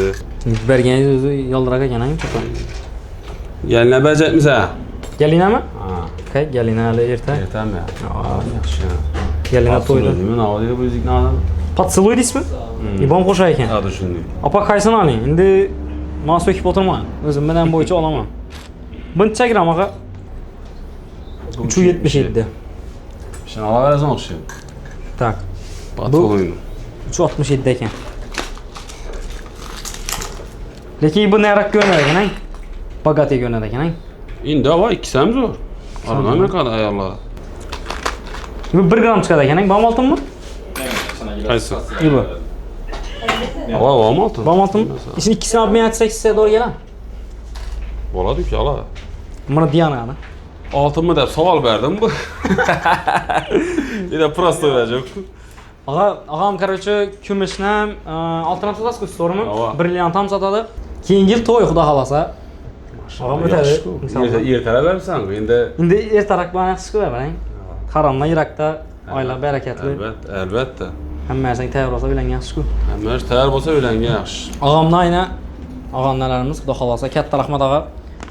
Berganingiz o'zi yoldiroq ekan-a, cho'qon. Gelina berjakmisan? Gelinami? Ha. Kay, gelina hali erta. Ertami? Ha, yaxshi. Gelina to'yda. Nima navot dedi bu yigitni adam? Potsuluy deysizmi? İbom qo'shar ekan. Ha, tushundim. Opa qaysini oling? Endi men so'kib o'tirman. O'zim bilan bo'yicha olaman. Bu necha gram og'a? 377. Shuni olaverasizmi o'xshaydi? Tak. Bu 367 ekan. Lekin bu nariroq ko'rinadi ekan-a? Bagatiga ko'rinadi ekan-a? Endi ava ikkisi ham zo'r. Mana qanaqa ayollar. Bu 1 gram chiqadi ekan-a? Bom oltinmi? Qaysi? Bu. Ava, bom oltin. Bom oltinmi? İçini ikisini olib men aytsak sizga to'g'ri keladi. Bo'ladi uka, Buni Diana'ni. Oltinmi deb savol berdim bu. Ida prosto o'ylajak. Ağam короче kumushni ham oltin ham sotasiz-ku, to'g'rimi? Brilliant ham sotadi. Keyingi yil to'y xudo xolasa. Ağam o'tadi. Ertalab bersanku, endi ertaroq bilan yaxshi chiqib berang. Qaramdan yiroqda oila barakatli. Albatta. Hamma narsang tayyor bo'lsa uylangan yaxshi-ku. Hamma narsa tayyor bo'lsa uylangan yaxshi. Ağamni aynan og'amlarimiz xudo xolasa katta rahmat og'a.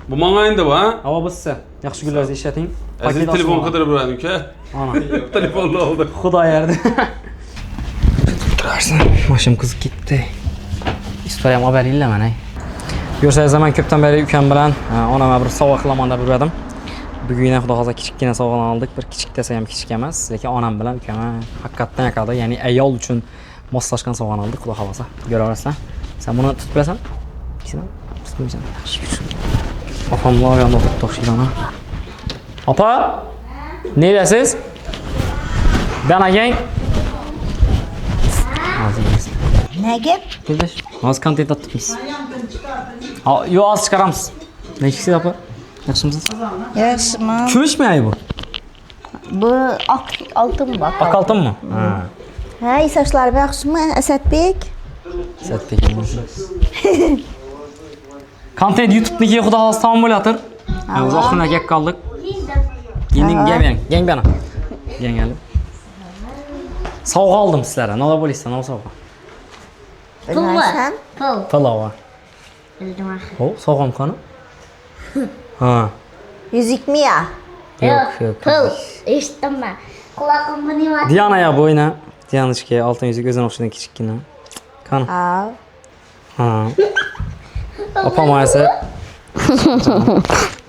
Bu menga endi bu, ha? Ava bizsa. Yaxshi kunlaringizni ishlating. Aziz telefon qidirib yuradim uka. Ana. Telefonni oldi. Xudo yardi. Turarsan, mashim qizib ketdi. Istoriyam olib beringlar mana. Ko'rsangiz men ko'pdan beri ukam bilan onamga bir sovg'a qilaman deb yurdim. Bugun xudo xolasa kichikgina sovg'alarni oldik. Bir kichik desa ham kichik emas, lekin onam bilan ukam haqiqatdan yoqadi. Ya'ni ayol uchun moslashgan sovg'ani oldik, xudo xolasa. Ko'raversan. Sen buni tutib bilasan? Ikisini tutmaysan. Opamlar yanında oturib to'xtaydi ana. Opa! Ne deyasiz? Bana gang. Ne gap? Kardeş, az kontent attık biz. Yo az çıkaramız. Ne ikisi yapar? Yaxşımısınız? Yaxşımam. Kumuş mu ay bu? Bu altın bak. Ak altın mı? Ha. Hey, saçlarım yaxşımı? Əsədbek? Əsədbek. Kontent YouTube'daki xudo xolasa tamam bo'layotir. O'zi oxirina gap qoldik. Endi geng bana. Geng gelib. Sovg'a oldim sizlarga. Nima bo'laysiz? Nima sovg'a? Bilmirsən? Palava. Hop, sovg'am qani? Ha. Yüzük mü ya? Yok. Pul. Eshitdim ben. Kulağımı nima? Diana ya bu oyna. Diyanışki altın yüzük gözün okşadan kichikkina. Qani? Al. Ha. Apam esa.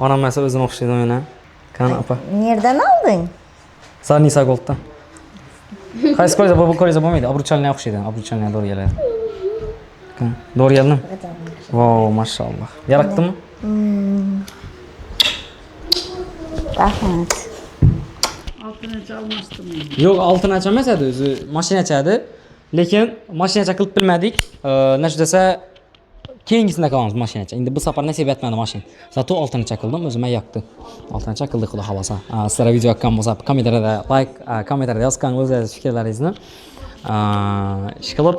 Onam esa o'zini o'xshaydi o'yna. Qani apa? Nereden aldın? Sarnisa Gold'dan. Qaysi ko'riza bu ko'riza bo'lmaydi. Obruchalniy o'xshaydi. Obruchalniy to'g'ri keladi. Qani? To'g'ri keldimi? Wow, maşallah. Yaratdimi? Rahmat. Yo'q, oltinacha emas edi, o'zi mashinacha edi. Lekin mashinacha qilib bilmadik. Nima desa, keyingisida qilamiz mashinacha. Endi bu safar nasib etmadi mashina. Zato oltinacha qildim, o'zim yoqdi. Oltinacha qildik, xudo xolasa. Sizlar video yoqqan bo'lsa, kommentariyada like, kommentariyada yozgan o'zingiz fikrlaringizni. Ish qilib,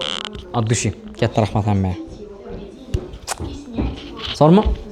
от души. Katta rahmat hammaga. Sorma?